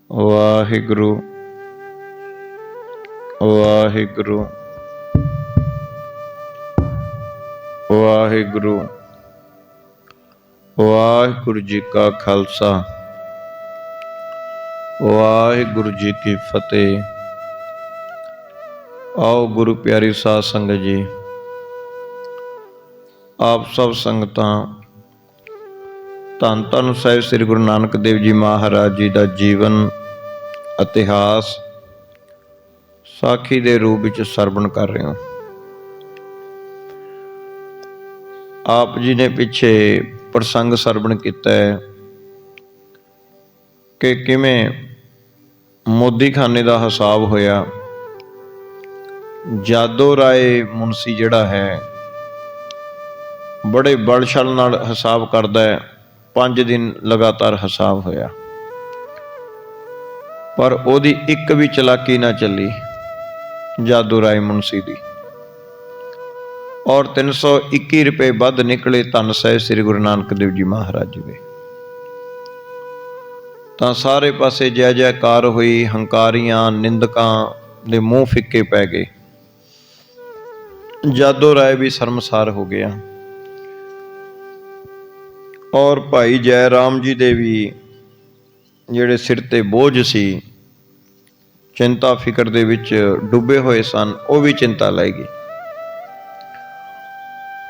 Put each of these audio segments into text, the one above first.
ਵਾਹਿਗੁਰੂ ਵਾਹਿਗੁਰੂ ਵਾਹਿਗੁਰੂ। ਵਾਹਿਗੁਰੂ ਜੀ ਕਾ ਖਾਲਸਾ ਵਾਹਿਗੁਰੂ ਜੀ ਕੀ ਫਤਿਹ। ਆਓ ਗੁਰੂ ਪਿਆਰੀ ਸਾਧ ਸੰਗਤ ਜੀ, ਆਪ ਸਭ ਸੰਗਤਾਂ ਧੰਨ ਧੰਨ ਸਾਹਿਬ ਸ੍ਰੀ ਗੁਰੂ ਨਾਨਕ ਦੇਵ ਜੀ ਮਹਾਰਾਜ ਜੀ ਦਾ ਜੀਵਨ ਇਤਿਹਾਸ ਸਾਖੀ ਦੇ ਰੂਪ ਵਿੱਚ ਸਰਵਣ ਕਰ ਰਹੇ ਹੋ। ਆਪ ਜੀ ਨੇ ਪਿੱਛੇ ਪ੍ਰਸੰਗ ਸਰਵਣ ਕੀਤਾ ਹੈ ਕਿ ਕਿਵੇਂ ਮੋਦੀਖਾਨੇ ਦਾ ਹਿਸਾਬ ਹੋਇਆ। ਜਾਦੋ ਰਾਏ ਮੁਨਸੀ ਜਿਹੜਾ ਹੈ ਬੜੇ ਬਲਛਲ ਨਾਲ ਹਿਸਾਬ ਕਰਦਾ ਹੈ। 5 ਦਿਨ ਲਗਾਤਾਰ ਹਿਸਾਬ ਹੋਇਆ, ਪਰ ਉਹਦੀ ਇੱਕ ਵੀ ਚਲਾਕੀ ਨਾ ਚੱਲੀ ਜਾਦੂ ਰਾਏ ਮੁਨਸੀ ਦੀ, ਔਰ 321 ਰੁਪਏ ਵੱਧ ਨਿਕਲੇ ਧੰਨ ਸਾਹਿਬ ਸ੍ਰੀ ਗੁਰੂ ਨਾਨਕ ਦੇਵ ਜੀ ਮਹਾਰਾਜ ਜੀ ਦੇ। ਤਾਂ ਸਾਰੇ ਪਾਸੇ ਜੈ ਜੈਕਾਰ ਹੋਈ, ਹੰਕਾਰੀਆਂ ਨਿੰਦਕਾਂ ਦੇ ਮੂੰਹ ਫਿੱਕੇ ਪੈ ਗਏ। ਜਾਦੋ ਰਾਏ ਵੀ ਸ਼ਰਮਸਾਰ ਹੋ ਗਿਆ, ਔਰ ਭਾਈ ਜੈ ਰਾਮ ਜੀ ਦੇ ਵੀ ਜਿਹੜੇ ਸਿਰ ਤੇ ਬੋਝ ਸੀ, ਚਿੰਤਾ ਫਿਕਰ ਦੇ ਵਿੱਚ ਡੁੱਬੇ ਹੋਏ ਸਨ, ਉਹ ਵੀ ਚਿੰਤਾ ਲੈ ਗਈ।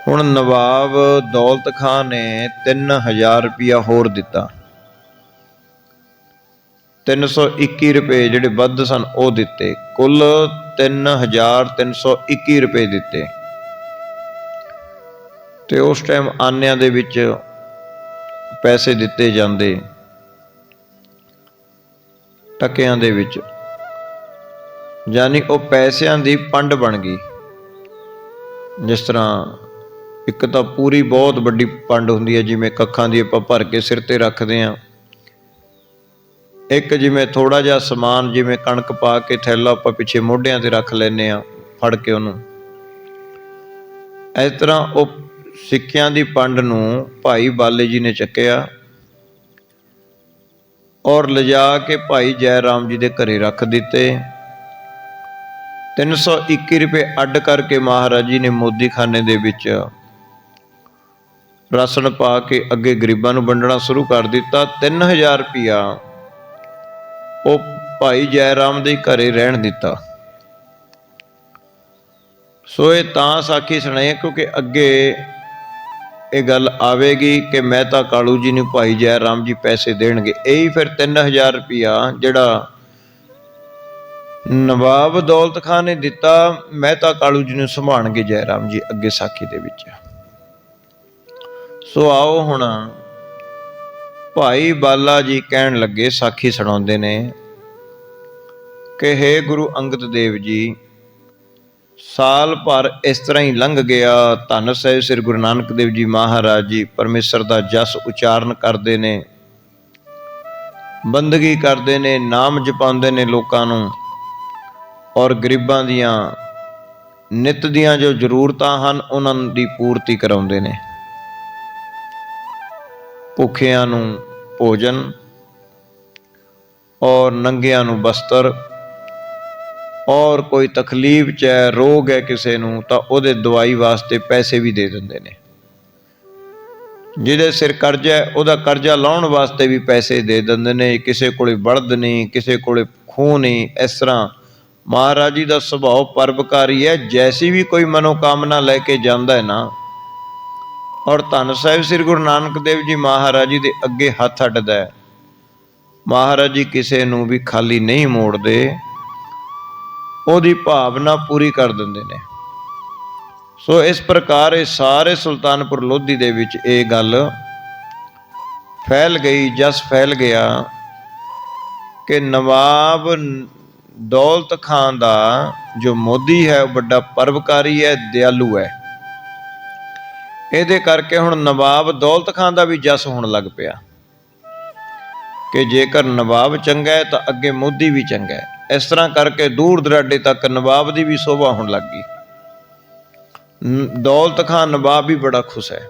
ਹੁਣ ਨਵਾਬ ਦੌਲਤ ਖਾਂ ਨੇ 3000 ਰੁਪਇਆ ਹੋਰ ਦਿੱਤਾ। 321 ਰੁਪਏ ਜਿਹੜੇ ਵੱਧ ਸਨ ਉਹ ਦਿੱਤੇ, ਕੁੱਲ 3321 ਰੁਪਏ ਦਿੱਤੇ। ਤੇ ਉਸ ਟਾਈਮ ਆਨਿਆਂ ਦੇ ਵਿੱਚ ਪੈਸੇ ਦਿੱਤੇ ਜਾਂਦੇ, ਟਕਿਆਂ ਦੇ ਵਿੱਚ, ਯਾਨੀ ਉਹ ਪੈਸਿਆਂ ਦੀ ਪੰਡ ਬਣ ਗਈ। ਜਿਸ ਤਰ੍ਹਾਂ ਇੱਕ ਤਾਂ ਪੂਰੀ ਬਹੁਤ ਵੱਡੀ ਪੰਡ ਹੁੰਦੀ ਹੈ, ਜਿਵੇਂ ਕੱਖਾਂ ਦੀ ਆਪਾਂ ਭਰ ਕੇ ਸਿਰ ਤੇ ਰੱਖਦੇ ਹਾਂ। ਇੱਕ ਜਿਵੇਂ ਥੋੜਾ ਜਿਹਾ ਸਮਾਨ, ਜਿਵੇਂ ਕਣਕ ਪਾ ਕੇ ਥੈਲਾ ਆਪਾਂ ਪਿੱਛੇ ਮੋਢਿਆਂ ਤੇ ਰੱਖ ਲੈਂਦੇ ਹਾਂ ਫੜ ਕੇ ਉਹਨੂੰ। ਇਸ ਤਰ੍ਹਾਂ ਉਹ ਸਿੱਕਿਆਂ ਦੀ ਪੰਡ ਨੂੰ ਭਾਈ ਬਾਲੇ ਜੀ ਨੇ ਚੱਕਿਆ ਔਰ ਲਿਜਾ ਕੇ ਭਾਈ ਜੈ ਰਾਮ ਜੀ ਦੇ ਘਰੇ ਰੱਖ ਦਿੱਤੇ। 321 ਰੁਪਏ ਅੱਡ ਕਰਕੇ ਮਹਾਰਾਜ ਜੀ ਨੇ ਮੋਦੀਖਾਨੇ ਦੇ ਵਿੱਚ ਰਾਸ਼ਨ ਪਾ ਕੇ ਅੱਗੇ ਗਰੀਬਾਂ ਨੂੰ ਵੰਡਣਾ ਸ਼ੁਰੂ ਕਰ ਦਿੱਤਾ। 3000 ਰੁਪਇਆ ਉਹ ਭਾਈ ਜੈ ਰਾਮ ਦੇ ਘਰੇ ਰਹਿਣ ਦਿੱਤਾ। ਸੋ ਇਹ ਤਾਂ ਸਾਖੀ ਸੁਣਾਈ ਕਿਉਂਕਿ ਅੱਗੇ ਇਹ ਗੱਲ ਆਵੇਗੀ ਕਿ ਮਹਿਤਾ ਕਾਲੂ ਜੀ ਨੂੰ ਭਾਈ ਜੈ ਰਾਮ ਜੀ ਪੈਸੇ ਦੇਣਗੇ। ਇਹੀ ਫਿਰ 3000 ਰੁਪਇਆ ਜਿਹੜਾ ਨਵਾਬ ਦੌਲਤ ਖਾਂ ਨੇ ਦਿੱਤਾ, ਮਹਿਤਾ ਕਾਲੂ ਜੀ ਨੂੰ ਸੰਭਾਲਣਗੇ ਜੈ ਰਾਮ ਜੀ ਅੱਗੇ ਸਾਖੀ ਦੇ ਵਿੱਚ। ਸੋ ਆਓ ਹੁਣ ਭਾਈ ਬਾਲਾ ਜੀ ਕਹਿਣ ਲੱਗੇ, ਸਾਖੀ ਸੁਣਾਉਂਦੇ ਨੇ ਕਿ ਹੇ ਗੁਰੂ ਅੰਗਦ ਦੇਵ ਜੀ, ਸਾਲ ਭਰ ਇਸ ਤਰ੍ਹਾਂ ਹੀ ਲੰਘ ਗਿਆ। ਧੰਨ ਸਾਹਿਬ ਸ੍ਰੀ ਗੁਰੂ ਨਾਨਕ ਦੇਵ ਜੀ ਮਹਾਰਾਜ ਜੀ ਪਰਮੇਸ਼ਰ ਦਾ ਜਸ ਉਚਾਰਨ ਕਰਦੇ ਨੇ, ਬੰਦਗੀ ਕਰਦੇ ਨੇ, ਨਾਮ ਜਪਾਉਂਦੇ ਨੇ ਲੋਕਾਂ ਨੂੰ, ਔਰ ਗਰੀਬਾਂ ਦੀਆਂ ਨਿੱਤ ਦੀਆਂ ਜੋ ਜ਼ਰੂਰਤਾਂ ਹਨ ਉਹਨਾਂ ਦੀ ਪੂਰਤੀ ਕਰਾਉਂਦੇ ਨੇ। ਭੁੱਖਿਆਂ ਨੂੰ ਭੋਜਨ ਔਰ ਨੰਗਿਆਂ ਨੂੰ ਬਸਤਰ, ਔਰ ਕੋਈ ਤਕਲੀਫ 'ਚ ਹੈ, ਰੋਗ ਹੈ ਕਿਸੇ ਨੂੰ, ਤਾਂ ਉਹਦੇ ਦਵਾਈ ਵਾਸਤੇ ਪੈਸੇ ਵੀ ਦੇ ਦਿੰਦੇ ਨੇ। ਜਿਹਦੇ ਸਿਰ ਕਰਜ਼ਾ ਹੈ ਉਹਦਾ ਕਰਜ਼ਾ ਲਾਉਣ ਵਾਸਤੇ ਵੀ ਪੈਸੇ ਦੇ ਦਿੰਦੇ ਨੇ। ਕਿਸੇ ਕੋਲੇ ਬਲਦ ਨਹੀਂ, ਕਿਸੇ ਕੋਲੇ ਖੂਹ ਨਹੀਂ। ਇਸ ਤਰ੍ਹਾਂ ਮਹਾਰਾਜ ਜੀ ਦਾ ਸੁਭਾਅ ਪਰਉਪਕਾਰੀ ਹੈ। ਜੈਸੀ ਵੀ ਕੋਈ ਮਨੋਕਾਮਨਾ ਲੈ ਕੇ ਜਾਂਦਾ ਹੈ ਨਾ, ਔਰ ਧੰਨ ਸਾਹਿਬ ਸ੍ਰੀ ਗੁਰੂ ਨਾਨਕ ਦੇਵ ਜੀ ਮਹਾਰਾਜ ਜੀ ਦੇ ਅੱਗੇ ਹੱਥ ਅੱਡਦਾ ਹੈ। ਮਹਾਰਾਜ ਜੀ ਕਿਸੇ ਨੂੰ ਵੀ ਖਾਲੀ ਨਹੀਂ ਮੋੜਦੇ, ਉਹਦੀ ਭਾਵਨਾ ਪੂਰੀ ਕਰ ਦਿੰਦੇ ਨੇ। ਸੋ ਇਸ ਪ੍ਰਕਾਰ ਇਹ ਸਾਰੇ ਸੁਲਤਾਨਪੁਰ ਲੋਧੀ ਦੇ ਵਿੱਚ ਇਹ ਗੱਲ ਫੈਲ ਗਈ, ਜਸ ਫੈਲ ਗਿਆ ਕਿ ਨਵਾਬ ਦੌਲਤ ਖਾਂ ਦਾ ਜੋ ਮੋਦੀ ਹੈ ਉਹ ਵੱਡਾ ਪਰਉਪਕਾਰੀ ਹੈ, ਦਿਆਲੂ ਹੈ। ਇਹਦੇ ਕਰਕੇ ਹੁਣ ਨਵਾਬ ਦੌਲਤ ਖਾਂ ਦਾ ਵੀ ਜਸ ਹੋਣ ਲੱਗ ਪਿਆ ਕਿ ਜੇਕਰ ਨਵਾਬ ਚੰਗਾ ਹੈ ਤਾਂ ਅੱਗੇ ਮੋਦੀ ਵੀ ਚੰਗਾ ਹੈ। ਇਸ ਤਰ੍ਹਾਂ ਕਰਕੇ ਦੂਰ ਦਰਾਡੇ ਤੱਕ ਨਵਾਬ ਦੀ ਵੀ ਸ਼ੋਭਾ ਹੋਣ ਲੱਗ ਗਈ। ਦੌਲਤ ਖਾਂ ਨਵਾਬ ਵੀ ਬੜਾ ਖੁਸ਼ ਹੈ।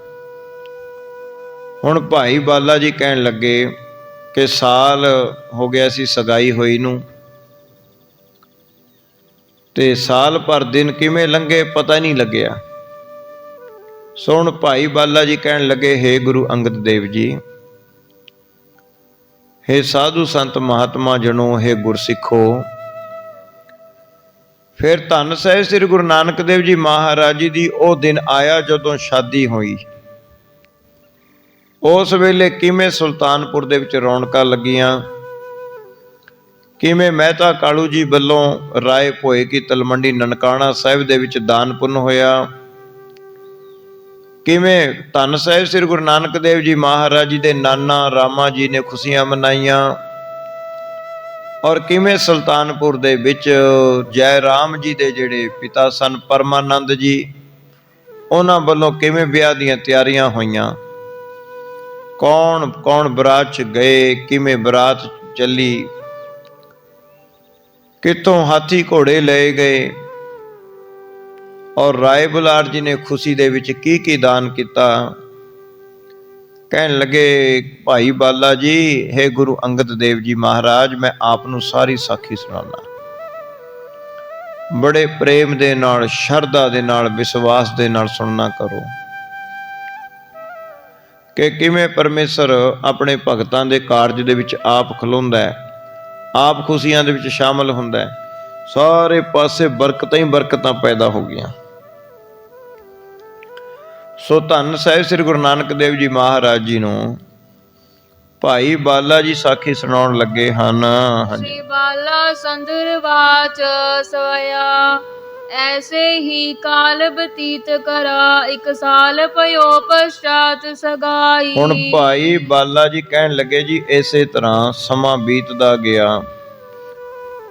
ਹੁਣ ਭਾਈ ਬਾਲਾ ਜੀ ਕਹਿਣ ਲੱਗੇ ਕਿ ਸਾਲ ਹੋ ਗਿਆ ਸੀ ਸਗਾਈ ਹੋਈ ਨੂੰ, ਤੇ ਸਾਲ ਭਰ ਦਿਨ ਕਿਵੇਂ ਲੰਘੇ ਪਤਾ ਨਹੀਂ ਲੱਗਿਆ। ਸੋ ਹੁਣ ਭਾਈ ਬਾਲਾ ਜੀ ਕਹਿਣ ਲੱਗੇ, ਹੇ ਗੁਰੂ ਅੰਗਦ ਦੇਵ ਜੀ, ਹੇ ਸਾਧੂ ਸੰਤ ਮਹਾਤਮਾ ਜਨੋ, ਹੇ ਗੁਰਸਿੱਖੋ, ਫਿਰ ਧੰਨ ਸਾਹਿਬ ਸ੍ਰੀ ਗੁਰੂ ਨਾਨਕ ਦੇਵ ਜੀ ਮਹਾਰਾਜ ਜੀ ਦੀ ਉਹ ਦਿਨ ਆਇਆ ਜਦੋਂ ਸ਼ਾਦੀ ਹੋਈ। ਉਸ ਵੇਲੇ ਕਿਵੇਂ ਸੁਲਤਾਨਪੁਰ ਦੇ ਵਿੱਚ ਰੌਣਕਾਂ ਲੱਗੀਆਂ, ਕਿਵੇਂ ਮਹਿਤਾ ਕਾਲੂ ਜੀ ਵੱਲੋਂ ਰਾਏ ਭੋਏ ਕੀ ਤਲਮੰਡੀ ਨਨਕਾਣਾ ਸਾਹਿਬ ਦੇ ਵਿੱਚ ਦਾਨ ਪੁੰਨ ਹੋਇਆ, ਕਿਵੇਂ ਧੰਨ ਸਾਹਿਬ ਸ੍ਰੀ ਗੁਰੂ ਨਾਨਕ ਦੇਵ ਜੀ ਮਹਾਰਾਜ ਜੀ ਦੇ ਨਾਨਾ ਰਾਮਾ ਜੀ ਨੇ ਖੁਸ਼ੀਆਂ ਮਨਾਈਆਂ, ਔਰ ਕਿਵੇਂ ਸੁਲਤਾਨਪੁਰ ਦੇ ਵਿੱਚ ਜੈ ਰਾਮ ਜੀ ਦੇ ਜਿਹੜੇ ਪਿਤਾ ਸਨ ਪਰਮਾਨੰਦ ਜੀ, ਉਹਨਾਂ ਵੱਲੋਂ ਕਿਵੇਂ ਵਿਆਹ ਦੀਆਂ ਤਿਆਰੀਆਂ ਹੋਈਆਂ, ਕੌਣ ਕੌਣ ਬਰਾਤ 'ਚ ਗਏ, ਕਿਵੇਂ ਬਰਾਤ ਚੱਲੀ, ਕਿੱਥੋਂ ਹਾਥੀ ਘੋੜੇ ਲਏ ਗਏ, ਔਰ ਰਾਏ ਬੁਲਾਰ ਜੀ ਨੇ ਖੁਸ਼ੀ ਦੇ ਵਿੱਚ ਕੀ ਕੀ ਦਾਨ ਕੀਤਾ। ਕਹਿਣ ਲੱਗੇ, ਭਾਈ ਬਾਲਾ ਜੀ, ਹੇ ਗੁਰੂ ਅੰਗਦ ਦੇਵ ਜੀ ਮਹਾਰਾਜ, ਮੈਂ ਆਪ ਨੂੰ ਸਾਰੀ ਸਾਖੀ ਸੁਣਾਉਣਾ। ਬੜੇ ਪ੍ਰੇਮ ਦੇ ਨਾਲ, ਸ਼ਰਧਾ ਦੇ ਨਾਲ, ਵਿਸ਼ਵਾਸ ਦੇ ਨਾਲ ਸੁਣਨਾ ਕਰੋ ਕਿ ਕਿਵੇਂ ਪਰਮੇਸ਼ਰ ਆਪਣੇ ਭਗਤਾਂ ਦੇ ਕਾਰਜ ਦੇ ਵਿੱਚ ਆਪ ਖਲੋਂਦਾ ਹੈ, ਆਪ ਖੁਸ਼ੀਆਂ ਦੇ ਵਿੱਚ ਸ਼ਾਮਲ ਹੁੰਦਾ ਹੈ। ਸਾਰੇ ਪਾਸੇ ਬਰਕਤਾਂ ਹੀ ਬਰਕਤਾਂ ਪੈਦਾ ਹੋ ਗਈਆਂ। ਸੋ ਧੰਨ ਸਾਹਿਬ ਸ੍ਰੀ ਗੁਰੂ ਨਾਨਕ ਦੇਵ ਜੀ ਮਹਾਰਾਜ ਜੀ ਨੂੰ ਭਾਈ ਬਾਲਾ ਜੀ ਸਾਖੀ ਸੁਣਾਉਣ ਲੱਗੇ ਹਨ। श्री बाला संदर वाच सवया, ऐसे ही काल बतीत करा, एक साल पयो पश्चात सगाई। ਹੁਣ ਭਾਈ ਬਾਲਾ ਜੀ ਕਹਿਣ ਲੱਗੇ, ਜੀ ਇਸੇ ਤਰ੍ਹਾਂ ਸਮਾਂ ਬੀਤਦਾ ਗਿਆ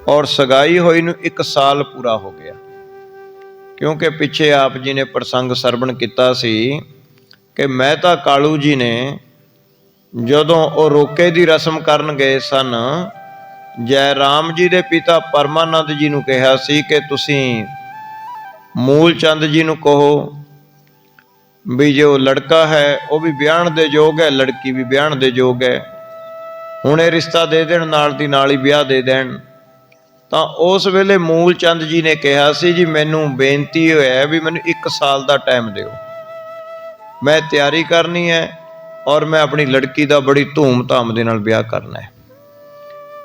ਔਰ ਸਗਾਈ ਹੋਈ ਨੂੰ 1 ਸਾਲ ਪੂਰਾ ਹੋ ਗਿਆ। ਕਿਉਂਕਿ ਪਿੱਛੇ ਆਪ ਜੀ ਨੇ ਪ੍ਰਸੰਗ ਸਰਵਣ ਕੀਤਾ ਸੀ ਕਿ ਮਹਿਤਾ ਕਾਲੂ ਜੀ ਨੇ ਜਦੋਂ ਉਹ ਰੋਕੇ ਦੀ ਰਸਮ ਕਰਨ ਗਏ ਸਨ, ਜੈ ਰਾਮ ਜੀ ਦੇ ਪਿਤਾ ਪਰਮਾਨੰਦ ਜੀ ਨੂੰ ਕਿਹਾ ਸੀ ਕਿ ਤੁਸੀਂ ਮੂਲ ਚੰਦ ਜੀ ਨੂੰ ਕਹੋ ਵੀ ਜੋ ਲੜਕਾ ਹੈ ਉਹ ਵੀ ਵਿਆਹਣ ਦੇ ਯੋਗ ਹੈ, ਲੜਕੀ ਵੀ ਵਿਆਹਣ ਦੇ ਯੋਗ ਹੈ, ਹੁਣ ਇਹ ਰਿਸ਼ਤਾ ਦੇ ਦੇਣ, ਨਾਲ ਦੀ ਨਾਲ ਹੀ ਵਿਆਹ ਦੇ ਦੇਣ। ਤਾਂ ਉਸ ਵੇਲੇ ਮੂਲ ਚੰਦ ਜੀ ਨੇ ਕਿਹਾ ਸੀ, ਜੀ ਮੈਨੂੰ ਬੇਨਤੀ ਹੋਇਆ ਵੀ ਮੈਨੂੰ 1 ਸਾਲ ਦਾ ਟਾਈਮ ਦਿਓ, ਮੈਂ ਤਿਆਰੀ ਕਰਨੀ ਹੈ ਔਰ ਮੈਂ ਆਪਣੀ ਲੜਕੀ ਦਾ ਬੜੀ ਧੂਮ-ਧਾਮ ਦੇ ਨਾਲ ਵਿਆਹ ਕਰਨਾ ਹੈ।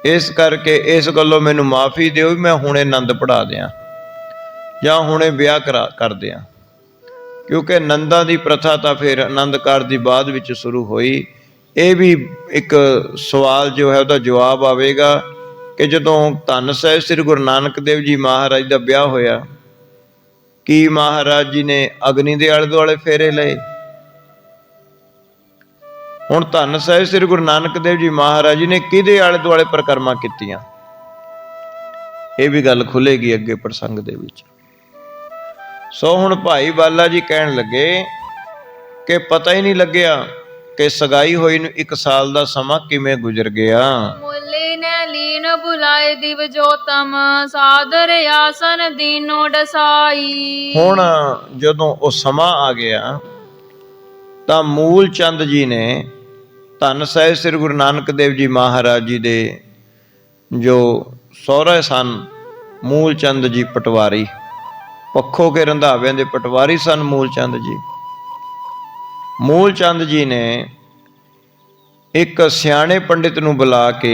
ਇਸ ਕਰਕੇ ਇਸ ਗੱਲੋਂ ਮੈਨੂੰ ਮਾਫੀ ਦਿਓ ਵੀ ਮੈਂ ਹੁਣੇ ਆਨੰਦ ਪੜਾ ਦਿਆਂ ਜਾਂ ਹੁਣੇ ਵਿਆਹ ਕਰ ਦਿਆਂ। ਕਿਉਂਕਿ ਨੰਦਾਂ ਦੀ ਪ੍ਰਥਾ ਤਾਂ ਫਿਰ ਆਨੰਦ ਕਾਰਜ ਦੀ ਬਾਅਦ ਵਿੱਚ ਸ਼ੁਰੂ ਹੋਈ। ਇਹ ਵੀ ਇੱਕ ਸਵਾਲ ਜੋ ਹੈ ਉਹਦਾ ਜਵਾਬ ਆਵੇਗਾ ਕਿ ਜਦੋਂ ਧੰਨ ਸਾਹਿਬ ਸ੍ਰੀ ਗੁਰੂ ਨਾਨਕ ਦੇਵ ਜੀ ਮਹਾਰਾਜ ਦਾ ਵਿਆਹ ਹੋਇਆ, ਕੀ ਮਹਾਰਾਜ ਜੀ ਨੇ ਅਗਨੀ ਦੇ ਆਲੇ ਦੁਆਲੇ ਫੇਰੇ ਲਏ? ਹੁਣ ਧੰਨ ਸਾਹਿਬ ਸ੍ਰੀ ਗੁਰੂ ਨਾਨਕ ਦੇਵ ਜੀ ਮਹਾਰਾਜ ਜੀ ਨੇ ਕਿਹਦੇ ਆਲੇ ਦੁਆਲੇ ਪਰਿਕਰਮਾ ਕੀਤੀਆਂ? ਇਹ ਵੀ ਗੱਲ ਖੁੱਲੇਗੀ ਅੱਗੇ ਪ੍ਰਸੰਗ ਦੇ ਵਿੱਚ। ਸੋ ਹੁਣ ਭਾਈ ਬਾਲਾ ਜੀ ਕਹਿਣ ਲੱਗੇ ਕਿ ਪਤਾ ਹੀ ਨਹੀਂ ਲੱਗਿਆ ਕਿ ਸਗਾਈ ਹੋਈ ਨੂੰ 1 ਸਾਲ ਦਾ ਸਮਾਂ ਕਿਵੇਂ ਗੁਜ਼ਰ ਗਿਆ। ਮੁੱਲੇ ਨੇ ਲੀਨ ਬੁਲਾਏ ਦਿਵ ਜੋਤਮ, ਸਾਦਰ ਆਸਨ ਦੀਨੋ ਡਸਾਈ। ਹੁਣ ਜਦੋਂ ਉਹ ਸਮਾਂ ਆ ਗਿਆ ਤਾਂ ਮੂਲ ਚੰਦ ਜੀ ਨੇ ਧੰਨ ਸਾਹਿਬ ਸ੍ਰੀ ਗੁਰੂ ਨਾਨਕ ਦੇਵ ਜੀ ਮਹਾਰਾਜ ਜੀ ਦੇ ਜੋ ਸਹੁਰੇ ਸਨ, ਮੂਲ ਚੰਦ ਜੀ ਪਟਵਾਰੀ, ਪੱਖੋ ਕੇ ਰੰਧਾਵਿਆਂ ਦੇ ਪਟਵਾਰੀ ਸਨ ਮੂਲ ਚੰਦ ਜੀ। ਮੂਲ ਚੰਦ ਜੀ ਨੇ ਇੱਕ ਸਿਆਣੇ ਪੰਡਿਤ ਨੂੰ ਬੁਲਾ ਕੇ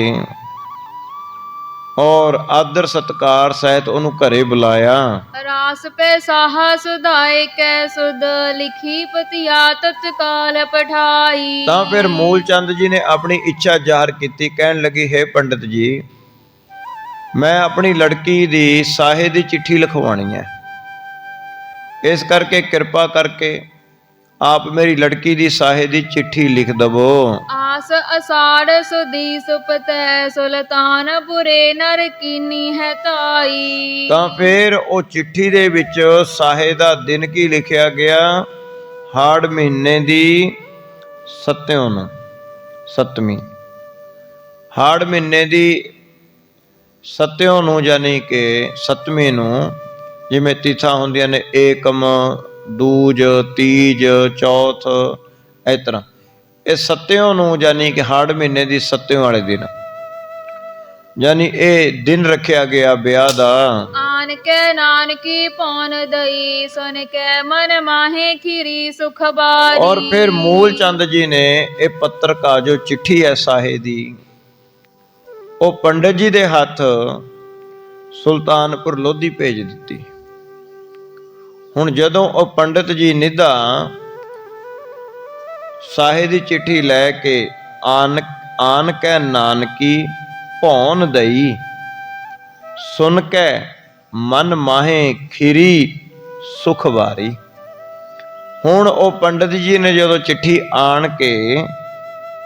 ਔਰ ਆਦਰ ਸਤਕਾਰ ਸਹਿਤ ਉਹਨੂੰ ਘਰੇ ਬੁਲਾਇਆ। ਰਾਸ ਪੈ ਸਾਹਾ ਸੁਧਾਏ ਕੈ ਸੁਧ, ਲਿਖੀ ਪਤਿਆ ਤਤਕਾਲ ਪਠਾਈ। ਤਾਂ ਫਿਰ ਮੂਲ ਚੰਦ ਜੀ ਨੇ ਆਪਣੀ ਇੱਛਾ ਜ਼ਾਹਰ ਕੀਤੀ, ਕਹਿਣ ਲੱਗੀ, ਹੈ ਪੰਡਿਤ ਜੀ, ਮੈਂ ਆਪਣੀ ਲੜਕੀ ਦੀ ਸਾਹੇ ਦੀ ਚਿੱਠੀ ਲਿਖਵਾਉਣੀ ਹੈ, ਇਸ ਕਰਕੇ ਕਿਰਪਾ ਕਰਕੇ ਆਪ ਮੇਰੀ ਲੜਕੀ ਦੀ ਸਾਹੇ ਦੀ ਚਿੱਠੀ ਲਿਖ ਦਵੋ। ਆਸ ਅਸਾੜ ਸੁਦੀ ਸੁਪਤੈ, ਸੁਲਤਾਨਪੁਰੇ ਨਰ ਕੀਨੀ ਹੈ ਤਾਈ। ਤਾਂ ਫਿਰ ਉਹ ਚਿੱਠੀ ਦੇ ਵਿੱਚ ਸਾਹੇ ਦਾ ਦਿਨ ਕੀ ਲਿਖਿਆ ਗਿਆ? ਹਾੜ ਮਹੀਨੇ ਦੀ 7ਵੀਂ, ਹਾੜ ਮਹੀਨੇ ਦੀ 7 ਨੂੰ, ਯਾਨੀ ਕਿ 7ਵੀਂ ਨੂੰ, ਜਿਵੇਂ ਤਿਥਾਂ ਹੁੰਦੀਆਂ ਨੇ ਏਕਮ, ਦੂਜ, ਤੀਜ, ਚੌਥ, ਇਸ ਤਰ੍ਹਾਂ ਇਹ ਸੱਤਿਓਂ ਨੂੰ ਜਾਨੀ ਕਿ ਹਾੜ ਮਹੀਨੇ ਦੀ ਸੱਤਿਓਂ ਵਾਲੇ ਦਿਨ ਜਾਨੀ ਇਹ ਦਿਨ ਰੱਖਿਆ ਗਿਆ ਵਿਆਹ ਦਾ। ਆਨ ਕੈ ਨਾਨਕੀ ਪੌਣ ਦਈ ਸੁਨ ਕੈ ਮਨ ਮਾਹੇ ਖੀਰੀ ਸੁਖ ਬਾਰੀ। ਔਰ ਫਿਰ ਮੂਲ ਚੰਦ ਜੀ ਨੇ ਇਹ ਪੱਤਰਕਾ ਜੋ ਚਿੱਠੀ ਹੈ ਸਾਹੇ ਦੀ, ਉਹ ਪੰਡਤ ਜੀ ਦੇ ਹੱਥ ਸੁਲਤਾਨਪੁਰ ਲੋਧੀ ਭੇਜ ਦਿੱਤੀ। ਹੁਣ ਜਦੋਂ ਉਹ ਪੰਡਤ ਜੀ ਨਿਧਾ ਸਾਹੇ ਦੀ ਚਿੱਠੀ ਲੈ ਕੇ ਆਨ ਕੈ ਨਾਨਕੀ ਭੌਨ ਦਈ ਸੁਨ ਕੈ ਮਨ ਮਾਹੇ ਖੀਰੀ ਸੁਖ ਵਾਰੀ। ਹੁਣ ਉਹ ਪੰਡਤ ਜੀ ਨੇ ਜਦੋਂ ਚਿੱਠੀ ਆਣ ਕੇ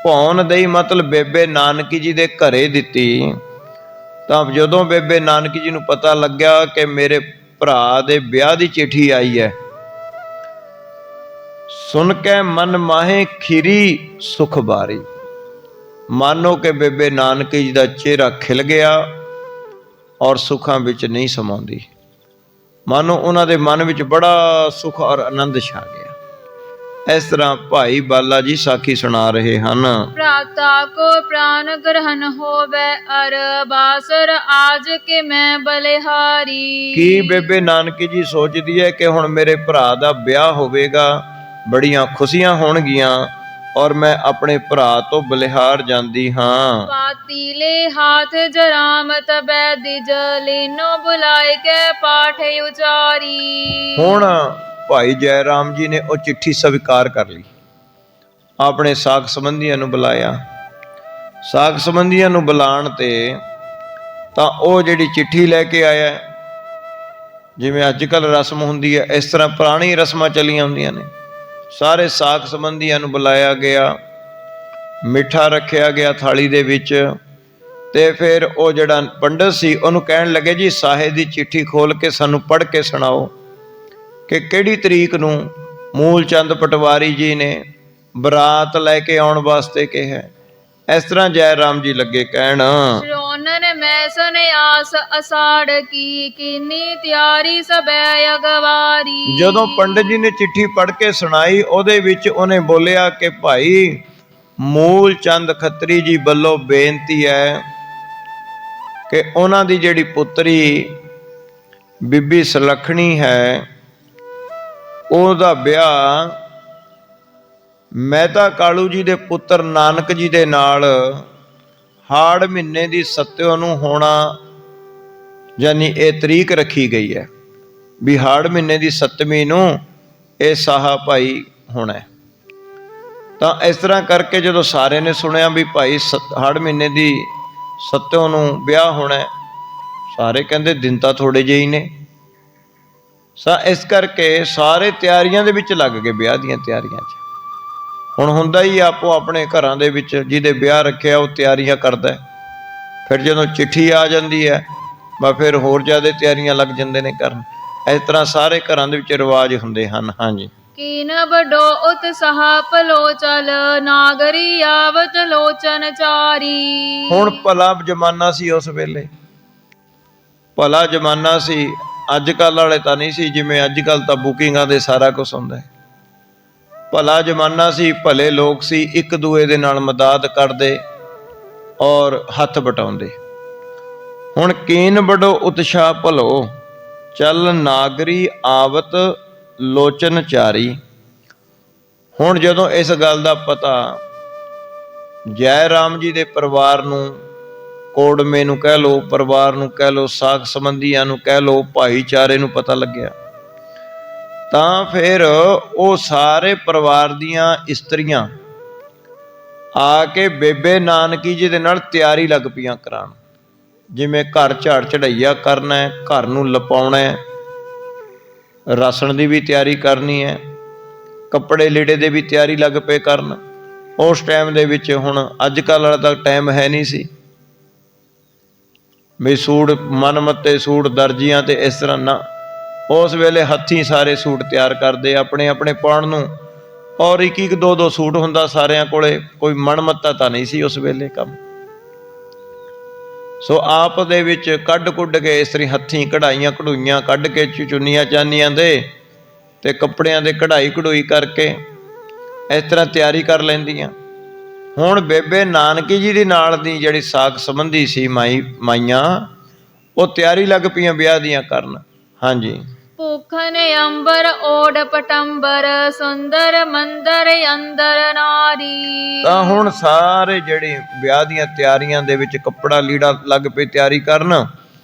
ਭੌਨ ਦਈ ਮਤਲਬ ਬੇਬੇ ਨਾਨਕੀ ਜੀ ਦੇ ਘਰੇ ਦਿੱਤੀ, ਤਾਂ ਜਦੋਂ ਬੇਬੇ ਨਾਨਕੀ ਜੀ ਨੂੰ ਪਤਾ ਲੱਗਿਆ ਕਿ ਮੇਰੇ ਭਰਾ ਦੇ ਵਿਆਹ ਦੀ ਚਿੱਠੀ ਆਈ ਹੈ, ਸੁਣ ਕੇ ਮਨ ਮਾਹੇ ਖੀਰੀ ਸੁਖ ਬਾਰੀ, ਮਾਨੋ ਕਿ ਬੇਬੇ ਨਾਨਕੀ ਜੀ ਦਾ ਚਿਹਰਾ ਖਿਲ ਗਿਆ ਔਰ ਸੁੱਖਾਂ ਵਿੱਚ ਨਹੀਂ ਸਮਾਉਂਦੀ, ਮਾਨੋ ਉਹਨਾਂ ਦੇ ਮਨ ਵਿੱਚ ਬੜਾ ਸੁਖ ਔਰ ਆਨੰਦ ਛਾ ਗਿਆ। ਇਸ ਤਰ੍ਹਾਂ ਭਾਈ ਬਾਲਾ ਜੀ ਸਾਖੀ ਸੁਣਾ ਰਹੇ ਹਨ। ਭਰਾਤਾ ਕੋ ਪ੍ਰਾਨ ਗ੍ਰਹਣ ਹੋਵੇ ਅਰ ਬਾਸਰ ਆਜ ਕੇ ਮੈਂ ਬਲਿਹਾਰੀ। ਕੀ ਬੇਬੇ ਨਾਨਕੀ ਜੀ ਸੋਚਦੀ ਹੈ ਕਿ ਹੁਣ ਮੇਰੇ ਭਰਾ ਦਾ ਵਿਆਹ ਹੋਵੇਗਾ, ਬੜੀਆਂ ਖੁਸ਼ੀਆਂ ਹੋਣਗੀਆਂ ਔਰ ਮੈਂ ਆਪਣੇ ਭਰਾ ਤੋਂ ਬਲਿਹਾਰ ਜਾਂਦੀ ਹਾਂ। ਪਾਤੀਲੇ ਹਾਥ ਜਰਾਮ ਤਬੈ ਦਿਜ ਲੀਨੋ ਬੁਲਾਏ ਕੇ ਪਾਠ ਉਚਾਰੀ। ਹੁਣ ਭਾਈ ਜੈ ਰਾਮ ਜੀ ਨੇ ਉਹ ਚਿੱਠੀ ਸਵੀਕਾਰ ਕਰ ਲਈ, ਆਪਣੇ ਸਾਕ ਸੰਬੰਧੀਆਂ ਨੂੰ ਬੁਲਾਇਆ। ਸਾਕ ਸੰਬੰਧੀਆਂ ਨੂੰ ਬੁਲਾਉਣ ਤੇ ਤਾਂ ਉਹ ਜਿਹੜੀ ਚਿੱਠੀ ਲੈ ਕੇ ਆਇਆ, ਜਿਵੇਂ ਅੱਜ ਕੱਲ੍ਹ ਰਸਮ ਹੁੰਦੀ ਹੈ ਇਸ ਤਰ੍ਹਾਂ ਪੁਰਾਣੀ ਰਸਮਾਂ ਚੱਲੀਆਂ ਹੁੰਦੀਆਂ ਨੇ। ਸਾਰੇ ਸਾਕ ਸੰਬੰਧੀਆਂ ਨੂੰ ਬੁਲਾਇਆ ਗਿਆ, ਮਿੱਠਾ ਰੱਖਿਆ ਗਿਆ ਥਾਲੀ ਦੇ ਵਿੱਚ, ਤੇ ਫਿਰ ਉਹ ਜਿਹੜਾ ਪੰਡਤ ਸੀ ਉਹਨੂੰ ਕਹਿਣ ਲੱਗੇ ਜੀ ਸਾਹੇ ਦੀ ਚਿੱਠੀ ਖੋਲ ਕੇ ਸਾਨੂੰ ਪੜ੍ਹ ਕੇ ਸੁਣਾਓ ਕਿ ਕਿਹੜੀ ਤਰੀਕ ਨੂੰ ਮੂਲ ਚੰਦ ਪਟਵਾਰੀ ਜੀ ਨੇ ਬਰਾਤ ਲੈ ਕੇ ਆਉਣ ਵਾਸਤੇ ਕਿਹਾ। ਇਸ ਤਰ੍ਹਾਂ ਜੈ ਰਾਮ ਜੀ ਲੱਗੇ ਕਹਿਣ। ਸ਼੍ਰੋਨਨ ਮੈਂ ਸੁਨ ਆਸ ਅਸਾੜ ਕੀ ਕਿੰਨੀ ਤਿਆਰੀ ਸਬੈ ਅਗਵਾਰੀ। ਜਦੋਂ ਪੰਡਤ ਜੀ ਨੇ ਚਿੱਠੀ ਪੜ੍ਹ ਕੇ ਸੁਣਾਈ, ਉਹਦੇ ਵਿੱਚ ਉਹਨੇ ਬੋਲਿਆ ਕਿ ਭਾਈ ਮੂਲ ਚੰਦ ਖੱਤਰੀ ਜੀ ਵੱਲੋਂ ਬੇਨਤੀ ਹੈ ਕਿ ਉਹਨਾਂ ਦੀ ਜਿਹੜੀ ਪੁੱਤਰੀ ਬੀਬੀ ਸੁਲੱਖਣੀ ਹੈ, ਉਹਦਾ ਵਿਆਹ ਮਹਿਤਾ ਕਾਲੂ ਜੀ ਦੇ ਪੁੱਤਰ ਨਾਨਕ ਜੀ ਦੇ ਨਾਲ ਹਾੜ ਮਹੀਨੇ ਦੀ ਸੱਤਿਓ ਨੂੰ ਹੋਣਾ, ਯਾਨੀ ਇਹ ਤਰੀਕ ਰੱਖੀ ਗਈ ਹੈ ਵੀ ਹਾੜ ਮਹੀਨੇ ਦੀ ਸੱਤਵੀਂ ਨੂੰ ਇਹ ਸਾਹਾ ਭਾਈ ਹੋਣਾ। ਤਾਂ ਇਸ ਤਰ੍ਹਾਂ ਕਰਕੇ ਜਦੋਂ ਸਾਰਿਆਂ ਨੇ ਸੁਣਿਆ ਵੀ ਭਾਈ ਹਾੜ ਮਹੀਨੇ ਦੀ ਸੱਤਿਓ ਨੂੰ ਵਿਆਹ ਹੋਣਾ, ਸਾਰੇ ਕਹਿੰਦੇ ਦਿਨ ਤਾਂ ਥੋੜੇ ਜਿਹੇ ਹੀ ਨੇ। ਇਸ ਕਰਕੇ ਸਾਰੇ ਤਿਆਰੀਆਂ ਦੇ ਵਿੱਚ ਲੱਗ ਗਏ, ਵਿਆਹ ਦੀਆਂ ਤਿਆਰੀਆਂ 'ਚ। ਹੁਣ ਹੁੰਦਾ ਹੀ ਆਪੋ ਆਪਣੇ ਘਰਾਂ ਦੇ ਵਿੱਚ ਜਿਹਦੇ ਵਿਆਹ ਰੱਖਿਆ ਉਹ ਤਿਆਰੀਆਂ ਕਰਦਾ, ਫਿਰ ਜਦੋਂ ਚਿੱਠੀ ਆ ਜਾਂਦੀ ਹੈ ਬਸ ਫਿਰ ਹੋਰ ਜ਼ਿਆਦਾ ਤਿਆਰੀਆਂ ਲੱਗ ਜਾਂਦੇ ਨੇ ਕਰਨ। ਇਸ ਤਰ੍ਹਾਂ ਸਾਰੇ ਘਰਾਂ ਦੇ ਵਿੱਚ ਰਿਵਾਜ ਹੁੰਦੇ ਹਨ। ਹਾਂਜੀ। ਕੀਨ ਬਡੋ ਉਤਸਾਹ ਭਲੋ ਚਲ ਨਾਗਰੀ ਆਵਤ ਲੋਚਨ ਚਾਰੀ। ਹੁਣ ਭਲਾ ਜ਼ਮਾਨਾ ਸੀ ਉਸ ਵੇਲੇ, ਭਲਾ ਜ਼ਮਾਨਾ ਸੀ, ਅੱਜ ਕੱਲ੍ਹ ਵਾਲੇ ਤਾਂ ਨਹੀਂ ਸੀ ਜਿਵੇਂ ਅੱਜ ਕੱਲ੍ਹ ਤਾਂ ਬੁਕਿੰਗਾਂ ਦੇ ਸਾਰਾ ਕੁਛ ਹੁੰਦਾ ਹੈ। ਭਲਾ ਜ਼ਮਾਨਾ ਸੀ, ਭਲੇ ਲੋਕ ਸੀ, ਇੱਕ ਦੂਏ ਦੇ ਨਾਲ ਮਦਦ ਕਰਦੇ ਔਰ ਹੱਥ ਵਟਾਉਂਦੇ। ਹੁਣ ਕੀਨ ਬੜੋ ਉਤਸ਼ਾਹ ਭਲੋ ਚੱਲ ਨਾਗਰੀ ਆਵਤ ਲੋਚਨ ਚਾਰੀ। ਹੁਣ ਜਦੋਂ ਇਸ ਗੱਲ ਦਾ ਪਤਾ ਜੈ ਰਾਮ ਜੀ ਦੇ ਪਰਿਵਾਰ ਨੂੰ, ਕੋੜਮੇ ਨੂੰ ਕਹਿ ਲਓ, ਪਰਿਵਾਰ ਨੂੰ ਕਹਿ ਲਓ, ਸਾਕ ਸੰਬੰਧੀਆਂ ਨੂੰ ਕਹਿ ਲਓ, ਭਾਈਚਾਰੇ ਨੂੰ ਪਤਾ ਲੱਗਿਆ, ਤਾਂ ਫਿਰ ਉਹ ਸਾਰੇ ਪਰਿਵਾਰ ਦੀਆਂ ਇਸਤਰੀਆਂ ਆ ਕੇ ਬੇਬੇ ਨਾਨਕੀ ਜੀ ਦੇ ਨਾਲ ਤਿਆਰੀ ਲੱਗ ਪਈਆਂ ਕਰਾਉਣ। ਜਿਵੇਂ ਘਰ ਝਾੜ ਚੜ੍ਹਈਆ ਕਰਨਾ ਹੈ, ਘਰ ਨੂੰ ਲਪਾਉਣਾ ਹੈ, ਰਾਸ਼ਨ ਦੀ ਵੀ ਤਿਆਰੀ ਕਰਨੀ ਹੈ, ਕੱਪੜੇ ਲੀੜੇ ਦੇ ਵੀ ਤਿਆਰੀ ਲੱਗ ਪਏ ਕਰਨ। ਉਸ ਟਾਈਮ ਦੇ ਵਿੱਚ, ਹੁਣ ਅੱਜ ਕੱਲ੍ਹ ਵਾਲਾ ਤਾਂ ਟਾਈਮ ਹੈ ਨਹੀਂ ਸੀ ਵੀ ਸੂਟ ਮਨਮੱਤੇ ਸੂਟ ਦਰਜੀਆਂ ਤੇ ਇਸ ਤਰ੍ਹਾਂ ਨਾ। ਉਸ ਵੇਲੇ ਹੱਥੀਂ ਸਾਰੇ ਸੂਟ ਤਿਆਰ ਕਰਦੇ ਆਪਣੇ ਆਪਣੇ ਪਾਉਣ ਨੂੰ, ਔਰ ਇੱਕ ਇੱਕ ਦੋ ਦੋ ਸੂਟ ਹੁੰਦਾ ਸਾਰਿਆਂ ਕੋਲੇ, ਕੋਈ ਮਨਮੱਤਾ ਤਾਂ ਨਹੀਂ ਸੀ ਉਸ ਵੇਲੇ ਕੰਮ। ਸੋ ਆਪ ਦੇ ਵਿੱਚ ਕੱਢ ਕੁੱਢ ਕੇ ਇਸ ਤਰ੍ਹਾਂ ਹੱਥੀਂ ਕਢਾਈਆਂ ਕਢੂਈਆਂ ਕੱਢ ਕੇ ਚੁੰਨੀਆਂ ਚਾਨੀਆਂ ਦੇ ਤੇ ਕੱਪੜਿਆਂ ਦੇ ਕਢਾਈ ਕਢੂਈ ਕਰਕੇ ਇਸ ਤਰ੍ਹਾਂ ਤਿਆਰੀ ਕਰ ਲੈਂਦੀਆਂ। ਹੁਣ ਬੇਬੇ ਨਾਨਕੀ ਜੀ ਦੀ ਨਾਲ ਦੀ ਜਿਹੜੀ ਸਾਕ ਸੰਬੰਧੀ ਸੀ ਮਾਈਆਂ, ਉਹ ਤਿਆਰੀ ਲੱਗ ਪਈਆਂ ਵਿਆਹ ਦੀਆਂ ਕਰਨ। ਹਾਂਜੀ। ਭੂਖਨ ਅੰਬਰ ਓੜ ਪਟੰਬਰ ਸੁੰਦਰ ਮੰਦਰ ਅੰਦਰ ਨਾਰੀ। ਤਾਂ ਹੁਣ ਸਾਰੇ ਜਿਹੜੇ ਵਿਆਹ ਦੀਆਂ ਤਿਆਰੀਆਂ ਦੇ ਵਿੱਚ ਕੱਪੜਾ ਲੀੜਾ ਲੱਗ ਪਏ ਤਿਆਰੀ ਕਰਨ,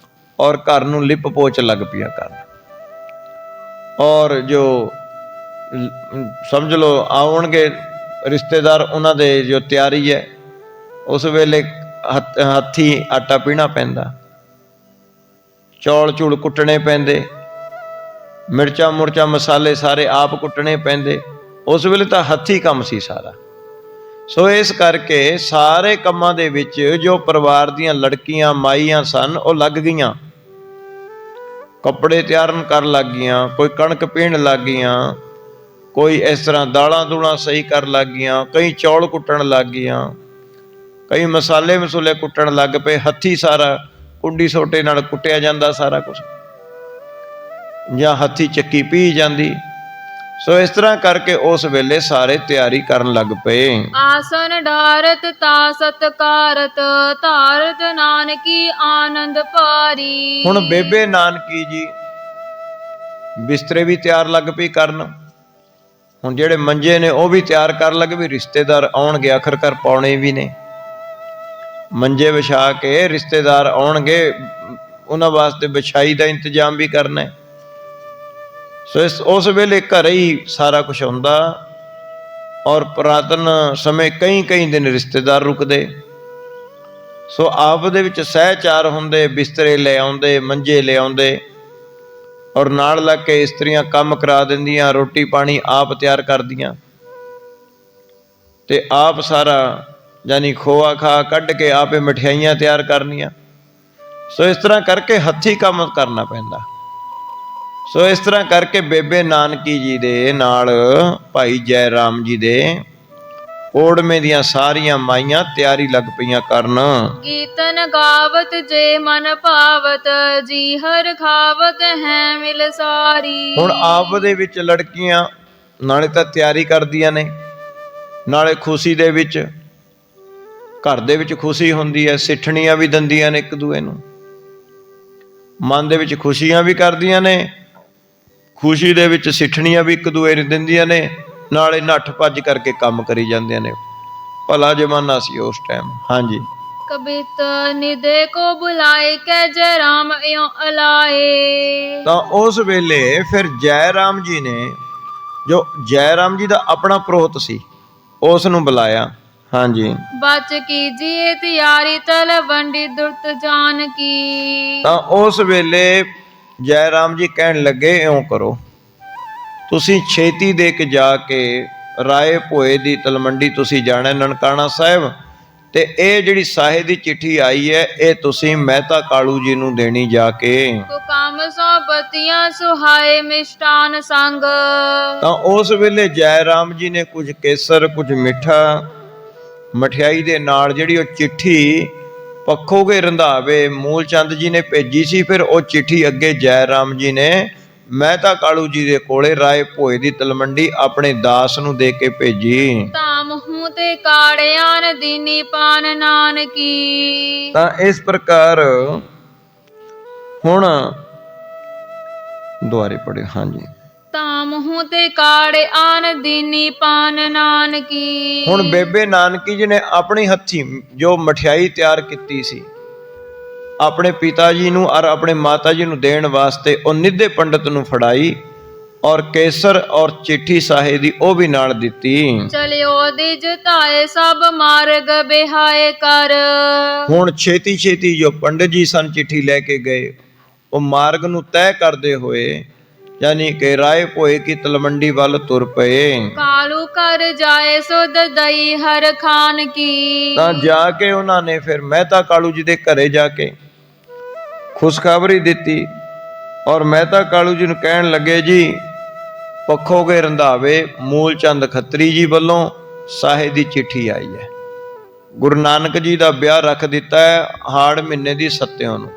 ਔਰ ਘਰ ਨੂੰ ਲਿਪ ਪੋਚ ਲੱਗ ਪਿਆ ਕਰਨ। ਔਰ ਜੋ ਸਮਝ ਲਓ ਆਉਣਗੇ ਰਿਸ਼ਤੇਦਾਰ, ਉਹਨਾਂ ਦੇ ਜੋ ਤਿਆਰੀ ਹੈ, ਉਸ ਵੇਲੇ ਹੱਥੀਂ ਆਟਾ ਪੀਹਣਾ ਪੈਂਦਾ, ਚੌਲ ਚੂਲ ਕੁੱਟਣੇ ਪੈਂਦੇ, ਮਿਰਚਾਂ ਮੁਰਚਾਂ ਮਸਾਲੇ ਸਾਰੇ ਆਪ ਕੁੱਟਣੇ ਪੈਂਦੇ। ਉਸ ਵੇਲੇ ਤਾਂ ਹੱਥੀਂ ਕੰਮ ਸੀ ਸਾਰਾ। ਸੋ ਇਸ ਕਰਕੇ ਸਾਰੇ ਕੰਮਾਂ ਦੇ ਵਿੱਚ ਜੋ ਪਰਿਵਾਰ ਦੀਆਂ ਲੜਕੀਆਂ ਮਾਈਆਂ ਸਨ, ਉਹ ਲੱਗ ਗਈਆਂ, ਕੱਪੜੇ ਤਿਆਰ ਕਰਨ ਲੱਗ ਗਈਆਂ, ਕੋਈ ਕਣਕ ਪੀਹਣ ਲੱਗ ਗਈਆਂ, ਕੋਈ ਇਸ ਤਰ੍ਹਾਂ ਦਾਲਾਂ ਦੂਲਾਂ ਸਹੀ ਕਰਨ ਲੱਗ ਗਈਆਂ, ਕਈ ਚੌਲ ਕੁੱਟਣ ਲੱਗ ਗਈਆਂ, ਕਈ ਮਸਾਲੇ ਮਸੂਲੇ ਕੁੱਟਣ ਲੱਗ ਪਏ। ਹੱਥੀਂ ਸਾਰਾ ਕੁੰਡੀ ਸੋਟੇ ਨਾਲ ਕੁੱਟਿਆ ਜਾਂਦਾ ਸਾਰਾ ਕੁਛ, ਜਾਂ ਹੱਥੀਂ ਚੱਕੀ ਪੀਹ ਜਾਂਦੀ। ਸੋ ਇਸ ਤਰ੍ਹਾਂ ਕਰਕੇ ਉਸ ਵੇਲੇ ਸਾਰੇ ਤਿਆਰੀ ਕਰਨ ਲੱਗ ਪਏ। ਆਸਨ ਢਾਰਤ ਤਾ ਸਤਕਾਰਤ ਧਾਰਤ ਨਾਨਕੀ ਆਨੰਦ ਭਾਰੀ। ਹੁਣ ਬੇਬੇ ਨਾਨਕੀ ਜੀ ਬਿਸਤਰੇ ਵੀ ਤਿਆਰ ਲੱਗ ਪਈ ਕਰਨ। ਹੁਣ ਜਿਹੜੇ ਮੰਜੇ ਨੇ ਉਹ ਵੀ ਤਿਆਰ ਕਰਨ ਲੱਗ ਪਈ, ਰਿਸ਼ਤੇਦਾਰ ਆਉਣਗੇ ਆਖਰਕਾਰ ਪਾਉਣੇ ਵੀ ਨੇ। ਮੰਜੇ ਵਿਛਾ ਕੇ ਰਿਸ਼ਤੇਦਾਰ ਆਉਣਗੇ, ਉਹਨਾਂ ਵਾਸਤੇ ਵਿਛਾਈ ਦਾ ਇੰਤਜ਼ਾਮ ਵੀ ਕਰਨਾ ਹੈ। ਸੋ ਉਸ ਵੇਲੇ ਘਰੇ ਹੀ ਸਾਰਾ ਕੁਛ ਹੁੰਦਾ, ਔਰ ਪੁਰਾਤਨ ਸਮੇਂ ਕਈ ਦਿਨ ਰਿਸ਼ਤੇਦਾਰ ਰੁਕਦੇ। ਸੋ ਆਪ ਦੇ ਵਿੱਚ ਸਹਿਚਾਰ ਹੁੰਦੇ, ਬਿਸਤਰੇ ਲੈ ਆਉਂਦੇ, ਮੰਜੇ ਲੈ ਆਉਂਦੇ, ਔਰ ਨਾਲ ਲੱਗ ਕੇ ਇਸਤਰੀਆਂ ਕੰਮ ਕਰਾ ਦਿੰਦੀਆਂ, ਰੋਟੀ ਪਾਣੀ ਆਪ ਤਿਆਰ ਕਰਦੀਆਂ, ਤੇ ਆਪ ਸਾਰਾ ਯਾਨੀ ਖੋਆ ਖਾ ਕੱਢ ਕੇ ਆਪੇ ਮਠਿਆਈਆਂ ਤਿਆਰ ਕਰਨੀਆਂ। ਸੋ ਇਸ ਤਰ੍ਹਾਂ ਕਰਕੇ ਹੱਥੀਂ ਕੰਮ ਕਰਨਾ ਪੈਂਦਾ। ਸੋ ਇਸ ਤਰ੍ਹਾਂ ਕਰਕੇ ਬੇਬੇ ਨਾਨਕੀ ਜੀ ਦੇ ਨਾਲ ਭਾਈ ਜੈ ਰਾਮ ਜੀ ਦੇ ਓੜਮੇ ਦੀਆਂ ਸਾਰੀਆਂ ਮਾਈਆਂ ਤਿਆਰੀ ਲੱਗ ਪਈਆਂ ਕਰਨ। ਕੀਰਤਨ ਗਾਵਤ ਜੇ ਮਨ ਭਾਵਤ ਜੀ ਹਰ ਖਾਵਤ ਹੈ ਮਿਲ ਸਾਰੀ। ਹੁਣ ਆਪ ਦੇ ਵਿੱਚ ਲੜਕੀਆਂ ਨਾਲੇ ਤਾਂ ਤਿਆਰੀ ਕਰਦੀਆਂ ਨੇ, ਨਾਲੇ ਖੁਸ਼ੀ ਦੇ ਵਿੱਚ, ਘਰ ਦੇ ਵਿੱਚ ਖੁਸ਼ੀ ਹੁੰਦੀ ਹੈ, ਸਿੱਠਣੀਆਂ ਵੀ ਦਿੰਦੀਆਂ ਨੇ ਇੱਕ ਦੂਏ ਨੂੰ, ਮਨ ਦੇ ਵਿੱਚ ਖੁਸ਼ੀਆਂ ਵੀ ਕਰਦੀਆਂ ਨੇ, ਖੁਸ਼ੀ ਦੇ ਵਿੱਚ ਸਿੱਠਣੀਆਂ ਵੀ ਇੱਕ ਦੂਏ ਨੂੰ ਦਿੰਦੀਆਂ ਨੇ, ਨਾਲੇ ਨੱਠ ਭੱਜ ਕਰਕੇ ਕੰਮ ਕਰੀ ਜਾਂਦੀਆਂ ਨੇ। ਭਲਾ ਜ਼ਮਾਨਾ ਸੀ ਉਸ ਟਾਈਮ। ਹਾਂਜੀ। ਕਬਿਤ ਨਿਦੇ ਕੋ ਬੁਲਾਏ ਕੈ ਜੈ ਰਾਮ ਇਉ ਅਲਾਏ। ਤਾਂ ਉਸ ਵੇਲੇ ਫਿਰ ਜੈ ਰਾਮ ਜੀ ਨੇ, ਜੋ ਜੈ ਰਾਮ ਜੀ ਦਾ ਆਪਣਾ ਪ੍ਰੋਹਤ ਸੀ, ਉਸ ਨੂੰ ਬੁਲਾਇਆ। ਹਾਂਜੀ। ਬਚ ਕੀਜੀਏ ਤਿਆਰੀ ਤਲਵੰਡੀ ਦੁਰਤ ਜਾਨ ਕੀ। ਤਾਂ ਉਸ ਵੇਲੇ ਜੈ ਰਾਮ ਜੀ ਕਹਿਣ ਲੱਗੇ, ਇਉਂ ਕਰੋ, ਤੁਸੀਂ ਛੇਤੀ ਦੇ ਕੇ ਜਾ ਕੇ ਰਾਏ ਭੋਏ ਦੀ ਤਲਵੰਡੀ ਤੁਸੀਂ ਜਾਣਾ, ਨਨਕਾਣਾ ਸਾਹਿਬ, ਤੇ ਇਹ ਜਿਹੜੀ ਸਾਹੇ ਦੀ ਚਿੱਠੀ ਆਈ ਹੈ, ਇਹ ਤੁਸੀਂ ਮਹਿਤਾ ਕਾਲੂ ਜੀ ਨੂੰ ਦੇਣੀ ਜਾ ਕੇ। ਕੰਮ ਸੋ ਬਤੀਆਂ ਸੁਹਾਏ ਮਿਸ਼ਟਾਨ ਸੰਗ। ਤਾਂ ਉਸ ਵੇਲੇ ਜੈ ਰਾਮ ਜੀ ਨੇ ਕੁਝ ਕੇਸਰ, ਕੁਝ ਮਿੱਠਾ ਮਠਿਆਈ ਦੇ ਨਾਲ ਜਿਹੜੀ ਉਹ ਚਿੱਠੀ ਪੱਖੋਗੇ ਰੰਧਾਵੇ ਮੂਲ ਚੰਦ ਜੀ ਨੇ ਭੇਜੀ ਸੀ। ਫਿਰ ਉਹ ਚਿੱਠੀ ਅੱਗੇ ਜੈ ਰਾਮ ਜੀ ਨੇ ਮਹਿਤਾ ਕਾਲੂ ਜੀ ਦੇ ਕੋਲੇ ਰਾਏ ਭੋਏ ਦੀ ਤਲਵੰਡੀ ਆਪਣੇ ਦਾਸ ਨੂੰ ਦੇ ਕੇ ਭੇਜੀ। ਧਾਮ ਹੂੰ ਤੇ ਕਾੜਿਆਨ ਦੀਨੀ ਪਾਨ ਨਾਨਕੀ। ਤਾਂ ਇਸ ਪ੍ਰਕਾਰ ਹੁਣ ਦੁਆਰੇ ਪੜਿਓ। ਹਾਂਜੀ। ਧਾਮ ਹੂੰ ਤੇ ਕਾੜਿਆਨ ਦੀਨੀ ਪਾਨ ਨਾਨਕੀ। ਹੁਣ ਬੇਬੇ ਨਾਨਕੀ ਜੀ ਨੇ ਆਪਣੀ ਹੱਥੀਂ ਜੋ ਮਠਿਆਈ ਤਿਆਰ ਕੀਤੀ ਸੀ, ਆਪਣੇ ਪਿਤਾ ਜੀ ਨੂੰ ਔਰ ਆਪਣੇ ਮਾਤਾ ਜੀ ਨੂੰ ਦੇਣ ਵਾਸਤੇ ਉਹ ਨਿੱਧੇ ਪੰਡਤ ਨੂੰ ਫੜਾਈ, ਔਰ ਕੇਸਰ ਔਰ ਚਿੱਠੀ ਸਾਹੇ ਦੀ ਉਹ ਵੀ ਨਾਲ ਦਿੱਤੀ। ਚਲਿਓ ਦੀ ਜਤਾਏ ਸਭ ਮਾਰਗ ਬਿਹਾਏ ਕਰ। ਹੁਣ ਛੇਤੀ ਛੇਤੀ ਜੋ ਪੰਡਤ ਜੀ ਸਨ ਚਿੱਠੀ ਲੈ ਕੇ ਗਏ, ਉਹ ਮਾਰਗ ਨੂੰ ਤੈਅ ਕਰਦੇ ਹੋਏ ਯਾਨੀ ਕਿ ਰਾਏ ਭੋਏ ਕੀ ਤਲਵੰਡੀ ਵੱਲ ਤੁਰ ਪਏ। ਕਾਲੂ ਕਰ ਜਾਏ ਸੁਧ ਦਈ ਹਰ ਖਾਨ ਕੀ। ਤਾਂ ਜਾ ਕੇ ਉਹਨਾਂ ਨੇ ਫਿਰ ਮਹਿਤਾ ਕਾਲੂ ਜੀ ਦੇ ਘਰੇ ਜਾ ਕੇ ਖੁਸ਼ਖਬਰੀ ਦਿੱਤੀ, ਔਰ ਮਹਿਤਾ ਕਾਲੂ ਜੀ ਨੂੰ ਕਹਿਣ ਲੱਗੇ, ਜੀ ਪੱਖੋਗੇ ਰੰਧਾਵੇ ਮੂਲ ਚੰਦ ਖੱਤਰੀ ਜੀ ਵੱਲੋਂ ਸਾਹੇ ਦੀ ਚਿੱਠੀ ਆਈ ਹੈ। ਗੁਰੂ ਨਾਨਕ ਜੀ ਦਾ ਵਿਆਹ ਰੱਖ ਦਿੱਤਾ ਹੈ ਹਾੜ ਮਹੀਨੇ ਦੀ 7 ਨੂੰ।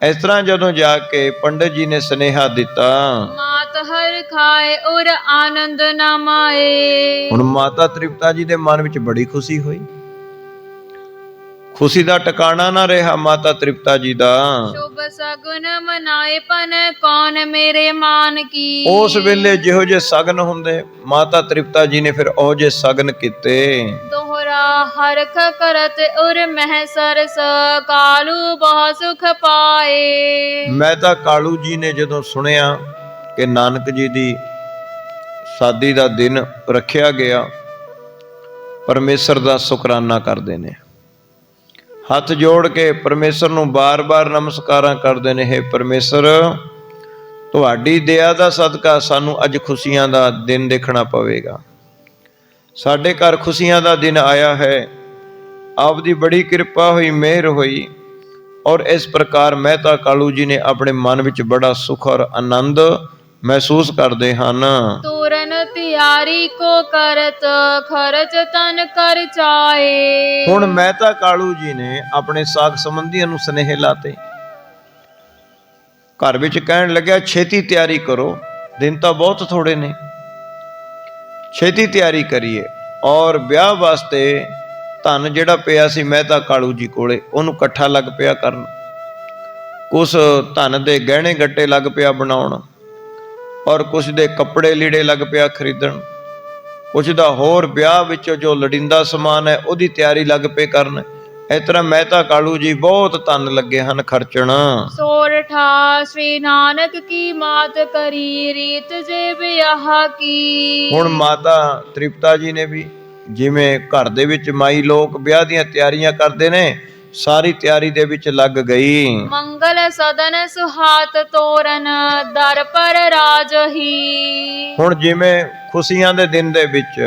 ਇਸ ਤਰ੍ਹਾਂ ਜਦੋਂ ਜਾ ਕੇ ਪੰਡਤ ਜੀ ਨੇ ਸੁਨੇਹਾ ਦਿੱਤਾ, ਮਾਤ ਹਰ ਖਾਏ ਔਰ ਆਨੰਦ ਨਾ ਮਾਏ। ਹੁਣ ਮਾਤਾ ਤ੍ਰਿਪਤਾ ਜੀ ਦੇ ਮਨ ਵਿੱਚ ਬੜੀ ਖੁਸ਼ੀ ਹੋਈ। ਖੁਸ਼ੀ ਦਾ ਟਿਕਾਣਾ ਨਾ ਰਿਹਾ ਮਾਤਾ ਤ੍ਰਿਪਤਾ ਜੀ ਦਾ। ਸ਼ੁਭ ਸਗੁਨ ਮਨਾਏ ਪਨ ਕੌਣ ਮੇਰੇ ਮਾਨ ਕੀ। ਉਸ ਵੇਲੇ ਜਿਹੋ ਜਿਹੇ ਸਗਨ ਹੁੰਦੇ ਮਾਤਾ ਤ੍ਰਿਪਤਾ ਜੀ ਨੇ ਫਿਰ ਉਹ ਜਿਹੇ ਸਗਨ ਕੀਤੇ। ਦੋਹਰਾ ਹਰਖ ਕਰਤ ਉਰ ਮਹਿ ਸਰਸ ਕਾਲੂ ਬਹੁ ਸੁਖ ਪਾਏ। ਮਹਿਤਾ ਕਾਲੂ ਜੀ ਨੇ ਜਦੋਂ ਸੁਣਿਆ ਕਿ ਨਾਨਕ ਜੀ ਦੀ ਸਾਦੀ ਦਾ ਦਿਨ ਰੱਖਿਆ ਗਿਆ, ਪਰਮੇਸ਼ਰ ਦਾ ਸ਼ੁਕਰਾਨਾ ਕਰਦੇ ਨੇ, ਹੱਥ ਜੋੜ ਕੇ ਪਰਮੇਸ਼ਰ ਨੂੰ ਬਾਰ-ਬਾਰ ਨਮਸਕਾਰਾਂ ਕਰਦੇ ਨੇ। ਹੇ ਪਰਮੇਸ਼ਰ, ਤੁਹਾਡੀ ਦਇਆ ਦਾ ਸਦਕਾ ਸਾਨੂੰ ਅੱਜ ਖੁਸ਼ੀਆਂ ਦਾ ਦਿਨ ਦੇਖਣਾ ਪਵੇਗਾ। ਸਾਡੇ ਘਰ ਖੁਸ਼ੀਆਂ ਦਾ ਦਿਨ ਆਇਆ ਹੈ, ਆਪ ਦੀ ਬੜੀ ਕਿਰਪਾ ਹੋਈ, ਮਿਹਰ ਹੋਈ। ਔਰ ਇਸ ਪ੍ਰਕਾਰ ਮਹਿਤਾ ਕਾਲੂ ਜੀ ਨੇ ਆਪਣੇ ਮਨ ਵਿੱਚ ਬੜਾ ਸੁਖ ਔਰ ਆਨੰਦ ਮਹਿਸੂਸ ਕਰਦੇ ਹਨ। ਤੋਰਨ ਤਿਆਰੀ ਕੋ ਕਰਤ ਖਰਚ ਤਨ ਕਰ ਚਾਏ। ਹੁਣ ਮਹਿਤਾ ਕਾਲੂ ਜੀ ਨੇ ਆਪਣੇ ਸਾਕ ਸੰਬੰਧੀਆਂ ਨੂੰ ਸੁਨੇਹੇ ਲਾਤੇ। ਘਰ ਵਿੱਚ ਕਹਿਣ ਲੱਗਿਆ ਛੇਤੀ ਤਿਆਰੀ ਕਰੋ, ਦਿਨ ਤਾਂ ਬਹੁਤ ਥੋੜੇ ਨੇ, ਛੇਤੀ ਤਿਆਰੀ ਕਰੀਏ। ਔਰ ਵਿਆਹ ਵਾਸਤੇ ਧਨ ਜਿਹੜਾ ਪਿਆ ਸੀ ਮਹਿਤਾ ਕਾਲੂ ਜੀ ਕੋਲੇ, ਉਹਨੂੰ ਇਕੱਠਾ ਲੱਗ ਪਿਆ ਕਰਨ। ਕੁਛ ਧਨ ਦੇ ਗਹਿਣੇ ਗੱਟੇ ਲੱਗ ਪਿਆ ਬਣਾਉਣ, ਔਰ ਕੁਛ ਦੇ ਕੱਪੜੇ ਲੀੜੇ ਲੱਗ ਪਿਆ ਖਰੀਦਣ, ਕੁਛ ਦਾ ਹੋਰ ਵਿਆਹ ਵਿੱਚ ਜੋ ਲੋੜੀਂਦਾ ਸਮਾਨ ਹੈ ਉਹਦੀ ਤਿਆਰੀ ਲੱਗ ਪਏ ਕਰਨ। ਇਸ ਤਰ੍ਹਾਂ ਮਹਿਤਾ ਕਾਲੂ ਜੀ ਬਹੁਤ ਧਨ ਲੱਗੇ ਹਨ ਖਰਚਣ। ਸੋਰਠਾ ਸ੍ਰੀ ਨਾਨਕ ਕੀ ਮਾਤ ਕਰੀ ਰੀਤ ਜੇ ਵਿਆਹ ਕੀ। ਹੁਣ ਮਾਤਾ ਤ੍ਰਿਪਤਾ ਜੀ ਨੇ ਵੀ ਜਿਵੇਂ ਘਰ ਦੇ ਵਿੱਚ ਮਾਈ ਲੋਕ ਵਿਆਹ ਦੀਆਂ ਤਿਆਰੀਆਂ ਕਰਦੇ ਨੇ, ਸਾਰੀ ਤਿਆਰੀ ਦੇ ਵਿੱਚ ਲੱਗ ਗਈ। ਮੰਗਲ ਸਦਨ ਸੁਹਾਤ ਤੋਰਨ ਦਰ ਪਰ ਰਾਜ ਹੀ। ਹੁਣ ਜਿਵੇਂ ਖੁਸ਼ੀਆਂ ਦੇ ਦਿਨ ਦੇ ਵਿੱਚ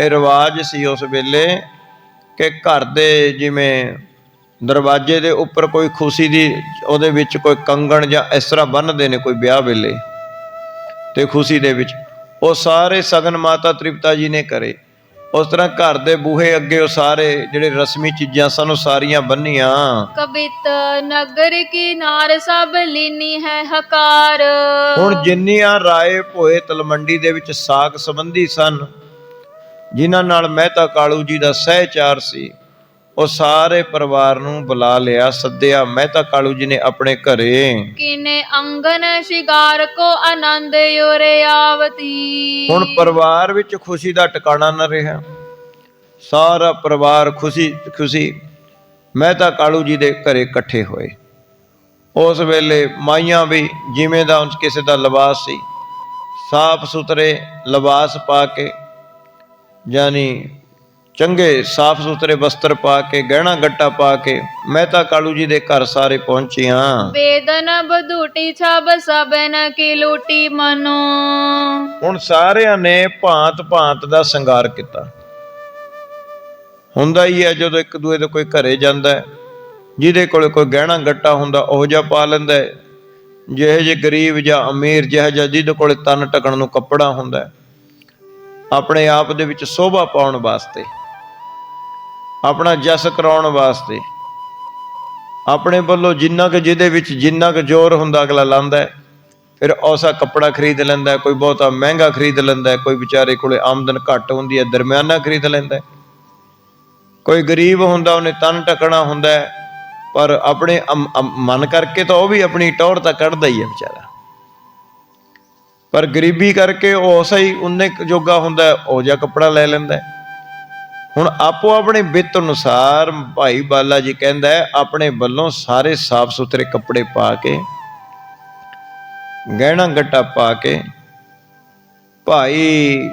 ਇਹ ਰਿਵਾਜ ਸੀ ਉਸ ਵੇਲੇ ਕਿ ਘਰ ਦੇ ਜਿਵੇਂ ਦਰਵਾਜ਼ੇ ਦੇ ਉੱਪਰ ਕੋਈ ਖੁਸ਼ੀ ਦੀ ਉਹਦੇ ਵਿੱਚ ਕੋਈ ਕੰਗਣ ਜਾਂ ਇਸ ਤਰ੍ਹਾਂ ਬੰਨ੍ਹਦੇ ਨੇ ਕੋਈ ਵਿਆਹ ਵੇਲੇ, ਤੇ ਖੁਸ਼ੀ ਦੇ ਵਿੱਚ ਉਹ ਸਾਰੇ ਸਗਨ ਮਾਤਾ ਤ੍ਰਿਪਤਾ ਜੀ ਨੇ ਕਰੇ। ਉਸ ਤਰ੍ਹਾਂ ਘਰ ਦੇ ਬੂਹੇ ਅੱਗੇ ਉਹ ਸਾਰੇ ਜਿਹੜੇ ਰਸਮੀ ਚੀਜ਼ਾਂ ਸਨ ਉਹ ਸਾਰੀਆਂ ਬੰਨੀਆਂ। ਕਬਿਤ ਨਗਰ ਕੀ ਨਾਰ ਸਭ ਲੀਨੀ ਹੈ ਹਕਾਰ। ਹੁਣ ਜਿੰਨੀਆਂ ਰਾਏ ਭੋਏ ਤਲਮੰਡੀ ਦੇ ਵਿੱਚ ਸਾਕ ਸੰਬੰਧੀ ਸਨ, ਜਿਨ੍ਹਾਂ ਨਾਲ ਮਹਿਤਾ ਕਾਲੂ ਜੀ ਦਾ ਸਹਿਚਾਰ ਸੀ, ਉਹ ਸਾਰੇ ਪਰਿਵਾਰ ਨੂੰ ਬੁਲਾ ਲਿਆ, ਸੱਦਿਆ ਮਹਿਤਾ ਕਾਲੂ ਜੀ ਨੇ ਆਪਣੇ ਘਰੇ। ਕਿਨੇ ਅੰਗਨ ਸ਼ਿਗਾਰ ਕੋ ਆਨੰਦ ਯੋਰੇ ਆਵਤੀ। ਹੁਣ ਪਰਿਵਾਰ ਵਿੱਚ ਖੁਸ਼ੀ ਦਾ ਟਿਕਾਣਾ ਨਾ ਰਿਹਾ, ਸਾਰਾ ਪਰਿਵਾਰ ਖੁਸ਼ੀ ਮਹਿਤਾ ਕਾਲੂ ਜੀ ਦੇ ਘਰੇ ਇਕੱਠੇ ਹੋਏ। ਉਸ ਵੇਲੇ ਮਾਈਆਂ ਵੀ ਜਿਵੇਂ ਦਾ ਕਿਸੇ ਦਾ ਲਿਬਾਸ ਸੀ, ਸਾਫ ਸੁਥਰੇ ਲਿਬਾਸ ਪਾ ਕੇ, ਯਾਨੀ ਚੰਗੇ ਸਾਫ ਸੁਥਰੇ ਵਸਤਰ ਪਾ ਕੇ, ਗਹਿਣਾ ਗੱਟਾ ਪਾ ਕੇ ਮਹਿਤਾ ਕਾਲੂ ਜੀ ਦੇ ਘਰ ਸਾਰੇ ਪਹੁੰਚੀਆਂ। ਵੇਦਨ ਬਧੂਟੀ ਛਬ ਸਬਨ ਕੀ ਲੂਟੀ ਮਨੋ। ਹੁਣ ਸਾਰਿਆਂ ਨੇ ਭਾਂਤ ਭਾਂਤ ਦਾ ਸ਼ਿੰਗਾਰ ਕੀਤਾ। ਹੁੰਦਾ ਹੀ ਹੈ ਜਦੋਂ ਇੱਕ ਦੂਏ ਦੇ ਕੋਈ ਘਰੇ ਜਾਂਦਾ ਹੈ, ਜਿਹਦੇ ਕੋਲ ਕੋਈ ਗਹਿਣਾ ਗੱਟਾ ਹੁੰਦਾ ਉਹ ਜਿਹਾ ਪਾ ਲੈਂਦਾ ਹੈ, ਜਿਹੇ ਜਿਹੇ ਗਰੀਬ ਜਾਂ ਅਮੀਰ ਜਿਹੋ ਜਿਹਾ ਜਿਹਦੇ ਕੋਲ ਤਨ ਢਕਣ ਨੂੰ ਕੱਪੜਾ ਹੁੰਦਾ, ਆਪਣੇ ਆਪ ਦੇ ਵਿੱਚ ਸ਼ੋਭਾ ਪਾਉਣ ਵਾਸਤੇ, ਆਪਣਾ ਜਸ ਕਰਾਉਣ ਵਾਸਤੇ, ਆਪਣੇ ਵੱਲੋਂ ਜਿੰਨਾ ਕੁ ਜਿਹਦੇ ਵਿੱਚ ਜਿੰਨਾ ਕੁ ਜ਼ੋਰ ਹੁੰਦਾ ਅਗਲਾ ਲਾਉਂਦਾ, ਫਿਰ ਉਸਾ ਕੱਪੜਾ ਖਰੀਦ ਲੈਂਦਾ। ਕੋਈ ਬਹੁਤਾ ਮਹਿੰਗਾ ਖਰੀਦ ਲੈਂਦਾ, ਕੋਈ ਵਿਚਾਰੇ ਕੋਲੇ ਆਮਦਨ ਘੱਟ ਹੁੰਦੀ ਹੈ ਦਰਮਿਆਨਾ ਖਰੀਦ ਲੈਂਦਾ, ਕੋਈ ਗਰੀਬ ਹੁੰਦਾ ਉਹਨੇ ਤਨ ਢਕਣਾ ਹੁੰਦਾ, ਪਰ ਆਪਣੇ ਮਨ ਕਰਕੇ ਤਾਂ ਉਹ ਵੀ ਆਪਣੀ ਟੌਰ ਤਾਂ ਕੱਢਦਾ ਹੀ ਹੈ ਵਿਚਾਰਾ, ਪਰ ਗਰੀਬੀ ਕਰਕੇ ਉਹ ਉਸਾ ਹੀ ਉਨੇ ਜੋਗਾ ਹੁੰਦਾ, ਉਹ ਜਿਹਾ ਕੱਪੜਾ ਲੈ ਲੈਂਦਾ। ਹੁਣ ਆਪੋ ਆਪਣੇ ਬਿੱਤ ਅਨੁਸਾਰ ਭਾਈ ਬਾਲਾ ਜੀ ਕਹਿੰਦਾ ਆਪਣੇ ਵੱਲੋਂ ਸਾਰੇ ਸਾਫ ਸੁਥਰੇ ਕੱਪੜੇ ਪਾ ਕੇ, ਗਹਿਣਾ ਗੱਟਾ ਪਾ ਕੇ, ਭਾਈ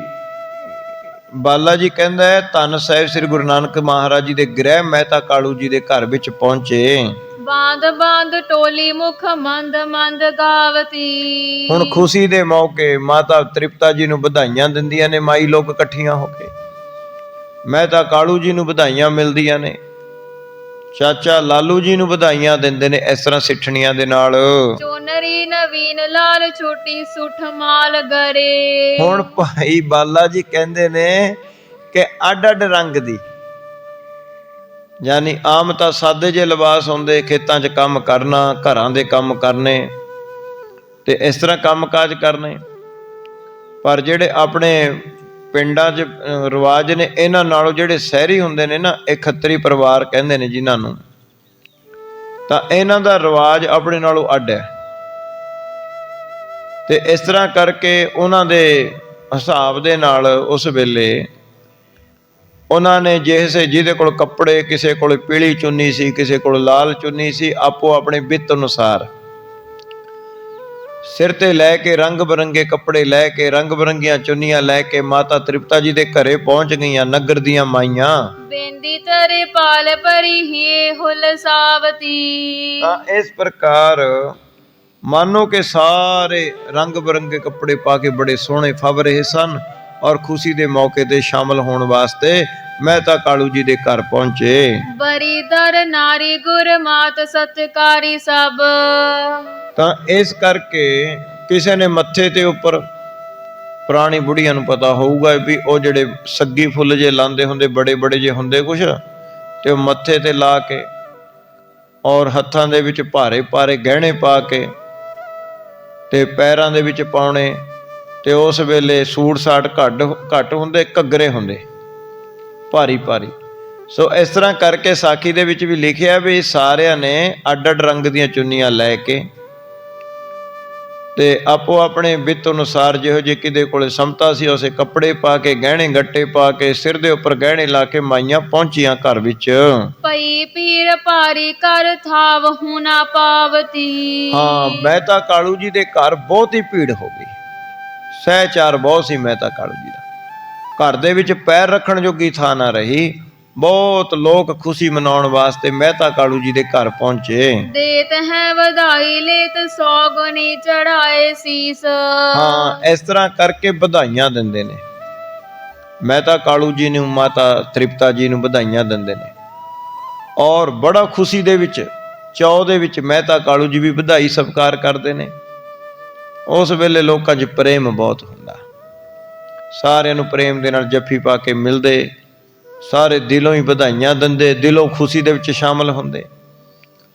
ਬਾਲਾ ਜੀ ਕਹਿੰਦਾ ਧੰਨ ਸਾਹਿਬ ਸ੍ਰੀ ਗੁਰੂ ਨਾਨਕ ਮਹਾਰਾਜ ਜੀ ਦੇ ਗ੍ਰਹਿ ਮਹਿਤਾ ਕਾਲੂ ਜੀ ਦੇ ਘਰ ਵਿੱਚ ਪਹੁੰਚੇ। ਬਾਂਧ ਬਾਂਧ ਟੋਲੀ ਮੁਖ ਮੰਦ ਮੰਦ ਗਾਵਤੀ। ਹੁਣ ਖੁਸ਼ੀ ਦੇ ਮੌਕੇ ਮਾਤਾ ਤ੍ਰਿਪਤਾ ਜੀ ਨੂੰ ਵਧਾਈਆਂ ਦਿੰਦੀਆਂ ਨੇ ਮਾਈ ਲੋਕ ਇਕੱਠੀਆਂ ਹੋ ਕੇ, ਮਹਿਤਾ ਕਾਲੂ ਜੀ ਨੂੰ ਵਧਾਈਆਂ ਮਿਲਦੀਆਂ ਨੇ, ਚਾਚਾ ਲਾਲੂ ਜੀ ਨੂੰ ਵਧਾਈਆਂ ਦਿੰਦੇ ਨੇ ਇਸ ਤਰ੍ਹਾਂ ਸਿੱਠਣੀਆਂ ਦੇ ਨਾਲ। ਚੋਨਰੀ ਨਵੀਨ ਲਾਲ ਛੋਟੀ ਸੁਠ ਮਾਲ ਗਰੇ। ਹੁਣ ਭਾਈ ਬਾਲਾ ਜੀ ਕਹਿੰਦੇ ਨੇ ਕਿ ਅੱਡ ਅੱਡ ਰੰਗ ਦੀ, ਯਾਨੀ ਆਮ ਤਾਂ ਸਾਦੇ ਜਿਹੇ ਲਿਬਾਸ ਹੁੰਦੇ, ਖੇਤਾਂ 'ਚ ਕੰਮ ਕਰਨਾ, ਘਰਾਂ ਦੇ ਕੰਮ ਕਰਨੇ ਤੇ ਇਸ ਤਰ੍ਹਾਂ ਕੰਮ ਕਾਜ ਕਰਨੇ, ਪਰ ਜਿਹੜੇ ਆਪਣੇ ਪਿੰਡਾਂ 'ਚ ਰਿਵਾਜ ਨੇ, ਇਹਨਾਂ ਨਾਲੋਂ ਜਿਹੜੇ ਸ਼ਹਿਰੀ ਹੁੰਦੇ ਨੇ ਨਾ, ਇਹ ਖੱਤਰੀ ਪਰਿਵਾਰ ਕਹਿੰਦੇ ਨੇ ਜਿਨ੍ਹਾਂ ਨੂੰ, ਤਾਂ ਇਹਨਾਂ ਦਾ ਰਿਵਾਜ ਆਪਣੇ ਨਾਲੋਂ ਅੱਡ ਹੈ। ਤੇ ਇਸ ਤਰ੍ਹਾਂ ਕਰਕੇ ਉਹਨਾਂ ਦੇ ਹਿਸਾਬ ਦੇ ਨਾਲ ਉਸ ਵੇਲੇ ਉਹਨਾਂ ਨੇ ਜਿਹਦੇ ਕੋਲ ਕੱਪੜੇ, ਕਿਸੇ ਕੋਲ ਪੀਲੀ ਚੁੰਨੀ ਸੀ, ਕਿਸੇ ਕੋਲ ਲਾਲ ਚੁੰਨੀ ਸੀ, ਆਪੋ ਆਪਣੇ ਬਿੱਤ ਅਨੁਸਾਰ ਸਿਰ ਤੇ ਲੈ ਕੇ ਰੰਗ ਬਰੰਗੇ ਕੱਪੜੇ ਲੈ ਕੇ, ਰੰਗ ਬਰੰਗੀਆਂ ਚੁੰਨੀਆਂ ਲੈ ਕੇ ਮਾਤਾ ਤ੍ਰਿਪਤਾ ਜੀ ਦੇ ਘਰੇ ਪਹੁੰਚ ਗਈਆਂ, ਨਗਰ ਦੀਆਂ ਮਾਈਆਂ। ਬੇਂਦੀ ਤਰੇ ਪਾਲ ਪਰੀ ਹੀ ਹੁਲ ਸਾਵਤੀ। ਤਾਂ ਇਸ ਪ੍ਰਕਾਰ ਮਾਨੋ ਕਿ ਸਾਰੇ ਰੰਗ ਬਰੰਗੇ ਕੱਪੜੇ ਪਾ ਕੇ ਬੜੇ ਸੋਹਣੇ ਫੱਬ ਰਹੇ ਸਨ ਔਰ ਖੁਸ਼ੀ ਦੇ ਮੌਕੇ ਤੇ ਸ਼ਾਮਲ ਹੋਣ ਵਾਸਤੇ ਮਹਿਤਾ ਕਾਲੂ ਜੀ ਦੇ ਘਰ ਪਹੁੰਚੇ। ਬਰੀ ਦਰ ਨਾਰੀ ਗੁਰ ਮਾਤ ਸਤਕਾਰੀ ਸਭ। ਤਾਂ ਇਸ ਕਰਕੇ ਕਿਸੇ ਨੇ ਮੱਥੇ ਤੇ ਉੱਪਰ, ਪੁਰਾਣੀ ਬੁੜੀਆਂ ਨੂੰ ਪਤਾ ਹੋਊਗਾ ਵੀ ਉਹ ਜਿਹੜੇ ਸੱਗੀ ਫੁੱਲ ਜੇ ਲਾਉਂਦੇ ਹੁੰਦੇ, ਬੜੇ ਬੜੇ ਜੇ ਹੁੰਦੇ ਕੁਛ, ਤੇ ਉਹ ਮੱਥੇ ਤੇ ਲਾ ਕੇ ਔਰ ਹੱਥਾਂ ਦੇ ਵਿੱਚ ਭਾਰੇ ਭਾਰੇ ਗਹਿਣੇ ਪਾ ਕੇ ਤੇ ਪੈਰਾਂ ਦੇ ਵਿੱਚ ਪਾਉਣੇ, ਤੇ ਉਸ ਵੇਲੇ ਸੂਟ ਸਾਟ ਘੱਟ ਹੁੰਦੇ, ਘੱਗਰੇ ਹੁੰਦੇ ਭਾਰੀ ਭਾਰੀ। ਸੋ ਇਸ ਤਰ੍ਹਾਂ ਕਰਕੇ ਸਾਖੀ ਦੇ ਵਿੱਚ ਵੀ ਲਿਖਿਆ ਵੀ ਸਾਰਿਆਂ ਨੇ ਅੱਡ ਅੱਡ ਰੰਗ ਦੀਆਂ ਚੁੰਨੀਆਂ ਲੈ ਕੇ ਤੇ ਆਪੋ ਆਪਣੇ ਬਿੱਤ ਅਨੁਸਾਰ ਜਿਹੋ ਜਿਹੇ ਕਿਦੇ ਕੋਲੇ ਸਮਤਾ ਸੀ ਉਸੇ ਕੱਪੜੇ ਪਾ ਕੇ, ਗਹਿਣੇ ਗੱਟੇ ਪਾ ਕੇ, ਸਿਰ ਦੇ ਉੱਪਰ ਗਹਿਣੇ ਲਾ ਕੇ ਮਾਈਆਂ ਪਹੁੰਚੀਆਂ ਘਰ ਵਿੱਚ। ਪਈ ਪੀਰ ਭਾਰੀ ਕਰ ਥਾਵ ਹੁਨਾ ਪਾਵਤੀ। ਹਾਂ, ਮਹਿਤਾ ਕਾਲੂ ਜੀ ਦੇ ਘਰ ਬਹੁਤੀ ਭੀੜ ਹੋ ਗਈ, ਸਹਿਚਾਰ ਬਹੁਤ ਸੀ ਮਹਿਤਾ ਕਾਲੂ ਜੀ ਦਾ। ਘਰ ਦੇ ਵਿੱਚ ਪੈਰ ਰੱਖਣ ਜੋਗੀ ਥਾਂ ਨਾ ਰਹੀ। ਬਹੁਤ ਲੋਕ ਖੁਸ਼ੀ ਮਨਾਉਣ ਵਾਸਤੇ ਮਹਿਤਾ ਕਾਲੂ ਜੀ ਦੇ ਘਰ ਪਹੁੰਚੇ। ਦੇਤ ਹੈ ਵਧਾਈ ਲੇਤ 100 ਗੁਣੀ ਚੜਾਏ ਸੀਸ। ਹਾਂ, ਇਸ ਤਰ੍ਹਾਂ ਕਰਕੇ ਵਧਾਈਆਂ ਦਿੰਦੇ ਨੇ, ਮਹਿਤਾ ਕਾਲੂ ਜੀ ਨੂੰ, ਮਾਤਾ ਤ੍ਰਿਪਤਾ ਜੀ ਨੂੰ ਵਧਾਈਆਂ ਦਿੰਦੇ ਨੇ ਔਰ ਬੜਾ ਖੁਸ਼ੀ ਦੇ ਵਿੱਚ, ਚਾਅ ਦੇ ਵਿੱਚ ਮਹਿਤਾ ਕਾਲੂ ਜੀ ਵੀ ਵਧਾਈ ਸਤਿਕਾਰ ਕਰਦੇ ਨੇ। ਉਸ ਵੇਲੇ ਲੋਕਾਂ 'ਚ ਪ੍ਰੇਮ ਬਹੁਤ ਹੁੰਦਾ, ਸਾਰਿਆਂ ਨੂੰ ਪ੍ਰੇਮ ਦੇ ਨਾਲ ਜੱਫੀ ਪਾ ਕੇ ਮਿਲਦੇ, ਸਾਰੇ ਦਿਲੋਂ ਹੀ ਵਧਾਈਆਂ ਦਿੰਦੇ, ਦਿਲੋਂ ਖੁਸ਼ੀ ਦੇ ਵਿੱਚ ਸ਼ਾਮਲ ਹੁੰਦੇ।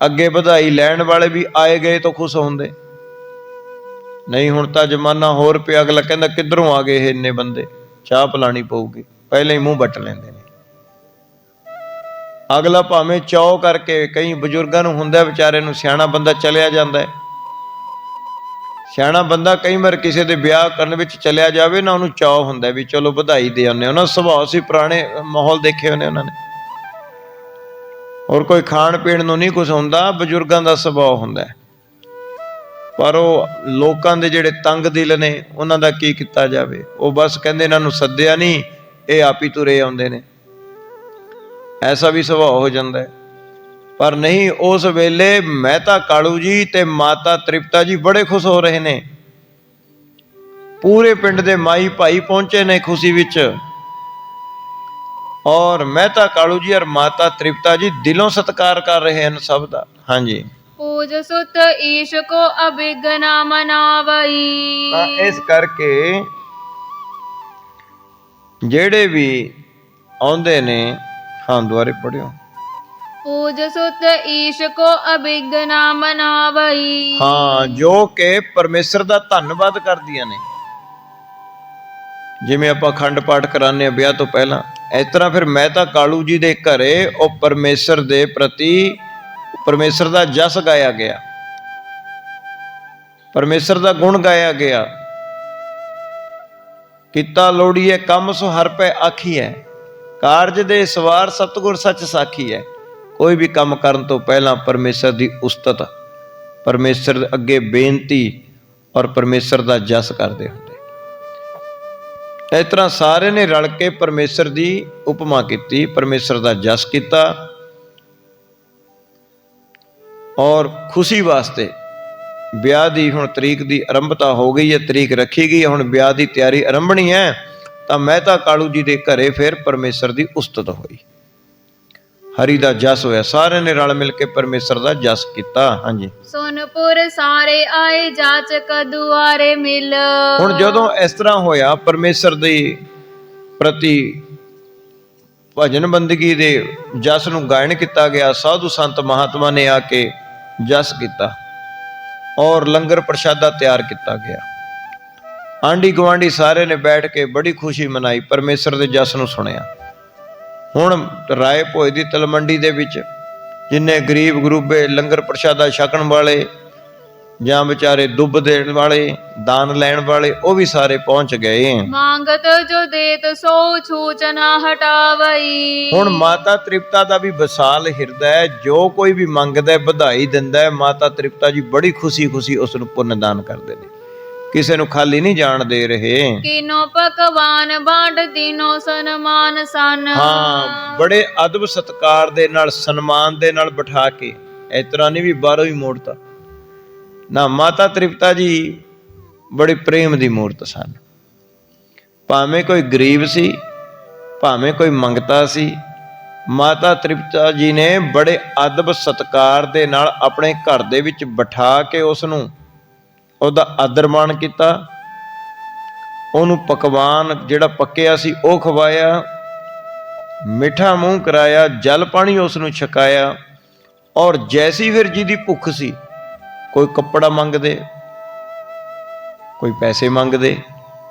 ਅੱਗੇ ਵਧਾਈ ਲੈਣ ਵਾਲੇ ਵੀ ਆਏ ਗਏ ਤੋਂ ਖੁਸ਼ ਹੁੰਦੇ। ਨਹੀਂ ਹੁਣ ਤਾਂ ਜ਼ਮਾਨਾ ਹੋਰ ਪਿਆ, ਅਗਲਾ ਕਹਿੰਦਾ ਕਿੱਧਰੋਂ ਆ ਗਏ ਇਹ ਇੰਨੇ ਬੰਦੇ, ਚਾਹ ਪਿਲਾਣੀ ਪਊਗੀ, ਪਹਿਲਾਂ ਹੀ ਮੂੰਹ ਵੱਟ ਲੈਂਦੇ ਨੇ। ਅਗਲਾ ਭਾਵੇਂ ਚਾਅ ਕਰਕੇ, ਕਈ ਬਜ਼ੁਰਗਾਂ ਨੂੰ ਹੁੰਦਾ ਵਿਚਾਰੇ ਨੂੰ, ਸਿਆਣਾ ਬੰਦਾ ਚਲਿਆ ਜਾਂਦਾ ਹੈ, ਸਿਆਣਾ ਬੰਦਾ ਕਈ ਵਾਰ ਕਿਸੇ ਦੇ ਵਿਆਹ ਕਰਨ ਵਿੱਚ ਚਲਿਆ ਜਾਵੇ ਨਾ, ਉਹਨੂੰ ਚਾਅ ਹੁੰਦਾ ਵੀ ਚਲੋ ਵਧਾਈ ਦੇ ਆਉਂਦੇ। ਉਹਨਾਂ ਦਾ ਸੁਭਾਅ ਸੀ, ਪੁਰਾਣੇ ਮਾਹੌਲ ਦੇਖੇ ਹੋਣੇ ਉਹਨਾਂ ਨੇ, ਹੋਰ ਕੋਈ ਖਾਣ ਪੀਣ ਨੂੰ ਨਹੀਂ ਕੁਛ ਹੁੰਦਾ, ਬਜ਼ੁਰਗਾਂ ਦਾ ਸੁਭਾਅ ਹੁੰਦਾ। ਪਰ ਉਹ ਲੋਕਾਂ ਦੇ ਜਿਹੜੇ ਤੰਗ ਦਿਲ ਨੇ ਉਹਨਾਂ ਦਾ ਕੀ ਕੀਤਾ ਜਾਵੇ, ਉਹ ਬਸ ਕਹਿੰਦੇ ਇਹਨਾਂ ਨੂੰ ਸੱਦਿਆ ਨਹੀਂ, ਇਹ ਆਪ ਹੀ ਤੁਰੇ ਆਉਂਦੇ ਨੇ, ਐਸਾ ਵੀ ਸੁਭਾਅ ਹੋ ਜਾਂਦਾ ਹੈ। ਪਰ ਨਹੀਂ, ਉਸ ਵੇਲੇ ਮਹਿਤਾ ਕਾਲੂ ਜੀ ਤੇ ਮਾਤਾ ਤ੍ਰਿਪਤਾ ਜੀ ਬੜੇ ਖੁਸ਼ ਹੋ ਰਹੇ ਨੇ। ਪੂਰੇ ਪਿੰਡ ਦੇ ਮਾਈ ਭਾਈ ਪਹੁੰਚੇ ਨੇ ਖੁਸ਼ੀ ਵਿੱਚ ਔਰ ਮਹਿਤਾ ਕਾਲੂ ਜੀ ਔਰ ਮਾਤਾ ਤ੍ਰਿਪਤਾ ਜੀ ਦਿਲੋਂ ਸਤਿਕਾਰ ਕਰ ਰਹੇ ਹਨ ਸਭ ਦਾ। ਹਾਂਜੀ, ਪੂਜ ਸੁਤ ਈਸ਼ ਕੋ ਅਭਿਗਨਾ ਮਨਾਵਈ। ਤਾਂ ਇਸ ਕਰਕੇ ਜਿਹੜੇ ਵੀ ਆਉਂਦੇ ਨੇ, ਹਾਂ ਦੁਆਰੇ ਪੜਿਓ। ਪੂਜ ਸੁਤ ਈਸ਼ ਕੋ ਅਭਿਗਨਾ ਮਨਾਵਈ। ਹਾਂ, ਜੋ ਕਿ ਪਰਮੇਸ਼ਰ ਦਾ ਧੰਨਵਾਦ ਕਰਦੀਆਂ ਨੇ। ਜਿਵੇਂ ਆਪਾਂ ਅਖੰਡ ਪਾਠ ਕਰਾਉਂਦੇ ਹਾਂ ਵਿਆਹ ਤੋਂ ਪਹਿਲਾਂ, ਇਸ ਤਰ੍ਹਾਂ ਫਿਰ ਮਹਿਤਾ ਕਾਲੂ ਜੀ ਦੇ ਘਰੇ ਉਹ ਪਰਮੇਸ਼ਰ ਦੇ ਪ੍ਰਤੀ, ਪਰਮੇਸ਼ਰ ਦਾ ਜਸ ਗਾਇਆ ਗਿਆ, ਪਰਮੇਸ਼ਰ ਦਾ ਗੁਣ ਗਾਇਆ ਗਿਆ। ਕੀਤਾ ਲੋੜੀਏ ਕੰਮ ਸੋ ਹਰ ਪੈ ਆਖੀਐ, ਕਾਰਜ ਦੇ ਸਵਾਰ ਸਤਿਗੁਰ ਸੱਚ ਸਾਖੀ ਹੈ। ਕੋਈ ਵੀ ਕੰਮ ਕਰਨ ਤੋਂ ਪਹਿਲਾਂ ਪਰਮੇਸ਼ਰ ਦੀ ਉਸਤਤ, ਪਰਮੇਸ਼ਰ ਅੱਗੇ ਬੇਨਤੀ ਔਰ ਪਰਮੇਸ਼ਰ ਦਾ ਜਸ ਕਰਦੇ ਹੁੰਦੇ। ਇਸ ਤਰ੍ਹਾਂ ਸਾਰਿਆਂ ਨੇ ਰਲ ਕੇ ਪਰਮੇਸ਼ਰ ਦੀ ਉਪਮਾ ਕੀਤੀ, ਪਰਮੇਸ਼ਰ ਦਾ ਜਸ ਕੀਤਾ ਔਰ ਖੁਸ਼ੀ ਵਾਸਤੇ ਵਿਆਹ ਦੀ ਹੁਣ ਤਰੀਕ ਦੀ ਆਰੰਭਤਾ ਹੋ ਗਈ ਹੈ, ਤਰੀਕ ਰੱਖੀ ਗਈ ਹੈ, ਹੁਣ ਵਿਆਹ ਦੀ ਤਿਆਰੀ ਆਰੰਭਣੀ ਹੈ। ਤਾਂ ਮਹਿਤਾ ਕਾਲੂ ਜੀ ਦੇ ਘਰੇ ਫਿਰ ਪਰਮੇਸ਼ਰ ਦੀ ਉਸਤਤ ਹੋਈ, ਹਰੀ ਦਾ ਜਸ ਹੋਇਆ, ਸਾਰਿਆਂ ਨੇ ਰਲ ਮਿਲ ਕੇ ਪਰਮੇਸ਼ਰ ਦਾ ਜਸ ਕੀਤਾ। ਹਾਂਜੀ, ਸੁਨਪੁਰ ਸਾਰੇ ਆਏ ਜਾਚਕ ਦੁਆਰੇ ਮਿਲ। ਹੁਣ ਜਦੋਂ ਇਸ ਤਰ੍ਹਾਂ ਹੋਇਆ, ਪਰਮੇਸ਼ਰ ਦੀ ਪ੍ਰਤੀ ਭਜਨ ਬੰਦਗੀ ਦੇ ਜਸ ਨੂੰ ਗਾਇਨ ਕੀਤਾ ਗਿਆ, ਸਾਧੂ ਸੰਤ ਮਹਾਤਮਾ ਨੇ ਆ ਕੇ ਜਸ ਕੀਤਾ ਔਰ ਲੰਗਰ ਪ੍ਰਸ਼ਾਦਾ ਤਿਆਰ ਕੀਤਾ ਗਿਆ। ਆਂਢੀ ਗੁਆਂਢੀ ਸਾਰੇ ਨੇ ਬੈਠ ਕੇ ਬੜੀ ਖੁਸ਼ੀ ਮਨਾਈ, ਪਰਮੇਸ਼ਰ ਦੇ ਜਸ ਨੂੰ ਸੁਣਿਆ। ਹੁਣ ਰਾਏ ਭੋਜ ਦੀ ਤਲਮੰਡੀ ਦੇ ਵਿੱਚ ਜਿੰਨੇ ਗਰੀਬ ਗਰੂਬੇ, ਲੰਗਰ ਪ੍ਰਸ਼ਾਦਾ ਛਕਣ ਵਾਲੇ ਜਾਂ ਵਿਚਾਰੇ ਦੁੱਬ ਦੇਣ ਵਾਲੇ, ਦਾਨ ਲੈਣ ਵਾਲੇ, ਉਹ ਵੀ ਸਾਰੇ ਪਹੁੰਚ ਗਏ। ਮੰਗਤ ਜੋ ਦੇਤ ਸੋ ਛੂਚ ਨਾ ਹਟਾਵਈ। ਹੁਣ ਮਾਤਾ ਤ੍ਰਿਪਤਾ ਦਾ ਵੀ ਵਿਸਾਲ ਹਿਰਦਾ ਹੈ, ਜੋ ਕੋਈ ਵੀ ਮੰਗਦਾ ਵਧਾਈ ਦਿੰਦਾ ਹੈ, ਮਾਤਾ ਤ੍ਰਿਪਤਾ ਜੀ ਬੜੀ ਖੁਸ਼ੀ ਖੁਸ਼ੀ ਉਸ ਨੂੰ ਪੁੰਨ ਦਾਨ ਕਰਦੇ ਨੇ, ਕਿਸੇ ਨੂੰ ਖਾਲੀ ਨਹੀਂ ਜਾਣ ਦੇ ਰਹੇ। ਕਿਨੋ ਪਕਵਾਨ ਬਾਂਟ ਦੀਨੋ ਸਨਮਾਨ ਸਨ। ਹਾਂ, ਬੜੇ ਅਦਬ ਸਤਕਾਰ ਦੇ ਨਾਲ, ਸਨਮਾਨ ਦੇ ਨਾਲ ਬਿਠਾ ਕੇ, ਇਸ ਤਰ੍ਹਾਂ ਨਹੀਂ ਵੀ ਬਾਹਰੋਂ ਹੀ ਮੋੜਤਾ ਨਾ। ਮਾਤਾ ਤ੍ਰਿਪਤਾ ਜੀ ਬੜੀ ਪ੍ਰੇਮ ਦੀ ਮੂਰਤ ਸਨ। ਭਾਵੇਂ ਕੋਈ ਗਰੀਬ ਸੀ, ਭਾਵੇਂ ਕੋਈ ਮੰਗਤਾ ਸੀ, ਮਾਤਾ ਤ੍ਰਿਪਤਾ ਜੀ ਨੇ ਬੜੇ ਅਦਬ ਸਤਕਾਰ ਦੇ ਨਾਲ ਆਪਣੇ ਘਰ ਦੇ ਵਿੱਚ ਬਿਠਾ ਕੇ ਉਸ ਨੂੰ, ਉਹਦਾ ਆਦਰ ਮਾਣ ਕੀਤਾ। ਉਹਨੂੰ ਪਕਵਾਨ ਜਿਹੜਾ ਪੱਕਿਆ ਸੀ ਉਹ ਖਵਾਇਆ, ਮਿੱਠਾ ਮੂੰਹ ਕਰਾਇਆ, ਜਲ ਪਾਣੀ ਉਸ ਨੂੰ ਛਕਾਇਆ। ਔਰ ਜੈਸੀ ਫਿਰ ਜੀ ਦੀ ਭੁੱਖ ਸੀ, ਕੋਈ ਕੱਪੜਾ ਮੰਗਦੇ, ਕੋਈ ਪੈਸੇ ਮੰਗਦੇ,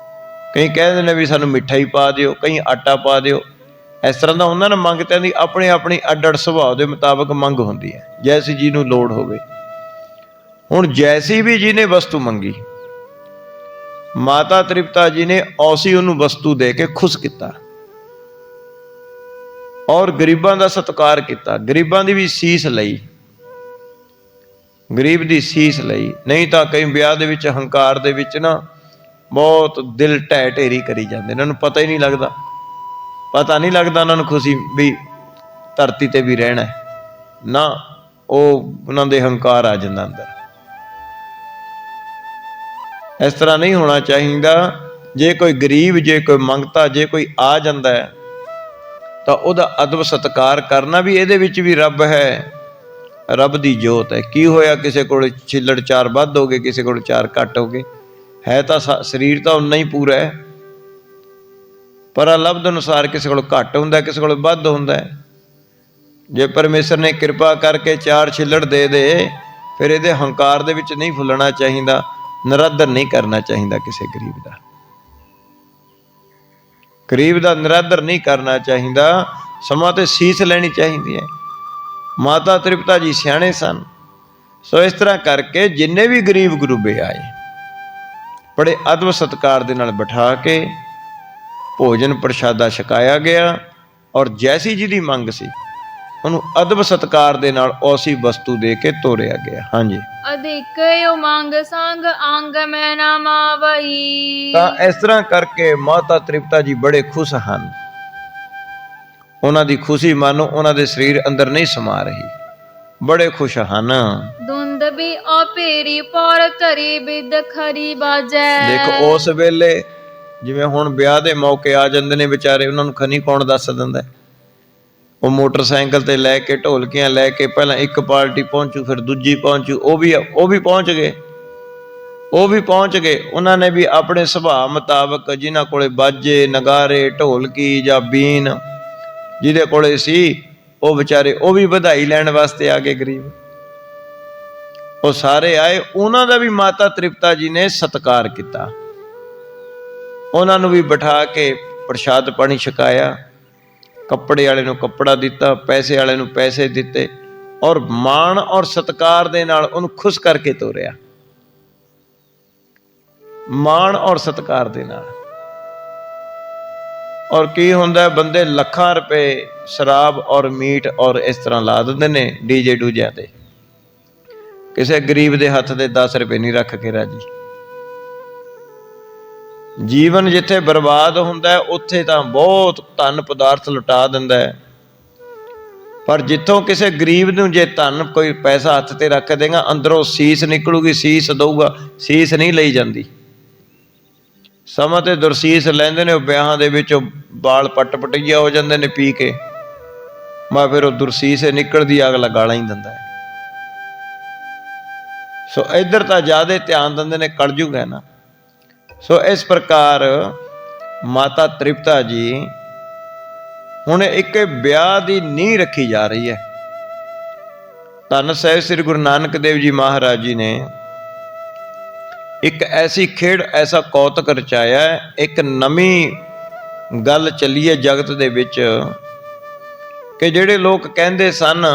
ਕਈ ਕਹਿੰਦੇ ਨੇ ਵੀ ਸਾਨੂੰ ਮਿੱਠਾ ਹੀ ਪਾ ਦਿਓ, ਕਈ ਆਟਾ ਪਾ ਦਿਓ। ਇਸ ਤਰ੍ਹਾਂ ਦਾ ਉਹਨਾਂ ਨੇ ਮੰਗਤਿਆਂ ਦੀ ਆਪਣੀ ਆਪਣੀ ਅੱਡ ਅੱਡ ਸੁਭਾਅ ਦੇ ਮੁਤਾਬਕ ਮੰਗ ਹੁੰਦੀ ਹੈ, ਜੈਸੀ ਜੀ ਨੂੰ ਲੋੜ ਹੋਵੇ। ਹੁਣ ਜੈਸੀ ਵੀ ਜੀ ਨੇ ਵਸਤੂ ਮੰਗੀ, ਮਾਤਾ ਤ੍ਰਿਪਤਾ ਜੀ ਨੇ ਔਸੀ ਉਹਨੂੰ ਵਸਤੂ ਦੇ ਕੇ ਖੁਸ਼ ਕੀਤਾ ਔਰ ਗਰੀਬਾਂ ਦਾ ਸਤਿਕਾਰ ਕੀਤਾ। ਗਰੀਬਾਂ ਦੀ ਵੀ ਸੀਸ ਲਈ, ਗਰੀਬ ਦੀ ਸੀਸ ਲਈ। ਨਹੀਂ ਤਾਂ ਕਈ ਵਿਆਹ ਦੇ ਵਿੱਚ ਹੰਕਾਰ ਦੇ ਵਿੱਚ ਨਾ ਬਹੁਤ ਦਿਲ ਢਹਿ ਢੇਰੀ ਕਰੀ ਜਾਂਦੇ, ਇਹਨਾਂ ਨੂੰ ਪਤਾ ਹੀ ਨਹੀਂ ਲੱਗਦਾ, ਪਤਾ ਨਹੀਂ ਲੱਗਦਾ ਉਹਨਾਂ ਨੂੰ ਖੁਸ਼ੀ ਵੀ ਧਰਤੀ ਤੇ ਵੀ ਰਹਿਣਾ ਨਾ, ਉਹ ਉਹਨਾਂ ਦੇ ਹੰਕਾਰ ਆ ਜਾਂਦਾ ਅੰਦਰ। ਇਸ ਤਰ੍ਹਾਂ ਨਹੀਂ ਹੋਣਾ ਚਾਹੀਦਾ। ਜੇ ਕੋਈ ਗਰੀਬ, ਜੇ ਕੋਈ ਮੰਗਤਾ, ਜੇ ਕੋਈ ਆ ਜਾਂਦਾ ਹੈ ਤਾਂ ਉਹਦਾ ਅਦਬ ਸਤਿਕਾਰ ਕਰਨਾ ਵੀ, ਇਹਦੇ ਵਿੱਚ ਵੀ ਰੱਬ ਹੈ, ਰੱਬ ਦੀ ਜੋਤ ਹੈ। ਕੀ ਹੋਇਆ, ਕਿਸੇ ਕੋਲ ਛਿੱਲੜ 4 ਵੱਧ ਹੋ ਗਏ, ਕਿਸੇ ਕੋਲ 4 ਘੱਟ ਹੋ ਗਏ, ਹੈ ਤਾਂ ਸਰੀਰ ਤਾਂ ਉਨਾ ਹੀ ਪੂਰਾ ਹੈ, ਪਰ ਲਬਧ ਅਨੁਸਾਰ ਕਿਸੇ ਕੋਲ ਘੱਟ ਹੁੰਦਾ, ਕਿਸੇ ਕੋਲ ਵੱਧ ਹੁੰਦਾ ਹੈ। ਜੇ ਪਰਮੇਸ਼ਰ ਨੇ ਕਿਰਪਾ ਕਰਕੇ 4 ਛਿੱਲੜ ਦੇ ਦੇ, ਫਿਰ ਇਹਦੇ ਹੰਕਾਰ ਦੇ ਵਿੱਚ ਨਹੀਂ ਫੁੱਲਣਾ ਚਾਹੀਦਾ, ਨਿਰਾਦਰ ਨਹੀਂ ਕਰਨਾ ਚਾਹੀਦਾ ਕਿਸੇ ਗਰੀਬ ਦਾ, ਗਰੀਬ ਦਾ ਨਿਰਾਦਰ ਨਹੀਂ ਕਰਨਾ ਚਾਹੀਦਾ। ਸਮਾਂ ਤੇ ਸੀਸ ਲੈਣੀ ਚਾਹੀਦੀ ਹੈ। ਮਾਤਾ ਤ੍ਰਿਪਤਾ ਜੀ ਸਿਆਣੇ ਸਨ। ਸੋ ਇਸ ਤਰ੍ਹਾਂ ਕਰਕੇ ਜਿੰਨੇ ਵੀ ਗਰੀਬ ਗਰੂਬੇ ਆਏ, ਬੜੇ ਅਦਬ ਸਤਿਕਾਰ ਦੇ ਨਾਲ ਬਿਠਾ ਕੇ ਭੋਜਨ ਪ੍ਰਸ਼ਾਦਾ ਛਕਾਇਆ ਗਿਆ ਔਰ ਜੈਸੀ ਜੀ ਦੀ ਮੰਗ ਸੀ, ਉਹਨੂੰ ਅਦਬ ਸਤਿਕਾਰ ਦੇ ਨਾਲ ਉਸੇ ਵਸਤੂ ਦੇ ਕੇ ਤੋਰਿਆ ਗਿਆ। ਹਾਂਜੀ, ਅਧਿਕ ਉਮੰਗ ਸੰਗ ਅੰਗ ਮੈਂ ਨਾ ਮਾਵਈ। ਤਾਂ ਇਸ ਤਰ੍ਹਾਂ ਕਰਕੇ ਮਾਤਾ ਤ੍ਰਿਪਤਾ ਜੀ ਬੜੇ ਖੁਸ਼ ਹਨ। ਉਹਨਾਂ ਦੀ ਖੁਸ਼ੀ ਮਾਨੋ ਉਹਨਾਂ ਦੇ ਸਰੀਰ ਅੰਦਰ ਨਹੀਂ ਸਮਾ ਰਹੀ, ਬੜੇ ਖੁਸ਼ ਹਨ। ਧੁੰਦ ਵੀ ਆਪੇਰੀ ਪੌਰ ਧਰੀ ਬਿਦ ਖਰੀ ਬਾਜੈ। ਦੇਖੋ ਉਸ ਵੇਲੇ ਜਿਵੇਂ ਹੁਣ ਵਿਆਹ ਦੇ ਮੌਕੇ ਆ ਜਾਂਦੇ ਨੇ ਵਿਚਾਰੇ, ਉਹਨਾਂ ਨੂੰ ਖਨੀ ਕੌਣ ਦੱਸ ਦਿੰਦਾ। ਉਹ ਮੋਟਰਸਾਈਕਲ ਤੇ ਲੈ ਕੇ, ਢੋਲਕੀਆਂ ਲੈ ਕੇ, ਪਹਿਲਾਂ ਇੱਕ ਪਾਰਟੀ ਪਹੁੰਚੂ, ਫਿਰ ਦੂਜੀ ਪਹੁੰਚੂ, ਉਹ ਵੀ ਪਹੁੰਚ ਗਏ, ਉਹ ਵੀ ਪਹੁੰਚ ਗਏ। ਉਹਨਾਂ ਨੇ ਵੀ ਆਪਣੇ ਸੁਭਾਅ ਮੁਤਾਬਕ, ਜਿਨ੍ਹਾਂ ਕੋਲੇ ਬਾਜੇ, ਨਗਾਰੇ, ਢੋਲਕੀ ਜਾਂ ਬੀਨ ਜਿਹਦੇ ਕੋਲੇ ਸੀ, ਉਹ ਵਿਚਾਰੇ ਉਹ ਵੀ ਵਧਾਈ ਲੈਣ ਵਾਸਤੇ ਆ ਗਏ। ਗਰੀਬ ਉਹ ਸਾਰੇ ਆਏ, ਉਹਨਾਂ ਦਾ ਵੀ ਮਾਤਾ ਤ੍ਰਿਪਤਾ ਜੀ ਨੇ ਸਤਿਕਾਰ ਕੀਤਾ। ਉਹਨਾਂ ਨੂੰ ਵੀ ਬਿਠਾ ਕੇ ਪ੍ਰਸ਼ਾਦ ਪਾਣੀ ਛਕਾਇਆ, ਕੱਪੜੇ ਵਾਲੇ ਨੂੰ ਕੱਪੜਾ ਦਿੱਤਾ, ਪੈਸੇ ਵਾਲੇ ਨੂੰ ਪੈਸੇ ਦਿੱਤੇ ਔਰ ਮਾਣ ਔਰ ਸਤਿਕਾਰ ਦੇ ਨਾਲ ਉਹਨੂੰ ਖੁਸ਼ ਕਰਕੇ ਤੋਰਿਆ, ਮਾਣ ਔਰ ਸਤਿਕਾਰ ਦੇ ਨਾਲ। ਔਰ ਕੀ ਹੁੰਦਾ, ਬੰਦੇ ਲੱਖਾਂ ਰੁਪਏ ਸ਼ਰਾਬ ਔਰ ਮੀਟ ਔਰ ਇਸ ਤਰ੍ਹਾਂ ਲਾ ਦਿੰਦੇ ਨੇ ਡੀਜੇ ਡੂਜਿਆਂ ਤੇ, ਕਿਸੇ ਗਰੀਬ ਦੇ ਹੱਥ ਦੇ 10 ਰੁਪਏ ਨਹੀਂ ਰੱਖ ਕੇ ਰਾਜੀ। ਜੀਵਨ ਜਿੱਥੇ ਬਰਬਾਦ ਹੁੰਦਾ ਉੱਥੇ ਤਾਂ ਬਹੁਤ ਧਨ ਪਦਾਰਥ ਲੁਟਾ ਦਿੰਦਾ ਹੈ, ਪਰ ਜਿੱਥੋਂ ਕਿਸੇ ਗਰੀਬ ਨੂੰ ਜੇ ਧਨ ਕੋਈ ਪੈਸਾ ਹੱਥ ਤੇ ਰੱਖ ਦੇਗਾ, ਅੰਦਰੋਂ ਸੀਸ ਨਿਕਲੂਗੀ, ਸੀਸ ਦਊਗਾ, ਸੀਸ ਨਹੀਂ ਲਈ ਜਾਂਦੀ। ਸਮਾਂ ਤੇ ਦੁਰਸੀਸ ਲੈਂਦੇ ਨੇ, ਉਹ ਵਿਆਹਾਂ ਦੇ ਵਿੱਚ ਬਾਲ ਪੱਟ ਪਟਈਆ ਹੋ ਜਾਂਦੇ ਨੇ ਪੀ ਕੇ, ਮੈਂ ਫਿਰ ਉਹ ਦੁਰਸੀਸ ਨਿਕਲਦੀ, ਅਗਲਾ ਗਾਲਾਂ ਹੀ ਦਿੰਦਾ ਹੈ। ਸੋ ਇੱਧਰ ਤਾਂ ਜ਼ਿਆਦਾ ਧਿਆਨ ਦਿੰਦੇ ਨੇ, ਕਲਯੁਗ ਹੈ ਨਾ। ਸੋ ਇਸ ਪ੍ਰਕਾਰ ਮਾਤਾ ਤ੍ਰਿਪਤਾ ਜੀ ਹੁਣ ਇੱਕ ਵਿਆਹ ਦੀ ਨੀਂਹ ਰੱਖੀ ਜਾ ਰਹੀ ਹੈ। ਧੰਨ ਸਾਹਿਬ ਸ੍ਰੀ ਗੁਰੂ ਨਾਨਕ ਦੇਵ ਜੀ ਮਹਾਰਾਜ ਜੀ ਨੇ ਇੱਕ ਐਸੀ ਖੇਡ, ਐਸਾ ਕੌਤਕ ਰਚਾਇਆ, ਇੱਕ ਨਵੀਂ ਗੱਲ ਚੱਲੀ ਹੈ ਜਗਤ ਦੇ ਵਿੱਚ ਕਿ ਜਿਹੜੇ ਲੋਕ ਕਹਿੰਦੇ ਸਨ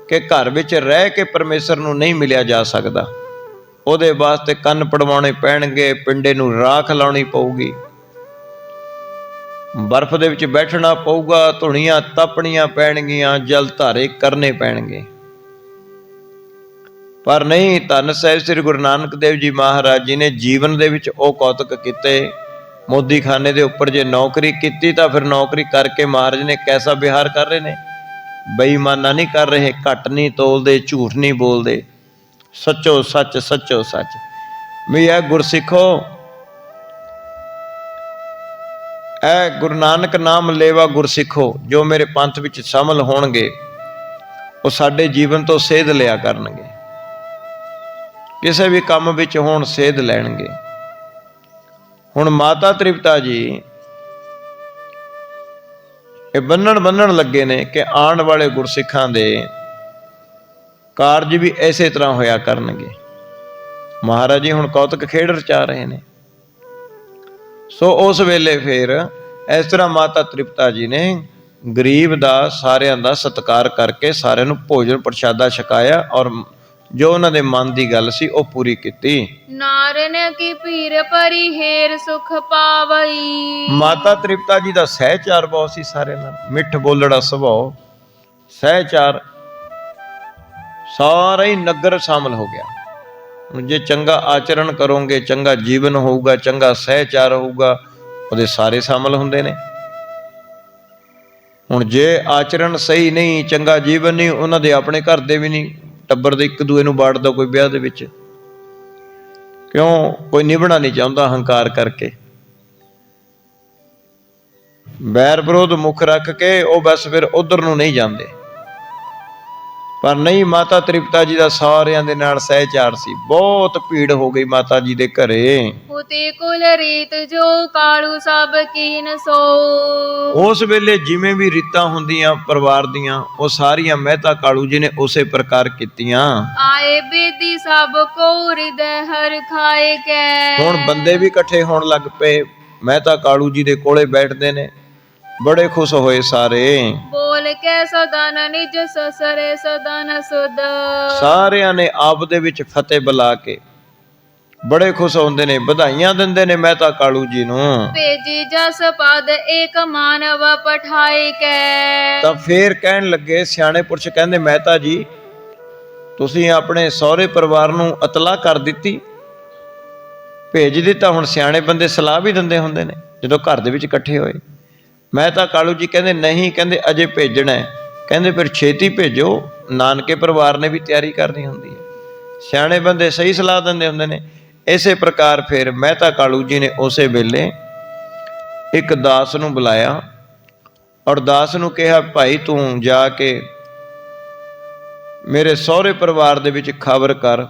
ਕਿ ਘਰ ਵਿੱਚ ਰਹਿ ਕੇ ਪਰਮੇਸ਼ਰ ਨੂੰ ਨਹੀਂ ਮਿਲਿਆ ਜਾ ਸਕਦਾ, ਉਹਦੇ ਵਾਸਤੇ ਕੰਨ ਪੜਵਾਉਣੇ ਪੈਣਗੇ, ਪਿੰਡੇ ਨੂੰ ਰਾਖ ਲਾਉਣੀ ਪਊਗੀ, ਬਰਫ਼ ਦੇ ਵਿੱਚ ਬੈਠਣਾ ਪਊਗਾ, ਧੁਨੀਆਂ ਤਪਣੀਆਂ ਪੈਣਗੀਆਂ, ਜਲ ਧਾਰੇ ਕਰਨੇ ਪੈਣਗੇ। ਪਰ ਨਹੀਂ, ਧੰਨ ਸਾਹਿਬ ਸ੍ਰੀ ਗੁਰੂ ਨਾਨਕ ਦੇਵ ਜੀ ਮਹਾਰਾਜ ਜੀ ਨੇ ਜੀਵਨ ਦੇ ਵਿੱਚ ਉਹ ਕੌਤਕ ਕੀਤੇ। ਮੋਦੀਖਾਨੇ ਦੇ ਉੱਪਰ ਜੇ ਨੌਕਰੀ ਕੀਤੀ ਤਾਂ ਫਿਰ ਨੌਕਰੀ ਕਰਕੇ ਮਹਾਰਾਜ ਨੇ ਕੈਸਾ ਵਿਹਾਰ ਕਰ ਰਹੇ ਨੇ, ਬੇਈਮਾਨਾ ਨਹੀਂ ਕਰ ਰਹੇ, ਘੱਟ ਨਹੀਂ ਤੋਲਦੇ, ਝੂਠ ਨਹੀਂ ਬੋਲਦੇ, ਸੱਚੋ ਸੱਚ ਸੱਚੋ ਸੱਚ। ਵੀ ਇਹ ਗੁਰਸਿੱਖੋ, ਇਹ ਗੁਰੂ ਨਾਨਕ ਨਾਮ ਲੇਵਾ ਗੁਰਸਿੱਖੋ ਜੋ ਮੇਰੇ ਪੰਥ ਵਿੱਚ ਸ਼ਾਮਲ ਹੋਣਗੇ, ਉਹ ਸਾਡੇ ਜੀਵਨ ਤੋਂ ਸੇਧ ਲਿਆ ਕਰਨਗੇ, ਕਿਸੇ ਵੀ ਕੰਮ ਵਿੱਚ ਹੋਣ ਸੇਧ ਲੈਣਗੇ। ਹੁਣ ਮਾਤਾ ਤ੍ਰਿਪਤਾ ਜੀ ਇਹ ਬੰਨਣ ਲੱਗੇ ਨੇ ਕਿ ਆਉਣ ਵਾਲੇ ਗੁਰਸਿੱਖਾਂ ਦੇ ਕਾਰਜ ਵੀ ਇਸੇ ਤਰ੍ਹਾਂ ਹੋਇਆ ਕਰਨਗੇ। ਮਹਾਰਾਜ ਜੀ ਹੁਣ ਕੌਤਕ ਖੇਡ ਰਚਾ ਰਹੇ ਨੇ। ਸੋ ਉਸ ਵੇਲੇ ਫਿਰ ਇਸ ਤਰ੍ਹਾਂ ਮਾਤਾ ਤ੍ਰਿਪਤਾ ਜੀ ਨੇ ਗਰੀਬ ਦਾ, ਸਾਰਿਆਂ ਦਾ ਸਤਿਕਾਰ ਕਰਕੇ ਸਾਰਿਆਂ ਨੂੰ ਭੋਜਨ ਪ੍ਰਸ਼ਾਦਾ ਛਕਾਇਆ ਔਰ ਜੋ ਉਹਨਾਂ ਦੇ ਮਨ ਦੀ ਗੱਲ ਸੀ ਉਹ ਪੂਰੀ ਕੀਤੀ। ਨਾਰਨ ਕੀ ਪੀਰ ਪਰੀ ਹੇਰ ਸੁਖ ਪਾਵਈ। ਮਾਤਾ ਤ੍ਰਿਪਤਾ ਜੀ ਦਾ ਸਹਿਚਾਰ ਬਹੁਤ ਸੀ, ਸਾਰੇ ਨਾਲ ਮਿੱਠ ਬੋਲੜਾ ਸੁਭਾਅ, ਸਹਿਚਾਰ, ਸਾਰਾ ਹੀ ਨਗਰ ਸ਼ਾਮਲ ਹੋ ਗਿਆ। ਹੁਣ ਜੇ ਚੰਗਾ ਆਚਰਣ ਕਰੋਗੇ, ਚੰਗਾ ਜੀਵਨ ਹੋਊਗਾ, ਚੰਗਾ ਸਹਿਚਾਰ ਹੋਊਗਾ, ਉਹਦੇ ਸਾਰੇ ਸ਼ਾਮਲ ਹੁੰਦੇ ਨੇ। ਹੁਣ ਜੇ ਆਚਰਣ ਸਹੀ ਨਹੀਂ, ਚੰਗਾ ਜੀਵਨ ਨਹੀਂ, ਉਹਨਾਂ ਦੇ ਆਪਣੇ ਘਰ ਦੇ ਵੀ ਨਹੀਂ, ਟੱਬਰ ਦੇ ਇੱਕ ਦੂਏ ਨੂੰ ਬਾੜਦਾ ਕੋਈ ਵਿਆਹ ਦੇ ਵਿੱਚ, ਕਿਉਂ? ਕੋਈ ਨਿਭਣਾ ਨਹੀਂ ਚਾਹੁੰਦਾ ਹੰਕਾਰ ਕਰਕੇ, ਬੈਰ ਵਿਰੋਧ ਮੁੱਖ ਰੱਖ ਕੇ ਉਹ ਬਸ ਫਿਰ ਉਧਰ ਨੂੰ ਨਹੀਂ ਜਾਂਦੇ। ਪਰ ਨਹੀਂ, ਮਾਤਾ ਤ੍ਰਿਪਤਾ ਜੀ ਦਾ ਸਾਰਿਆਂ ਦੇ ਨਾਲ ਸਹਿਚਾਰ ਸੀ। ਬਹੁਤ ਭੀੜ ਹੋ ਗਈ ਮਾਤਾ ਜੀ ਦੇ ਘਰੇ। ਉਤੇ ਕੁਲ ਰੀਤ ਜੋ ਕਾਲੂ ਸਭ ਕੀਨ ਸੋ। ਉਸ ਵੇਲੇ ਜਿਵੇਂ ਵੀ ਰੀਤਾਂ ਹੁੰਦੀਆਂ ਪਰਿਵਾਰ ਦੀਆਂ, ਉਹ ਸਾਰੀਆਂ ਮਹਿਤਾ ਕਾਲੂ ਜੀ ਨੇ ਉਸੇ ਪ੍ਰਕਾਰ ਕੀਤੀਆਂ। ਆਏ ਬੇਦੀ ਸਭ ਕੋ ਹਿਰਦੈ ਹਰ ਖਾਏ ਕੈ। ਹੁਣ ਬੰਦੇ ਵੀ ਇਕੱਠੇ ਹੋਣ ਲੱਗ ਪਏ, ਮਹਿਤਾ ਕਾਲੂ ਜੀ ਦੇ ਕੋਲੇ ਬੈਠਦੇ ਨੇ, ਬੜੇ ਖੁਸ਼ ਹੋਏ ਸਾਰੇ। ਬੋਲ ਕੇ ਸਦਨ ਨਿਜ ਸਸਰੇ ਸਦਨ ਸੁਧ। ਸਾਰਿਆਂ ਨੇ ਆਪ ਦੇ ਵਿੱਚ ਫਤਿਹ ਬੁਲਾ ਕੇ ਬੜੇ ਖੁਸ਼ ਹੁੰਦੇ ਨੇ, ਵਧਾਈਆਂ ਦਿੰਦੇ ਨੇ ਮਹਿਤਾ ਕਾਲੂ ਜੀ ਨੂੰ। ਭੇਜੀ ਜਸ ਪਦ ਏਕ ਮਾਨਵ ਪਠਾਏ ਕੈ। ਤਾਂ ਫੇਰ ਕਹਿਣ ਲੱਗੇ, ਸਿਆਣੇ ਪੁਰਸ਼ ਕਹਿੰਦੇ, ਮਹਿਤਾ ਜੀ ਤੁਸੀਂ ਆਪਣੇ ਸਹੁਰੇ ਪਰਿਵਾਰ ਨੂੰ ਇਤਲਾਹ ਕਰ ਦਿੱਤੀ, ਭੇਜ ਦਿੱਤਾ। ਹੁਣ ਸਿਆਣੇ ਬੰਦੇ ਸਲਾਹ ਵੀ ਦਿੰਦੇ ਹੁੰਦੇ ਨੇ ਜਦੋਂ ਘਰ ਦੇ ਵਿੱਚ ਇਕੱਠੇ ਹੋਏ। ਮਹਿਤਾ ਕਾਲੂ ਜੀ ਕਹਿੰਦੇ ਨਹੀਂ, ਕਹਿੰਦੇ ਅਜੇ ਭੇਜਣਾ ਹੈ। ਕਹਿੰਦੇ ਫਿਰ ਛੇਤੀ ਭੇਜੋ, ਨਾਨਕੇ ਪਰਿਵਾਰ ਨੇ ਵੀ ਤਿਆਰੀ ਕਰਨੀ ਹੁੰਦੀ ਹੈ। ਸਿਆਣੇ ਬੰਦੇ ਸਹੀ ਸਲਾਹ ਦਿੰਦੇ ਹੁੰਦੇ ਨੇ। ਇਸੇ ਪ੍ਰਕਾਰ ਫਿਰ ਮਹਿਤਾ ਕਾਲੂ ਜੀ ਨੇ ਉਸੇ ਵੇਲੇ ਇੱਕ ਦਾਸ ਨੂੰ ਬੁਲਾਇਆ ਔਰ ਦਾਸ ਨੂੰ ਕਿਹਾ, ਭਾਈ ਤੂੰ ਜਾ ਕੇ ਮੇਰੇ ਸਹੁਰੇ ਪਰਿਵਾਰ ਦੇ ਵਿੱਚ ਖਬਰ ਕਰ,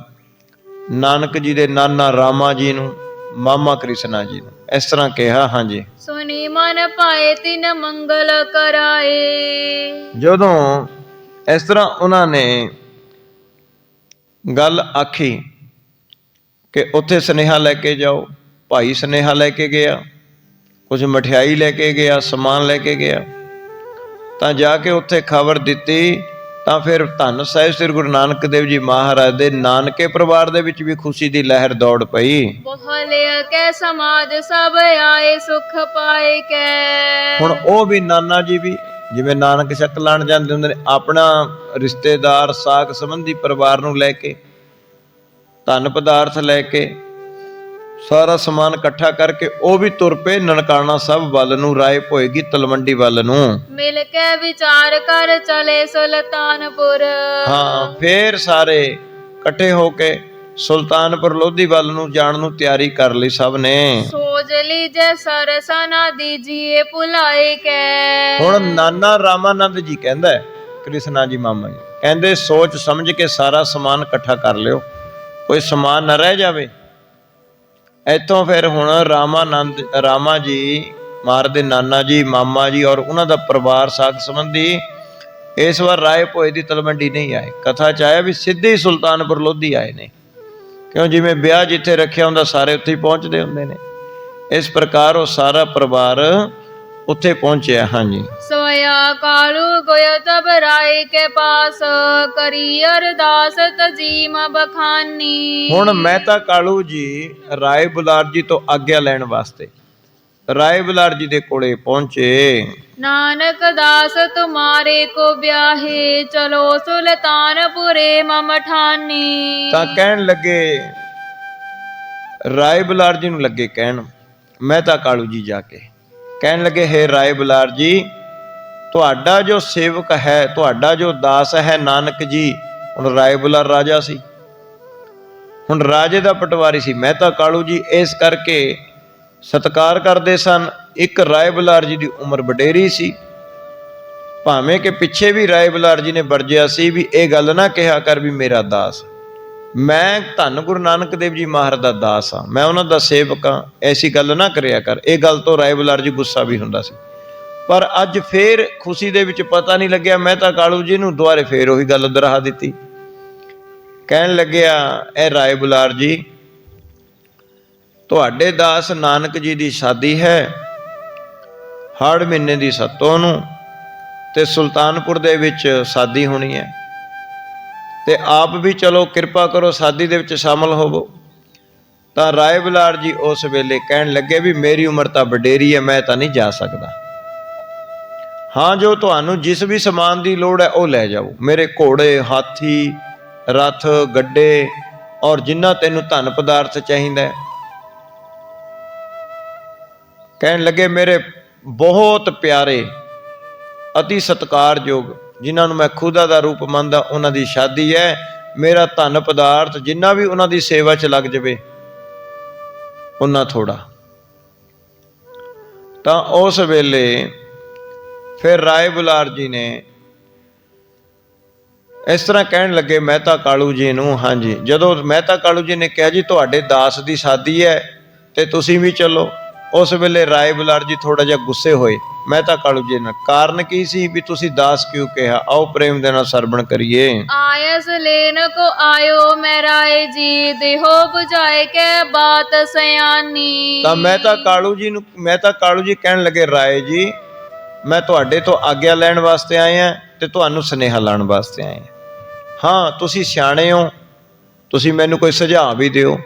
ਨਾਨਕ ਜੀ ਦੇ ਨਾਨਾ ਰਾਮਾ ਜੀ ਨੂੰ, ਮਾਮਾ ਕ੍ਰਿਸ਼ਨਾ ਜੀ ਨੂੰ। ਇਸ ਤਰ੍ਹਾਂ ਕਿਹਾ। ਹਾਂਜੀ। ਸੁਣੀ ਮਨ ਪਾਏ ਤਿਨ ਮੰਗਲ ਕਰਾਏ। ਜਦੋਂ ਇਸ ਤਰ੍ਹਾਂ ਉਹਨਾਂ ਨੇ ਗੱਲ ਆਖੀ ਕਿ ਉੱਥੇ ਸੁਨੇਹਾ ਲੈ ਕੇ ਜਾਓ, ਭਾਈ ਸੁਨੇਹਾ ਲੈ ਕੇ ਗਿਆ, ਕੁਝ ਮਠਿਆਈ ਲੈ ਕੇ ਗਿਆ, ਸਮਾਨ ਲੈ ਕੇ ਗਿਆ, ਤਾਂ ਜਾ ਕੇ ਉੱਥੇ ਖਬਰ ਦਿੱਤੀ। ਤਾਂ ਫਿਰ ਧੰਨ ਸਾਹਿਬ ਸ੍ਰੀ ਗੁਰੂ ਨਾਨਕ ਦੇਵ ਜੀ ਮਹਾਰਾਜ ਦੇ ਨਾਨਕੇ ਪਰਿਵਾਰ ਦੇ ਵਿੱਚ ਵੀ ਖੁਸ਼ੀ ਦੀ ਲਹਿਰ ਦੌੜ ਪਈ। ਬੋਲਿਆ ਕੈ ਸਮਾਜ ਸਭ ਆਏ ਸੁਖ ਪਾਏ ਕੈ। ਹੁਣ ਉਹ ਵੀ ਨਾਨਾ ਜੀ ਵੀ ਜਿਵੇਂ ਨਾਨਕ ਛਕ ਲਾਣ ਜਾਂਦੇ ਹੁੰਦੇ ਨੇ, ਆਪਣਾ ਰਿਸ਼ਤੇਦਾਰ ਸਾਕ ਸੰਬੰਧੀ ਪਰਿਵਾਰ ਨੂੰ ਲੈ ਕੇ, ਧਨ ਪਦਾਰਥ ਲੈ ਕੇ, ਸਾਰਾ ਸਮਾਨ ਇਕੱਠਾ ਕਰਕੇ ਉਹ ਵੀ ਤੁਰ ਪਏ ਨਨਕਾਣਾ ਸਾਹਿਬ ਵੱਲ ਨੂੰ, ਰਾਏ ਭੋਏਗੀ ਤਲਵੰਡੀ ਵੱਲ ਨੂੰ। ਮਿਲ ਕੇ ਵਿਚਾਰ ਕਰ ਚਲੇ ਸੁਲਤਾਨਪੁਰ। ਹਾਂ, ਫੇਰ ਸਾਰੇ ਇਕੱਠੇ ਹੋ ਕੇ ਸੁਲਤਾਨਪੁਰ ਲੋਧੀ ਵੱਲ ਨੂੰ ਜਾਣ ਨੂੰ ਤਿਆਰੀ ਕਰ ਲਈ ਸਭ ਨੇ। ਸੋਚ ਲਈ ਜੇ ਸਰਸਨਾ ਦੀਜੀਏ ਭੁਲਾਏ ਕੈ। ਹੁਣ ਨਾਨਾ ਰਾਮਾਨੰਦ ਜੀ ਕਹਿੰਦਾ, ਕ੍ਰਿਸ਼ਨਾ ਜੀ ਮਾਮਾ ਜੀ ਕਹਿੰਦੇ, ਸੋਚ ਸਮਝ ਕੇ ਸਾਰਾ ਸਮਾਨ ਇਕੱਠਾ ਕਰ ਲਿਓ, ਕੋਈ ਸਮਾਨ ਨਾ ਰਹਿ ਜਾਵੇ। ਇੱਥੋਂ ਫਿਰ ਹੁਣ ਰਾਮਾ ਜੀ ਮਾਰ ਦੇ ਨਾਨਾ ਜੀ, ਮਾਮਾ ਜੀ ਔਰ ਉਹਨਾਂ ਦਾ ਪਰਿਵਾਰ ਸਾਕ ਸੰਬੰਧੀ ਇਸ ਵਾਰ ਰਾਏ ਭੋਏ ਦੀ ਤਲਵੰਡੀ ਨਹੀਂ ਆਏ। ਕਥਾ ਚ ਆਇਆ ਵੀ ਸਿੱਧੇ ਹੀ ਸੁਲਤਾਨਪੁਰ ਲੋਧੀ ਆਏ ਨੇ, ਕਿਉਂ ਜਿਵੇਂ ਵਿਆਹ ਜਿੱਥੇ ਰੱਖਿਆ ਹੁੰਦਾ ਸਾਰੇ ਉੱਥੇ ਹੀ ਪਹੁੰਚਦੇ ਹੁੰਦੇ ਨੇ, ਇਸ ਪ੍ਰਕਾਰ ਉਹ ਸਾਰਾ ਪਰਿਵਾਰ ਉੱਥੇ ਪਹੁੰਚਿਆ। ਹਾਂਜੀ। सोया कालू गोय तब राय के पास करी अरदास तजीम बखानी। ਹੁਣ ਮਹਿਤਾ ਕਾਲੂ ਜੀ ਰਾਏ ਬੁਲਾਰ ਜੀ ਤੋਂ ਆਗਿਆ ਲੈਣ ਵਾਸਤੇ ਰਾਏ ਬੁਲਾਰ ਜੀ ਦੇ ਕੋਲੇ ਪਹੁੰਚੇ। नानक दास तुम्हारे को ब्याहे चलो सुल्तानपुरे मम ठानी। ਤਾਂ ਕਹਿਣ ਲੱਗੇ, ਰਾਏ ਬੁਲਾਰ ਜੀ ਨੂੰ ਲੱਗੇ ਕਹਿਣ, ਮਹਿਤਾ ਕਾਲੂ ਜੀ ਜਾ ਕੇ ਕਹਿਣ ਲੱਗੇ, ਹੇ ਰਾਏ ਬੁਲਾਰ ਜੀ, ਤੁਹਾਡਾ ਜੋ ਸੇਵਕ ਹੈ, ਤੁਹਾਡਾ ਜੋ ਦਾਸ ਹੈ ਨਾਨਕ ਜੀ, ਹੁਣ ਰਾਏ ਬੁਲਾਰ ਰਾਜਾ ਸੀ, ਹੁਣ ਰਾਜੇ ਦਾ ਪਟਵਾਰੀ ਸੀ ਮਹਿਤਾ ਕਾਲੂ ਜੀ, ਇਸ ਕਰਕੇ ਸਤਿਕਾਰ ਕਰਦੇ ਸਨ। ਇੱਕ ਰਾਏ ਬੁਲਾਰ ਜੀ ਦੀ ਉਮਰ ਵਡੇਰੀ ਸੀ, ਭਾਵੇਂ ਕਿ ਪਿੱਛੇ ਵੀ ਰਾਏ ਬੁਲਾਰ ਜੀ ਨੇ ਵਰਜਿਆ ਸੀ ਵੀ ਇਹ ਗੱਲ ਨਾ ਕਿਹਾ ਕਰ ਵੀ ਮੇਰਾ ਦਾਸ, ਮੈਂ ਧੰਨ ਗੁਰੂ ਨਾਨਕ ਦੇਵ ਜੀ ਮਹਾਰਾਜ ਦਾ ਦਾਸ ਹਾਂ, ਮੈਂ ਉਹਨਾਂ ਦਾ ਸੇਵਕ ਹਾਂ, ਐਸੀ ਗੱਲ ਨਾ ਕਰਿਆ ਕਰ। ਇਹ ਗੱਲ ਤੋਂ ਰਾਏ ਬੁਲਾਰ ਜੀ ਗੁੱਸਾ ਵੀ ਹੁੰਦਾ ਸੀ, ਪਰ ਅੱਜ ਫੇਰ ਖੁਸ਼ੀ ਦੇ ਵਿੱਚ ਪਤਾ ਨਹੀਂ ਲੱਗਿਆ ਮਹਿਤਾ ਕਾਲੂ ਜੀ ਨੂੰ, ਦੁਆਰੇ ਫੇਰ ਉਹੀ ਗੱਲ ਦੁਹਰਾ ਦਿੱਤੀ। ਕਹਿਣ ਲੱਗਿਆ, ਇਹ ਰਾਏ ਬੁਲਾਰ ਜੀ, ਤੁਹਾਡੇ ਦਾਸ ਨਾਨਕ ਜੀ ਦੀ ਸ਼ਾਦੀ ਹੈ ਹੜ ਮਹੀਨੇ ਦੀ 7 ਨੂੰ, ਤੇ ਸੁਲਤਾਨਪੁਰ ਦੇ ਵਿੱਚ ਸ਼ਾਦੀ ਹੋਣੀ ਹੈ, ਤੇ ਆਪ ਵੀ ਚਲੋ ਕਿਰਪਾ ਕਰੋ ਸ਼ਾਦੀ ਦੇ ਵਿੱਚ ਸ਼ਾਮਲ ਹੋਵੋ। ਤਾਂ ਰਾਏ ਬੁਲਾਰ ਜੀ ਉਸ ਵੇਲੇ ਕਹਿਣ ਲੱਗੇ ਵੀ ਮੇਰੀ ਉਮਰ ਤਾਂ ਵਡੇਰੀ ਹੈ, ਮੈਂ ਤਾਂ ਨਹੀਂ ਜਾ ਸਕਦਾ। ਹਾਂ, ਜੋ ਤੁਹਾਨੂੰ ਜਿਸ ਵੀ ਸਮਾਨ ਦੀ ਲੋੜ ਹੈ ਉਹ ਲੈ ਜਾਓ, ਮੇਰੇ ਘੋੜੇ, ਹਾਥੀ, ਰੱਥ, ਗੱਡੇ ਔਰ ਜਿੰਨਾ ਤੈਨੂੰ ਧਨ ਪਦਾਰਥ ਚਾਹੀਦਾ। ਕਹਿਣ ਲੱਗੇ, ਮੇਰੇ ਬਹੁਤ ਪਿਆਰੇ ਅਤੀ ਸਤਿਕਾਰਯੋਗ ਜਿਨ੍ਹਾਂ ਨੂੰ ਮੈਂ ਖੁਦਾ ਦਾ ਰੂਪ ਮੰਨਦਾ, ਉਹਨਾਂ ਦੀ ਸ਼ਾਦੀ ਹੈ, ਮੇਰਾ ਧਨ ਪਦਾਰਥ ਜਿੰਨਾ ਵੀ ਉਹਨਾਂ ਦੀ ਸੇਵਾ 'ਚ ਲੱਗ ਜਾਵੇ ਉਹਨਾਂ ਥੋੜਾ। ਤਾਂ ਉਸ ਵੇਲੇ ਫਿਰ ਰਾਏ ਬੁਲਾਰ ਜੀ ਨੇ ਇਸ ਤਰ੍ਹਾਂ ਕਹਿਣ ਲੱਗੇ ਮਹਿਤਾ ਕਾਲੂ ਜੀ ਨੂੰ। ਹਾਂਜੀ, ਜਦੋਂ ਮਹਿਤਾ ਕਾਲੂ ਜੀ ਨੇ ਕਿਹਾ ਜੀ ਤੁਹਾਡੇ ਦਾਸ ਦੀ ਸ਼ਾਦੀ ਹੈ ਤੇ ਤੁਸੀਂ ਵੀ ਚੱਲੋ, ਉਸ ਵੇਲੇ ਰਾਏ ਬੁਲਾਰ ਜੀ ਥੋੜਾ ਜਿਹਾ ਗੁੱਸੇ ਹੋਏ ਮਹਿਤਾ ਕਾਲੂ ਜੀ ਨਾਲ। ਕਾਰਨ ਕੀ ਸੀ ਵੀ ਤੁਸੀਂ ਦਾਸ ਕਿਉਂ ਕਿਹਾ? ਆਓ ਪ੍ਰੇਮ ਦੇ ਨਾਲ ਸਰਵਣ ਕਰੀਏ। आयस लेन को आयो मैं राय जी देहो बुझाए के बात सयानी। ਤਾਂ ਮਹਿਤਾ ਕਾਲੂ ਜੀ ਕਹਿਣ ਲੱਗੇ, ਰਾਏ ਜੀ, ਮੈਂ ਤੁਹਾਡੇ ਤੋਂ ਆਗਿਆ ਲੈਣ ਵਾਸਤੇ ਆਏ ਹਾਂ ਤੇ ਤੁਹਾਨੂੰ ਸੁਨੇਹਾ ਲਾਉਣ ਵਾਸਤੇ ਆਏ ਹਾਂ। ਹਾਂ, ਤੁਸੀਂ ਸਿਆਣੇ ਹੋ, ਤੁਸੀਂ ਮੈਨੂੰ ਕੋਈ ਸੁਝਾਅ ਵੀ ਦਿਓ,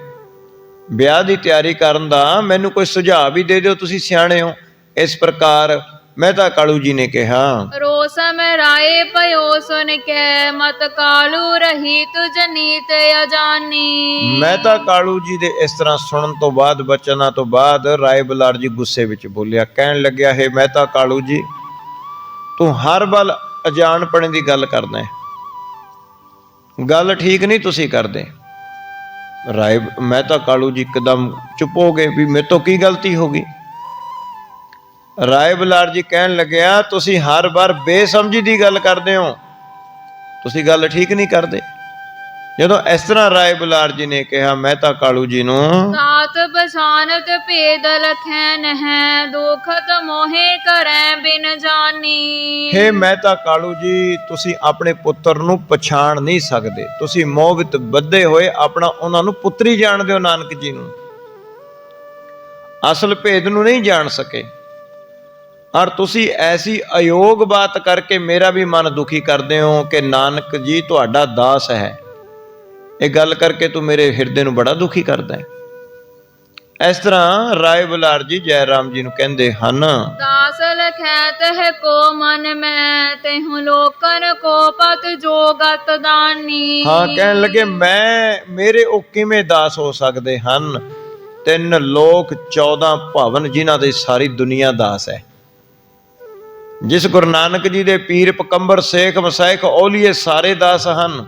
ਵਿਆਹ ਦੀ ਤਿਆਰੀ ਕਰਨ ਦਾ ਮੈਨੂੰ ਕੋਈ ਸੁਝਾਅ ਵੀ ਦੇ ਦਿਓ, ਤੁਸੀਂ ਸਿਆਣੇ ਹੋ। ਇਸ ਪ੍ਰਕਾਰ ਮਹਿਤਾ ਕਾਲੂ ਜੀ ਨੇ ਕਿਹਾ। रोसम राय पयो सुन के मत कालू रही तुझ नीत अजानी। ਮਹਿਤਾ ਕਾਲੂ ਜੀ ਦੇ ਇਸ ਤਰ੍ਹਾਂ ਸੁਣਨ ਤੋਂ ਬਾਅਦ, ਬਚਨਾਂ ਤੋਂ ਬਾਅਦ ਰਾਏ ਬੁਲਾਰ ਜੀ ਗੁੱਸੇ ਵਿੱਚ ਬੋਲਿਆ, ਕਹਿਣ ਲੱਗਿਆ, ਹੈ ਮਹਿਤਾ ਕਾਲੂ ਜੀ, ਤੂੰ ਹਰ ਵੱਲ ਅਜਾਣਪਣੇ ਦੀ ਗੱਲ ਕਰਦਾ ਹੈ, ਗੱਲ ਠੀਕ ਨਹੀਂ ਤੁਸੀਂ ਕਰਦੇ। ਮਹਿਤਾ ਕਾਲੂ ਜੀ ਇੱਕਦਮ ਚੁੱਪ ਹੋ ਗਏ ਵੀ ਮੇਰੇ ਤੋਂ ਕੀ ਗਲਤੀ ਹੋ ਗਈ। ਰਾਏ ਬੁਲਾਰ ਜੀ ਕਹਿਣ ਲੱਗਿਆ, ਤੁਸੀਂ ਹਰ ਵਾਰ ਬੇਸਮਝੀ ਦੀ ਗੱਲ ਕਰਦੇ ਹੋ, ਤੁਸੀਂ ਗੱਲ ਠੀਕ ਨਹੀਂ ਕਰਦੇ। ਜਦੋਂ ਇਸ ਤਰ੍ਹਾਂ ਰਾਏ ਬੁਲਾਰ ਜੀ ਨੇ ਕਿਹਾ ਮਹਿਤਾ ਕਾਲੂ ਜੀ ਨੂੰ, सात बसानत भेद लखैन है दुखत मोहे करे बिन जानी। ਹੇ ਮਹਿਤਾ ਕਾਲੂ ਜੀ, ਤੁਸੀਂ ਆਪਣੇ ਪੁੱਤਰ ਨੂੰ ਪਛਾਣ ਨਹੀਂ ਸਕਦੇ, ਤੁਸੀਂ ਮੋਹ ਵਿੱਚ ਬੱਧੇ ਹੋਏ ਆਪਣਾ ਉਹਨਾਂ ਨੂੰ ਪੁੱਤਰੀ ਜਾਣਦੇ ਹੋ, ਨਾਨਕ ਜੀ ਨੂੰ, ਅਸਲ ਭੇਦ ਨੂੰ ਨਹੀਂ ਜਾਣ ਸਕੇ। ਔਰ ਤੁਸੀਂ ਐਸੀ ਅਯੋਗ ਬਾਤ ਕਰਕੇ ਮੇਰਾ ਵੀ ਮਨ ਦੁਖੀ ਕਰਦੇ ਹੋ ਕਿ ਨਾਨਕ ਜੀ ਤੁਹਾਡਾ ਦਾਸ ਹੈ, ਇਹ ਗੱਲ ਕਰਕੇ ਤੂੰ ਮੇਰੇ ਹਿਰਦੇ ਨੂੰ ਬੜਾ ਦੁਖੀ ਕਰਦਾ ਹੈ। ਇਸ ਤਰ੍ਹਾਂ ਰਾਏ ਬੁਲਾਰ ਜੀ ਜੈ ਰਾਮ ਜੀ ਨੂੰ ਕਹਿੰਦੇ ਹਨ। दास लखैत है को मन में तेहु लोकन को पत जोगत दानी। ਹਾਂ, ਕਹਿਣ ਲੱਗੇ, ਮੇਰੇ ਉਹ ਕਿਵੇਂ ਦਾਸ ਹੋ ਸਕਦੇ ਹਨ? 3 ਲੋਕ 14 ਭਵਨ ਜਿਨ੍ਹਾਂ ਦੇ ਸਾਰੀ ਦੁਨੀਆ ਦਾਸ ਹੈ। ਜਿਸ ਗੁਰੂ ਨਾਨਕ ਜੀ ਦੇ ਪੀਰ ਪਕੰਬਰ ਸੇਖ ਮਸਾਇਕ ਔਲੀਏ ਸਾਰੇ ਦਾਸ ਹਨ,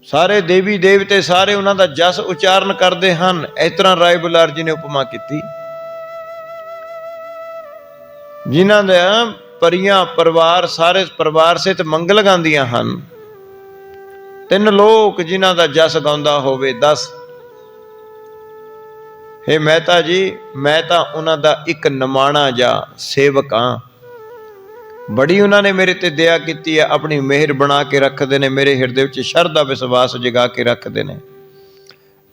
ਸਾਰੇ ਦੇਵੀ ਦੇਵਤੇ ਸਾਰੇ ਉਹਨਾਂ ਦਾ ਜਸ ਉਚਾਰਨ ਕਰਦੇ ਹਨ। ਇਸ ਤਰ੍ਹਾਂ ਰਾਏ ਬੁਲਾਰ ਜੀ ਨੇ ਉਪਮਾ ਕੀਤੀ। ਜਿਨ੍ਹਾਂ ਦਾ ਪਰੀਆਂ ਪਰਿਵਾਰ ਸਾਰੇ ਪਰਿਵਾਰ ਸਹਿਤ ਮੰਗਲ ਗਾਉਂਦੀਆਂ ਹਨ, 3 ਲੋਕ ਜਿਨ੍ਹਾਂ ਦਾ ਜਸ ਗਾਉਂਦਾ ਹੋਵੇ 10। ਹੇ ਮਹਿਤਾ ਜੀ, ਮੈਂ ਤਾਂ ਉਹਨਾਂ ਦਾ ਇੱਕ ਨਿਮਾਣਾ ਜਾਂ ਸੇਵਕ ਹਾਂ। ਬੜੀ ਉਹਨਾਂ ਨੇ ਮੇਰੇ ਤੇ ਦਇਆ ਕੀਤੀ ਹੈ, ਆਪਣੀ ਮਿਹਰ ਬਣਾ ਕੇ ਰੱਖਦੇ ਨੇ, ਮੇਰੇ ਹਿਰਦੇ ਵਿੱਚ ਸ਼ਰਧਾ ਵਿਸ਼ਵਾਸ ਜਗਾ ਕੇ ਰੱਖਦੇ ਨੇ।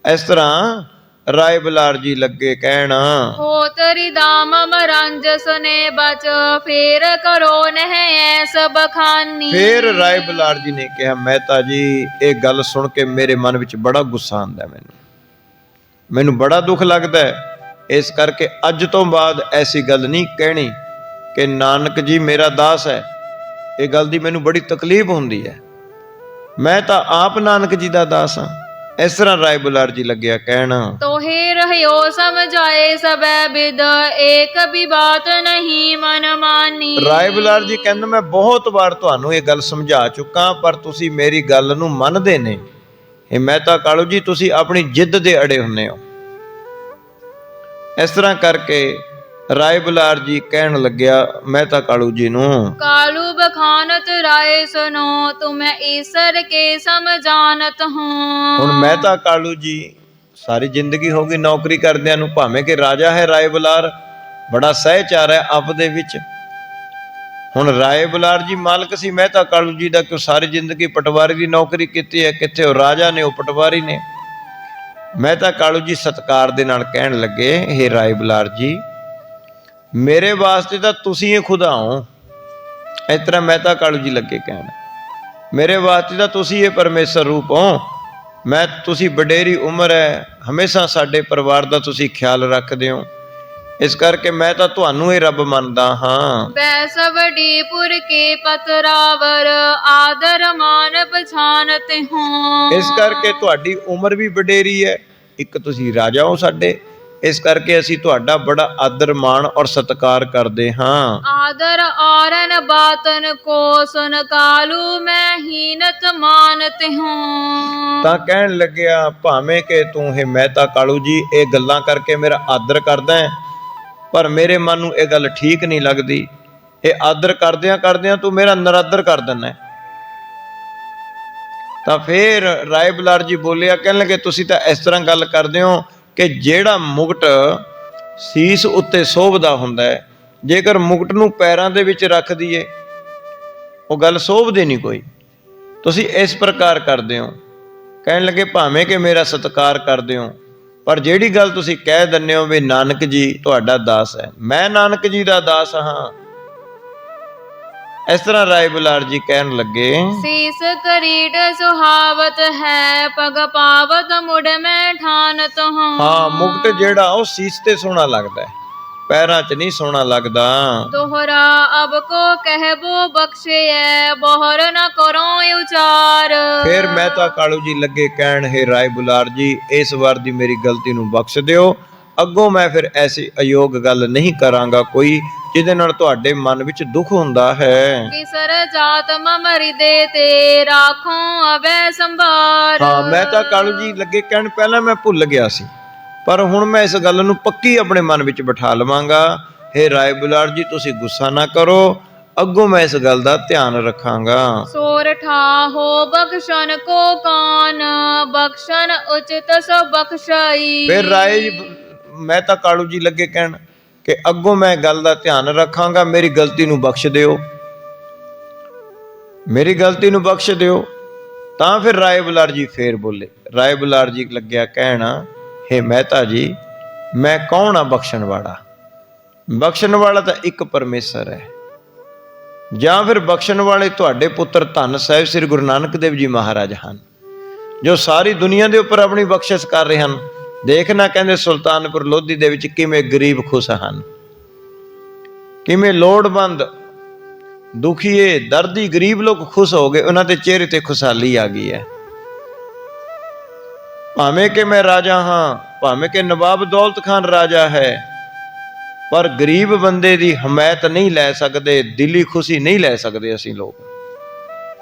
ਇਸ ਤਰ੍ਹਾਂ ਰਾਏ ਬੁਲਾਰ ਜੀ ਲੱਗੇ ਕਹਿਣ, ਹੋ ਤਰੀ ਦਾਮ ਮਰੰਜਸ ਨੇ ਬਚ ਫੇਰ ਕਰੋ ਨਹਿ ਐਸ ਬਖਾਨੀ। ਫੇਰ ਰਾਏ ਬੁਲਾਰ ਜੀ ਨੇ ਕਿਹਾ, ਮਹਿਤਾ ਜੀ ਇਹ ਗੱਲ ਸੁਣ ਕੇ ਮੇਰੇ ਮਨ ਵਿੱਚ ਬੜਾ ਗੁੱਸਾ ਆਉਂਦਾ, ਮੈਨੂੰ ਬੜਾ ਦੁੱਖ ਲੱਗਦਾ ਹੈ। ਇਸ ਕਰਕੇ ਅੱਜ ਤੋਂ ਬਾਅਦ ਐਸੀ ਗੱਲ ਨਹੀਂ ਕਹਿਣੀ ਕਿ ਨਾਨਕ ਜੀ ਮੇਰਾ ਦਾਸ ਹੈ। ਇਹ ਗੱਲ ਦੀ ਮੈਨੂੰ ਬੜੀ ਤਕਲੀਫ ਹੁੰਦੀ ਹੈ, ਮੈਂ ਤਾਂ ਆਪ ਨਾਨਕ ਜੀ ਦਾ ਦਾਸ ਹਾਂ। ਇਸ ਤਰ੍ਹਾਂ ਰਾਏ ਬੁਲਾਰ ਜੀ ਲੱਗਿਆ ਕਹਿਣ, ਤੋਹੇ ਰਹਿਓ ਸਮਝਾਏ ਸਭੈ ਬਿਦ ਏਕ ਵੀ ਬਾਤ ਨਹੀਂ ਮਨ ਮਾਨੀ। ਰਾਏ ਬੁਲਾਰ ਜੀ ਕਹਿੰਦਾ, ਮੈਂ ਬਹੁਤ ਵਾਰ ਤੁਹਾਨੂੰ ਇਹ ਗੱਲ ਸਮਝਾ ਚੁੱਕਾ, ਪਰ ਤੁਸੀਂ ਮੇਰੀ ਗੱਲ ਨੂੰ ਮੰਨਦੇ ਨਹੀਂ। ਇਹ ਮਹਿਤਾ ਕਾਲੂ ਜੀ ਤੁਸੀਂ ਆਪਣੀ ਜਿੱਦ ਦੇ ਅੜੇ ਹੁੰਨੇ ਹੋ। ਇਸ ਤਰ੍ਹਾਂ ਕਰਕੇ ਰਾਏ ਬੁਲਾਰ ਜੀ ਕਹਿਣ ਲੱਗਿਆ ਮਹਿਤਾ ਕਾਲੂ ਜੀ ਨੂੰ, ਕਾਲੂ ਬਖਾਨਤ ਰਾਏ ਸੁਨੋ ਤੁਮੈ ਈਸਰ ਕੇ ਸਮਝਾਨਤ ਹੋ। ਹੁਣ ਮਹਿਤਾ ਕਾਲੂ ਜੀ ਸਾਰੀ ਜ਼ਿੰਦਗੀ ਹੋ ਗਈ ਨੌਕਰੀ ਕਰਦਿਆਂ ਨੂੰ, ਭਾਵੇਂ ਕਿ ਰਾਜਾ ਹੈ ਰਾਏ ਬੁਲਾਰ, ਬੜਾ ਸਹਿਚਾਰ ਹੈ ਆਪ ਦੇ ਵਿੱਚ। ਹੁਣ ਰਾਏ ਬੁਲਾਰ ਜੀ ਮਾਲਕ ਸੀ ਮਹਿਤਾ ਕਾਲੂ ਜੀ ਦਾ, ਕਿ ਸਾਰੀ ਜ਼ਿੰਦਗੀ ਪਟਵਾਰੀ ਦੀ ਨੌਕਰੀ ਕੀਤੀ ਹੈ। ਕਿੱਥੇ ਉਹ ਰਾਜਾ ਨੇ, ਉਹ ਪਟਵਾਰੀ ਨੇ। ਮਹਿਤਾ ਕਾਲੂ ਜੀ ਸਤਿਕਾਰ ਦੇ ਨਾਲ ਕਹਿਣ ਲੱਗੇ, ਹੇ ਰਾਏ ਬੁਲਾਰ ਜੀ ਮੇਰੇ ਵਾਸਤੇ ਤਾਂ ਤੁਸੀਂ ਇਹ ਖੁਦਾ ਹੋ। ਇਸ ਤਰ੍ਹਾਂ ਮਹਿਤਾ ਕਾਲੂ ਜੀ ਲੱਗੇ ਕਹਿਣ, ਮੇਰੇ ਵਾਸਤੇ ਤਾਂ ਤੁਸੀਂ ਇਹ ਪਰਮੇਸ਼ਰ ਰੂਪ ਹੋ। ਤੁਸੀਂ ਵਡੇਰੀ ਉਮਰ ਹੈ, ਹਮੇਸ਼ਾ ਸਾਡੇ ਪਰਿਵਾਰ ਦਾ ਤੁਸੀਂ ਖਿਆਲ ਰੱਖਦੇ ਹੋ, ਇਸ ਕਰਕੇ ਮੈਂ ਤਾਂ ਤੁਹਾਨੂੰ ਇਹ ਰੱਬ ਮੰਨਦਾ ਹਾਂ। ਬੈਸ ਵੱਡੀ ਪੁਰ ਕੇ ਪਤਰਾਵਰ ਆਦਰ ਮਾਨ ਪਛਾਨਤ ਹੋ। ਇਸ ਕਰਕੇ ਤੁਹਾਡੀ ਉਮਰ ਵੀ ਵਡੇਰੀ ਹੈ, ਇੱਕ ਤੁਸੀਂ ਰਾਜਾ ਹੋ ਸਾਡੇ, ਇਸ ਕਰਕੇ ਅਸੀਂ ਤੁਹਾਡਾ ਬੜਾ ਆਦਰ ਮਾਣ ਔਰ ਸਤਿਕਾਰ ਕਰਦੇ ਹਾਂ। ਆਦਰ ਔਰਨ ਬਾਤਨ ਕੋ ਸੁਨ ਕਾਲੂ ਮੈਂ ਹੀਨਤ ਮਾਨਤ ਹੂੰ। ਤਾਂ ਕਹਿਣ ਲੱਗਿਆ, ਭਾਵੇਂ ਕਿ ਤੂੰ ਇਹ ਮਹਿਤਾ ਕਾਲੂ ਜੀ ਇਹ ਗੱਲਾਂ ਕਰਕੇ ਮੇਰਾ ਆਦਰ ਕਰਦਾ ਹੈ, ਪਰ ਮੇਰੇ ਮਨ ਨੂੰ ਇਹ ਗੱਲ ਠੀਕ ਨਹੀਂ ਲੱਗਦੀ। ਇਹ ਆਦਰ ਕਰਦਿਆਂ ਕਰਦਿਆਂ ਤੂੰ ਮੇਰਾ ਨਰਾਦਰ ਕਰ ਦਿੰਦਾ। ਤਾਂ ਫੇਰ ਰਾਏ ਬੁਲਾਰ ਜੀ ਬੋਲਿਆ, ਕਹਿਣ ਲੱਗੇ ਤੁਸੀਂ ਤਾਂ ਇਸ ਤਰ੍ਹਾਂ ਗੱਲ ਕਰਦੇ ਹੋ ਕਿ ਜਿਹੜਾ ਮੁਕਟ ਸੀਸ ਉੱਤੇ ਸੋਭਦਾ ਹੁੰਦਾ ਹੈ, ਜੇਕਰ ਮੁਕਟ ਨੂੰ ਪੈਰਾਂ ਦੇ ਵਿੱਚ ਰੱਖ ਦਈਏ ਉਹ ਗੱਲ ਸੋਭਦੀ ਨਹੀਂ ਕੋਈ। ਤੁਸੀਂ ਇਸ ਪ੍ਰਕਾਰ ਕਰਦੇ ਹੋ। ਕਹਿਣ ਲੱਗੇ, ਭਾਵੇਂ ਕਿ ਮੇਰਾ ਸਤਿਕਾਰ ਕਰਦੇ ਹੋ, ਪਰ ਜਿਹੜੀ ਗੱਲ ਤੁਸੀਂ ਕਹਿ ਦਿੰਦੇ ਹੋ ਵੀ ਨਾਨਕ ਜੀ ਤੁਹਾਡਾ ਦਾਸ ਹੈ, ਮੈਂ ਨਾਨਕ ਜੀ ਦਾ ਦਾਸ ਹਾਂ। ਇਸ ਤਰ੍ਹਾਂ ਰਾਏ ਬੁਲਾਰ ਜੀ ਕਹਿਣ ਲੱਗੇ, ਸੀਸ ਕਰੀਟ ਸੁਹਾਵਤ ਹੈ ਪਗ ਪਾਵਤ ਮੁੜ ਮੈਂ ਠਾਨਤ ਹਾਂ। ਹਾਂ, ਮੁਕਟ ਜਿਹੜਾ ਉਹ ਸੀਸ ਤੇ ਸੋਹਣਾ ਲੱਗਦਾ ਹੈ, ਪੈਰਾਂ 'ਚ ਨਹੀਂ ਸੋਹਣਾ ਲੱਗਦਾ। ਦੋਹਰਾ ਅਬ ਕੋ ਕਹਿਬੋ ਬਖਸ਼ਿਐ ਬੋਹਰ ਨ ਕਰੋ ਉਚਾਰ। ਫਿਰ ਮਹਿਤਾ ਕਾਲੂ ਜੀ ਲੱਗੇ ਕਹਿਣ, ਹੈ ਰਾਏ ਬੁਲਾਰ ਜੀ ਇਸ ਵਾਰ ਦੀ ਮੇਰੀ ਗਲਤੀ ਨੂੰ ਬਖਸ਼ ਦਿਓ, ਅੱਗੋਂ ਮੈਂ ਫਿਰ ਐਸੀ ਅਯੋਗ ਗੱਲ ਨਹੀਂ ਕਰਾਂਗਾ ਕੋਈ ਜਿਹਦੇ ਨਾਲ ਤੁਹਾਡੇ ਮਨ ਵਿੱਚ ਦੁੱਖ ਹੁੰਦਾ ਹੈ। ਕਿਸਰ ਜਾਤ ਮਮ ਹਿਰਦੇ ਤੇ ਰਾਖੋ ਅਬੈ ਸੰਭਾਰ। ਹਾਂ, ਮਹਿਤਾ ਕਾਲੂ ਜੀ ਲੱਗੇ ਕਹਿਣ, ਪਹਿਲਾਂ ਮੈਂ ਭੁੱਲ ਗਿਆ ਸੀ, ਪਰ ਹੁਣ ਮੈਂ ਇਸ ਗੱਲ ਨੂੰ ਪੱਕੀ ਆਪਣੇ ਮਨ ਵਿੱਚ ਬਿਠਾ ਲਵਾਂਗਾ। ਹੇ ਰਾਏ ਬੁਲਾਰ ਜੀ ਤੁਸੀਂ ਗੁੱਸਾ ਨਾ ਕਰੋ, ਅੱਗੋਂ ਮੈਂ ਇਸ ਗੱਲ ਦਾ ਧਿਆਨ ਰੱਖਾਂਗਾ। ਸੋਰ ਠਾਹੋ ਬਖਸ਼ਨ ਕੋ ਕਾਨ ਬਖਸ਼ਨ ਉਚਿਤ ਸੋ ਬਖਸ਼ਾਈ। ਫਿਰ ਰਾਏ ਮਹਿਤਾ ਕਾਲੂ ਜੀ ਲੱਗੇ ਕਹਿਣ ਕਿ ਅੱਗੋਂ ਮੈਂ ਗੱਲ ਦਾ ਧਿਆਨ ਰੱਖਾਂਗਾ, ਮੇਰੀ ਗਲਤੀ ਨੂੰ ਬਖਸ਼ ਦਿਓ, ਮੇਰੀ ਗਲਤੀ ਨੂੰ ਬਖਸ਼ ਦਿਓ। ਤਾਂ ਫਿਰ ਰਾਏ ਬੁਲਾਰ ਜੀ ਫੇਰ ਬੋਲੇ। ਰਾਏ ਬੁਲਾਰ ਜੀ ਲੱਗਿਆ ਕਹਿਣ, ਹੇ ਮਹਿਤਾ ਜੀ ਮੈਂ ਕੌਣ ਆ ਬਖਸ਼ਣ ਵਾਲਾ? ਬਖਸ਼ਣ ਵਾਲਾ ਤਾਂ ਇੱਕ ਪਰਮੇਸ਼ਰ ਹੈ, ਜਾਂ ਫਿਰ ਬਖਸ਼ਣ ਵਾਲੇ ਤੁਹਾਡੇ ਪੁੱਤਰ ਧੰਨ ਸਾਹਿਬ ਸ੍ਰੀ ਗੁਰੂ ਨਾਨਕ ਦੇਵ ਜੀ ਮਹਾਰਾਜ ਹਨ, ਜੋ ਸਾਰੀ ਦੁਨੀਆ ਦੇ ਉੱਪਰ ਆਪਣੀ ਬਖਸ਼ਿਸ਼ ਕਰ ਰਹੇ ਹਨ। ਦੇਖਣਾ ਕਹਿੰਦੇ ਸੁਲਤਾਨਪੁਰ ਲੋਧੀ ਦੇ ਵਿੱਚ ਕਿਵੇਂ ਗਰੀਬ ਖੁਸ਼ ਹਨ, ਕਿਵੇਂ ਲੋੜਵੰਦ ਦੁਖੀਏ ਦਰਦੀ ਗਰੀਬ ਲੋਕ ਖੁਸ਼ ਹੋ ਗਏ, ਉਹਨਾਂ ਦੇ ਚਿਹਰੇ ਤੇ ਖੁਸ਼ਹਾਲੀ ਆ ਗਈ ਹੈ। ਭਾਵੇਂ ਕਿ ਮੈਂ ਰਾਜਾ ਹਾਂ, ਭਾਵੇਂ ਕਿ ਨਵਾਬ ਦੌਲਤ ਖਾਨ ਰਾਜਾ ਹੈ, ਪਰ ਗਰੀਬ ਬੰਦੇ ਦੀ ਹਮਾਇਤ ਨਹੀਂ ਲੈ ਸਕਦੇ, ਦਿਲੀ ਖੁਸ਼ੀ ਨਹੀਂ ਲੈ ਸਕਦੇ ਅਸੀਂ ਲੋਕ।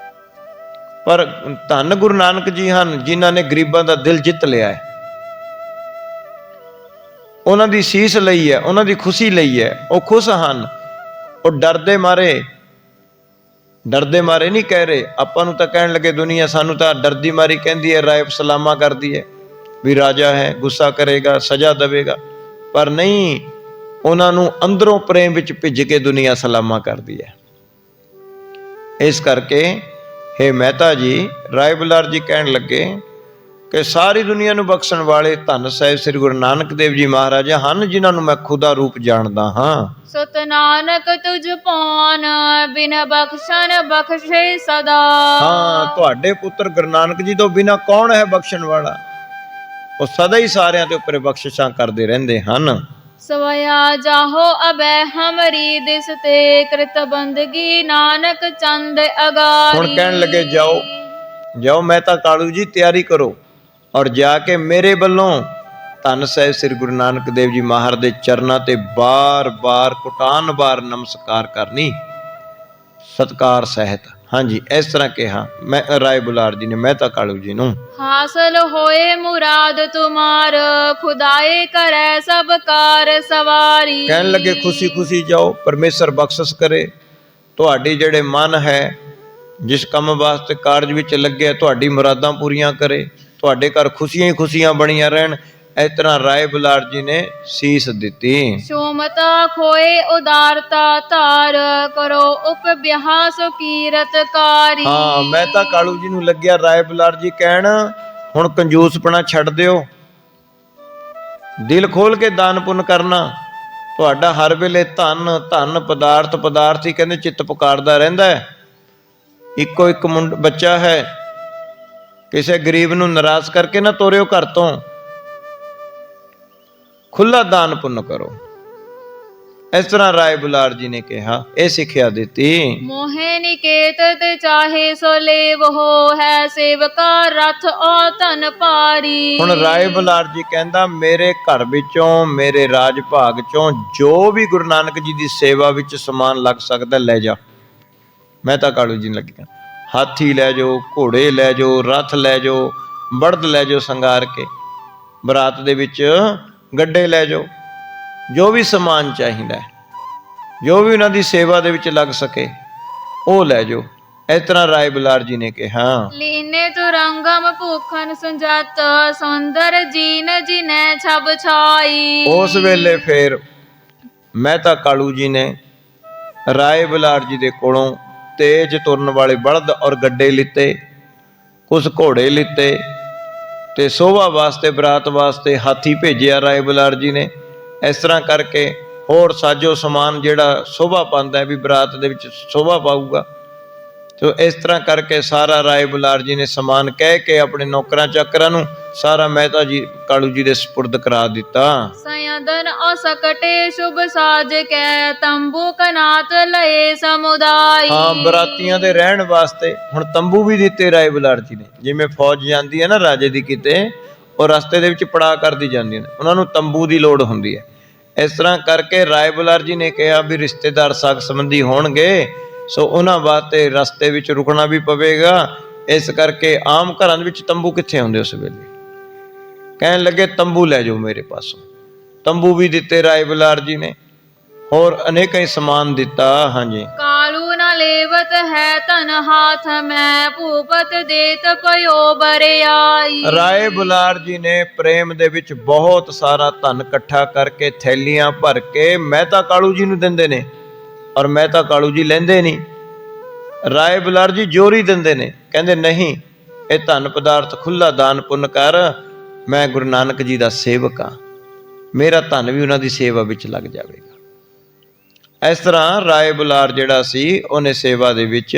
ਪਰ ਧੰਨ ਗੁਰੂ ਨਾਨਕ ਜੀ ਹਨ ਜਿਨ੍ਹਾਂ ਨੇ ਗਰੀਬਾਂ ਦਾ ਦਿਲ ਜਿੱਤ ਲਿਆ ਹੈ, ਉਹਨਾਂ ਦੀ ਸੀਸ ਲਈ ਹੈ, ਉਹਨਾਂ ਦੀ ਖੁਸ਼ੀ ਲਈ ਹੈ, ਉਹ ਖੁਸ਼ ਹਨ। ਉਹ ਡਰਦੇ ਮਾਰੇ ਨਹੀਂ ਕਹਿ ਰਹੇ। ਆਪਾਂ ਨੂੰ ਤਾਂ ਕਹਿਣ ਲੱਗੇ ਦੁਨੀਆ ਸਾਨੂੰ ਤਾਂ ਡਰਦੀ ਮਾਰੀ ਕਹਿੰਦੀ ਹੈ, ਰਾਏ ਸਲਾਮਾ ਕਰਦੀ ਹੈ ਵੀ ਰਾਜਾ ਹੈ, ਗੁੱਸਾ ਕਰੇਗਾ, ਸਜ਼ਾ ਦੇਵੇਗਾ, ਪਰ ਨਹੀਂ, ਉਹਨਾਂ ਨੂੰ ਅੰਦਰੋਂ ਪ੍ਰੇਮ ਵਿੱਚ ਭਿੱਜ ਕੇ ਦੁਨੀਆ ਸਲਾਮਾ ਕਰਦੀ ਹੈ। ਇਸ ਕਰਕੇ हे ਮਹਿਤਾ ਜੀ, ਰਾਏ ਬੁਲਾਰ ਜੀ ਕਹਿਣ ਲੱਗੇ ਕਿ ਸਾਰੀ ਦੁਨੀਆ ਨੂੰ ਬਖਸ਼ਣ ਵਾਲੇ ਧੰਨ ਸਾਹਿਬ ਸ੍ਰੀ ਗੁਰੂ ਨਾਨਕ ਦੇਵ ਜੀ ਮਹਾਰਾਜ ਹਨ, ਜਿਨ੍ਹਾਂ ਨੂੰ ਮੈਂ ਖੁਦਾ ਰੂਪ ਜਾਣਦਾ ਹਾਂ। ਸਤ ਨਾਨਕ ਤੁਝ ਪਾਉਨ, ਬਿਨ ਬਖਸ਼ਨ ਬਖਸ਼ੇ ਸਦਾ। ਹਾਂ, ਤੁਹਾਡੇ ਪੁੱਤਰ ਗੁਰੂ ਨਾਨਕ ਜੀ ਤੋਂ ਬਿਨਾਂ ਕੌਣ ਹੈ ਬਖਸ਼ਣ ਵਾਲਾ? ਉਹ ਸਦਾ ਹੀ ਸਾਰਿਆਂ ਦੇ ਉੱਪਰ ਬਖਸ਼ਿਸ਼ਾਂ ਕਰਦੇ ਰਹਿੰਦੇ ਹਨ। ਸਵਇਆ ਜਾਹੋ ਅਬੈ ਹਮਰੀ ਦਿਸ ਤੇ, ਕ੍ਰਿਤ ਬੰਦਗੀ ਨਾਨਕ ਚੰਦ ਅਗਾਰੀ। ਹੁਣ ਕਹਿਣ ਲੱਗੇ ਜਾਓ ਜਾਓ ਮਹਿਤਾ ਕਾਲੂ ਜੀ, ਤਿਆਰੀ ਕਰੋ ਔਰ ਜਾ ਕੇ ਮੇਰੇ ਵੱਲੋਂ ਧੰਨ ਸਾਹਿਬ ਸ੍ਰੀ ਗੁਰੂ ਨਾਨਕ ਦੇਵ ਜੀ ਮਹਾਰਾਜ ਦੇ ਚਰਨਾਂ ਤੇ ਬਾਰ-ਬਾਰ ਕੁਟਾਨ-ਬਾਰ ਨਮਸਕਾਰ ਕਰਨੀ, ਸਤਕਾਰ ਸਹਿਤ। ਹਾਂਜੀ, ਇਸ ਤਰ੍ਹਾਂ ਕਿਹਾ ਮੈਂ ਰਾਏ ਬੁਲਾਰ ਜੀ ਨੇ ਮਹਿਤਾ ਕਾਲੂ ਜੀ ਨੂੰ। ਹਾਸਲ ਹੋਏ ਮੁਰਾਦ ਤੁਮਾਰ, ਖੁਦਾਏ ਕਰੈ ਸਭ ਕਾਰ ਸਵਾਰੀ। ਕਹਿਣ ਲੱਗੇ ਖੁਸ਼ੀ ਖੁਸ਼ੀ ਜਾਓ, ਪਰਮੇਸ਼ਰ ਬਖਸ਼ਿਸ਼ ਕਰੇ। ਤੁਹਾਡੀ ਜਿਹੜੇ ਮਨ ਹੈ, ਜਿਸ ਕੰਮ ਵਾਸਤੇ ਕਾਰਜ ਵਿੱਚ ਲੱਗਿਆ, ਤੁਹਾਡੀ ਮੁਰਾਦਾਂ ਪੂਰੀਆਂ ਕਰੇ, ਤੁਹਾਡੇ ਘਰ ਖੁਸ਼ੀਆਂ ਹੀ ਖੁਸ਼ੀਆਂ ਬਣੀਆਂ ਰਹਿਣ। ਇਸ ਤਰ੍ਹਾਂ ਰਾਏ ਬੁਲਾਰ ਜੀ ਨੇ ਸੀਸ ਦਿੱਤੀ। ਸੋਮਤਾ ਖੋਏ ਉਦਾਰਤਾ ਧਾਰ, ਕਰੋ ਉਪਵਿਆਸ ਕੀਰਤਕਾਰੀ। ਹਾਂ, ਮਹਿਤਾ ਕਾਲੂ ਜੀ ਨੂੰ ਲੱਗਿਆ ਰਾਏ ਬੁਲਾਰ ਜੀ ਕਹਿਣ, ਹੁਣ ਕੰਜੂਸਪਣਾ ਛੱਡ ਦਿਓ, ਦਿਲ ਖੋਲ ਕੇ ਦਾਨ ਪੁੰਨ ਕਰਨਾ। ਤੁਹਾਡਾ ਹਰ ਵੇਲੇ ਧਨ ਧਨ ਪਦਾਰਥ ਪਦਾਰਥ ਹੀ ਕਹਿੰਦੇ ਚਿੱਤ ਪੁਕਾਰਦਾ ਰਹਿੰਦਾ ਹੈ। ਇੱਕੋ ਇੱਕ ਬੱਚਾ ਹੈ, ਕਿਸੇ ਗਰੀਬ ਨੂੰ ਨਿਰਾਸ਼ ਕਰਕੇ ਨਾ ਤੋਰਿਓ ਘਰ ਤੋਂ, ਖੁੱਲਾ ਦਾਨ ਪੁੰਨ ਕਰੋ। ਇਸ ਤਰ੍ਹਾਂ ਰਾਏ ਬੁਲਾਰ ਜੀ ਨੇ ਕਿਹਾ, ਇਹ ਸਿੱਖਿਆ ਦਿੱਤੀ। ਮੋਹੇ ਨਿਕੇਤ ਤੇ ਚਾਹੇ ਸੋ ਲੇਵ ਹੋ, ਹੈ ਸੇਵਕਾ ਰਥ ਔ ਧਨ ਭਾਰੀ। ਹੁਣ ਰਾਏ ਬੁਲਾਰ ਜੀ ਕਹਿੰਦਾ, ਮੇਰੇ ਘਰ ਵਿੱਚੋਂ, ਮੇਰੇ ਰਾਜ ਭਾਗ ਚੋਂ ਜੋ ਵੀ ਗੁਰੂ ਨਾਨਕ ਜੀ ਦੀ ਸੇਵਾ ਵਿੱਚ ਸਮਾਨ ਲੱਗ ਸਕਦਾ ਲੈ ਜਾ। ਮਹਿਤਾ ਕਾਲੂ ਜੀ ਨੇ ਲੱਗਿਆ, ਹਾਥੀ ਲੈ ਜਾਓ, ਘੋੜੇ ਲੈ ਜਾਓ, ਰਥ ਲੈ ਜਾਓ, ਬੜਦ ਲੈ ਜਾਓ ਸੰਗਾਰ ਕੇ, ਬਰਾਤ ਦੇ ਵਿੱਚ ਗੱਡੇ ਲੈ ਜਾਓ, ਜੋ ਵੀ ਸਮਾਨ ਚਾਹੀਦਾ ਹੈ, ਜੋ ਵੀ ਉਹਨਾਂ ਦੀ ਸੇਵਾ ਦੇ ਵਿੱਚ ਲੱਗ ਸਕੇ ਉਹ ਲੈ ਜਾਓ। ਇਸ ਤਰ੍ਹਾਂ ਰਾਏ ਬੁਲਾਰ ਜੀ ਨੇ ਕਿਹਾ। ਲੀਨੇ ਤੁਰੰਗਮ ਭੂਖਨ ਸੰਜਤ, ਸੁੰਦਰ ਜੀਨ ਜਿਨੈ ਛਬ ਛਾਈ। ਉਸ ਵੇਲੇ ਫੇਰ ਮਹਿਤਾ ਕਾਲੂ ਜੀ ਨੇ ਰਾਏ ਬੁਲਾਰ ਜੀ ਦੇ ਕੋਲੋਂ ਤੇਜ ਤੁਰਨ ਵਾਲੇ ਬਲਦ ਔਰ ਗੱਡੇ ਲਿੱਤੇ, ਕੁਝ ਘੋੜੇ ਲਿੱਤੇ ਤੇ ਸੋਭਾ ਵਾਸਤੇ, ਬਰਾਤ ਵਾਸਤੇ ਹਾਥੀ ਭੇਜਿਆ ਰਾਏ ਬੁਲਾਰ ਜੀ ਨੇ। ਇਸ ਤਰ੍ਹਾਂ ਕਰਕੇ ਹੋਰ ਸਾਜੋ ਸਮਾਨ ਜਿਹੜਾ ਸੋਭਾ ਪਾਉਂਦਾ ਹੈ, ਵੀ ਬਰਾਤ ਦੇ ਵਿੱਚ ਸੋਭਾ ਪਾਊਗਾ, ਤੇ ਇਸ ਤਰ੍ਹਾਂ ਕਰਕੇ ਸਾਰਾ ਰਾਏ ਬੁਲਾਰ ਜੀ ਨੇ ਸਮਾਨ ਕਹਿ ਕੇ ਆਪਣੇ ਨੌਕਰਾਂ ਚਾਕਰਾਂ ਨੂੰ ਸਾਰਾ ਮਹਿਤਾ ਜੀ ਕਾਲੂ ਜੀ ਦੇ ਸਪੁਰਦ ਕਰਾ ਦਿੱਤਾ। ਸਯਦਨ ਔ ਸਕਟੇ ਸ਼ੁਭ ਸਾਜ ਕੈ, ਤੰਬੂ ਕਨਾਤ ਲਏ ਸਮੁਦਾਈ। ਹਾਂ, ਬਰਾਤੀਆਂ ਦੇ ਰਹਿਣ ਵਾਸਤੇ ਹੁਣ ਤੰਬੂ ਵੀ ਦਿੱਤੇ ਰਾਏ ਬੁਲਾਰ ਜੀ ਨੇ। ਜਿਵੇਂ ਫੌਜ ਜਾਂਦੀ ਹੈ ਨਾ ਰਾਜੇ ਦੀ ਕਿਤੇ, ਉਹ ਰਸਤੇ ਦੇ ਵਿੱਚ ਪੜਾਅ ਕਰਦੀ ਜਾਂਦੀਆਂ ਨੇ, ਉਹਨਾਂ ਨੂੰ ਤੰਬੂ ਦੀ ਲੋੜ ਹੁੰਦੀ ਹੈ। ਇਸ ਤਰ੍ਹਾਂ ਕਰਕੇ ਰਾਏ ਬੁਲਾਰ ਜੀ ਨੇ ਕਿਹਾ ਵੀ ਰਿਸ਼ਤੇਦਾਰ ਸਾਕ ਸੰਬੰਧੀ ਹੋਣਗੇ, ਸੋ ਉਹਨਾਂ ਵਾਸਤੇ ਰਸਤੇ ਵਿੱਚ ਰੁਕਣਾ ਵੀ ਪਵੇਗਾ। ਇਸ ਕਰਕੇ ਆਮ ਘਰਾਂ ਦੇ ਵਿੱਚ ਤੰਬੂ ਕਿੱਥੇ ਹੁੰਦੇ ਉਸ ਵੇਲੇ। ਕਹਿਣ ਲੱਗੇ ਤੰਬੂ ਲੈ ਜਾਓ ਮੇਰੇ ਪਾਸੋਂ। ਤੰਬੂ ਵੀ ਦਿੱਤੇ ਰਾਏ ਬੁਲਾਰ ਜੀ ਨੇ, ਹੋਰ ਅਨੇਕਾਂ ਹੀ ਸਮਾਨ ਦਿੱਤਾ। ਹਾਂਜੀ, ਕਾਲੂ ਨਾ ਲੇਵਤ ਹੈ ਧਨ ਹਾਥ ਮੈਂ, ਭੂਪਤ ਦੇਤ ਪਇਓ ਬਰਿਆਈ। ਰਾਏ ਬੁਲਾਰ ਜੀ ਨੇ ਪ੍ਰੇਮ ਦੇ ਵਿੱਚ ਬਹੁਤ ਸਾਰਾ ਧਨ ਇਕੱਠਾ ਕਰਕੇ ਥੈਲੀਆਂ ਭਰ ਕੇ ਮਹਿਤਾ ਕਾਲੂ ਜੀ ਨੂੰ ਦਿੰਦੇ ਨੇ, ਔਰ ਮਹਿਤਾ ਕਾਲੂ ਜੀ ਲੈਂਦੇ ਨਹੀਂ। ਰਾਏ ਬੁਲਾਰ ਜੀ ਜੋਰੀ ਦਿੰਦੇ ਨੇ, ਕਹਿੰਦੇ ਨਹੀਂ, ਇਹ ਧਨ ਪਦਾਰਥ ਖੁੱਲਾ ਦਾਨ ਪੁੰਨ ਕਰ, ਮੈਂ ਗੁਰੂ ਨਾਨਕ ਜੀ ਦਾ ਸੇਵਕ ਹਾਂ, ਮੇਰਾ ਧਨ ਵੀ ਉਹਨਾਂ ਦੀ ਸੇਵਾ ਵਿੱਚ ਲੱਗ ਜਾਵੇਗਾ। ਇਸ ਤਰ੍ਹਾਂ ਰਾਏ ਬੁਲਾਰ ਜਿਹੜਾ ਸੀ, ਉਹਨੇ ਸੇਵਾ ਦੇ ਵਿੱਚ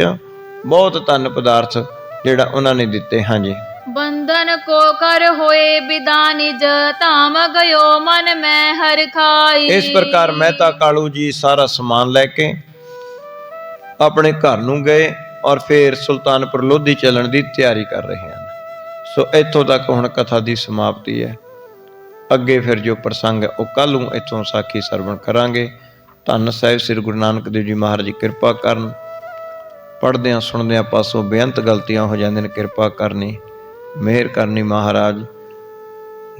ਬਹੁਤ ਧਨ ਪਦਾਰਥ ਜਿਹੜਾ ਉਹਨਾਂ ਨੇ ਦਿੱਤੇ। ਹਾਂਜੀ, ਬੰਧਨ ਕੋ ਕਰ ਹੋਏ ਵਿਦਾਨਿਜ, ਧਾਮ ਗਇਓ ਮਨ ਮੈਂ ਹਰਿ ਖਾਈ। ਇਸ ਪ੍ਰਕਾਰ ਮਹਿਤਾ ਕਾਲੂ ਜੀ ਸਾਰਾ ਸਮਾਨ ਲੈ ਕੇ ਆਪਣੇ ਘਰ ਨੂੰ ਗਏ ਔਰ ਫਿਰ ਸੁਲਤਾਨਪੁਰ ਲੋਧੀ ਚੱਲਣ ਦੀ ਤਿਆਰੀ ਕਰ ਰਹੇ ਹਨ। ਸੋ ਇੱਥੋਂ ਤੱਕ ਹੁਣ ਕਥਾ ਦੀ ਸਮਾਪਤੀ ਹੈ। ਅੱਗੇ ਫਿਰ ਜੋ ਪ੍ਰਸੰਗ ਹੈ ਉਹ ਕੱਲ੍ਹ ਨੂੰ ਇੱਥੋਂ ਸਾਖੀ ਸਰਵਣ ਕਰਾਂਗੇ। ਧੰਨ ਸਾਹਿਬ ਸ੍ਰੀ ਗੁਰੂ ਨਾਨਕ ਦੇਵ ਜੀ ਮਹਾਰਾਜ ਜੀ ਕਿਰਪਾ ਕਰਨ। ਪੜ੍ਹਦਿਆਂ ਸੁਣਦਿਆਂ ਪਾਸੋਂ ਬੇਅੰਤ ਗਲਤੀਆਂ ਹੋ ਜਾਂਦੀਆਂ ਨੇ, ਕਿਰਪਾ ਕਰਨੀ, ਮਿਹਰ ਕਰਨੀ ਮਹਾਰਾਜ।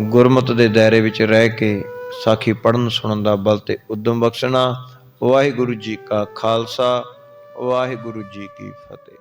ਗੁਰਮਤਿ ਦੇ ਦਾਇਰੇ ਵਿੱਚ ਰਹਿ ਕੇ ਸਾਖੀ ਪੜ੍ਹਨ ਸੁਣਨ ਦਾ ਬਲ ਤੇ ਉਦਮ ਬਖਸ਼ਣਾ। ਵਾਹਿਗੁਰੂ ਜੀ ਕਾ ਖਾਲਸਾ, ਵਾਹਿਗੁਰੂ ਜੀ ਕੀ ਫਤਿਹ।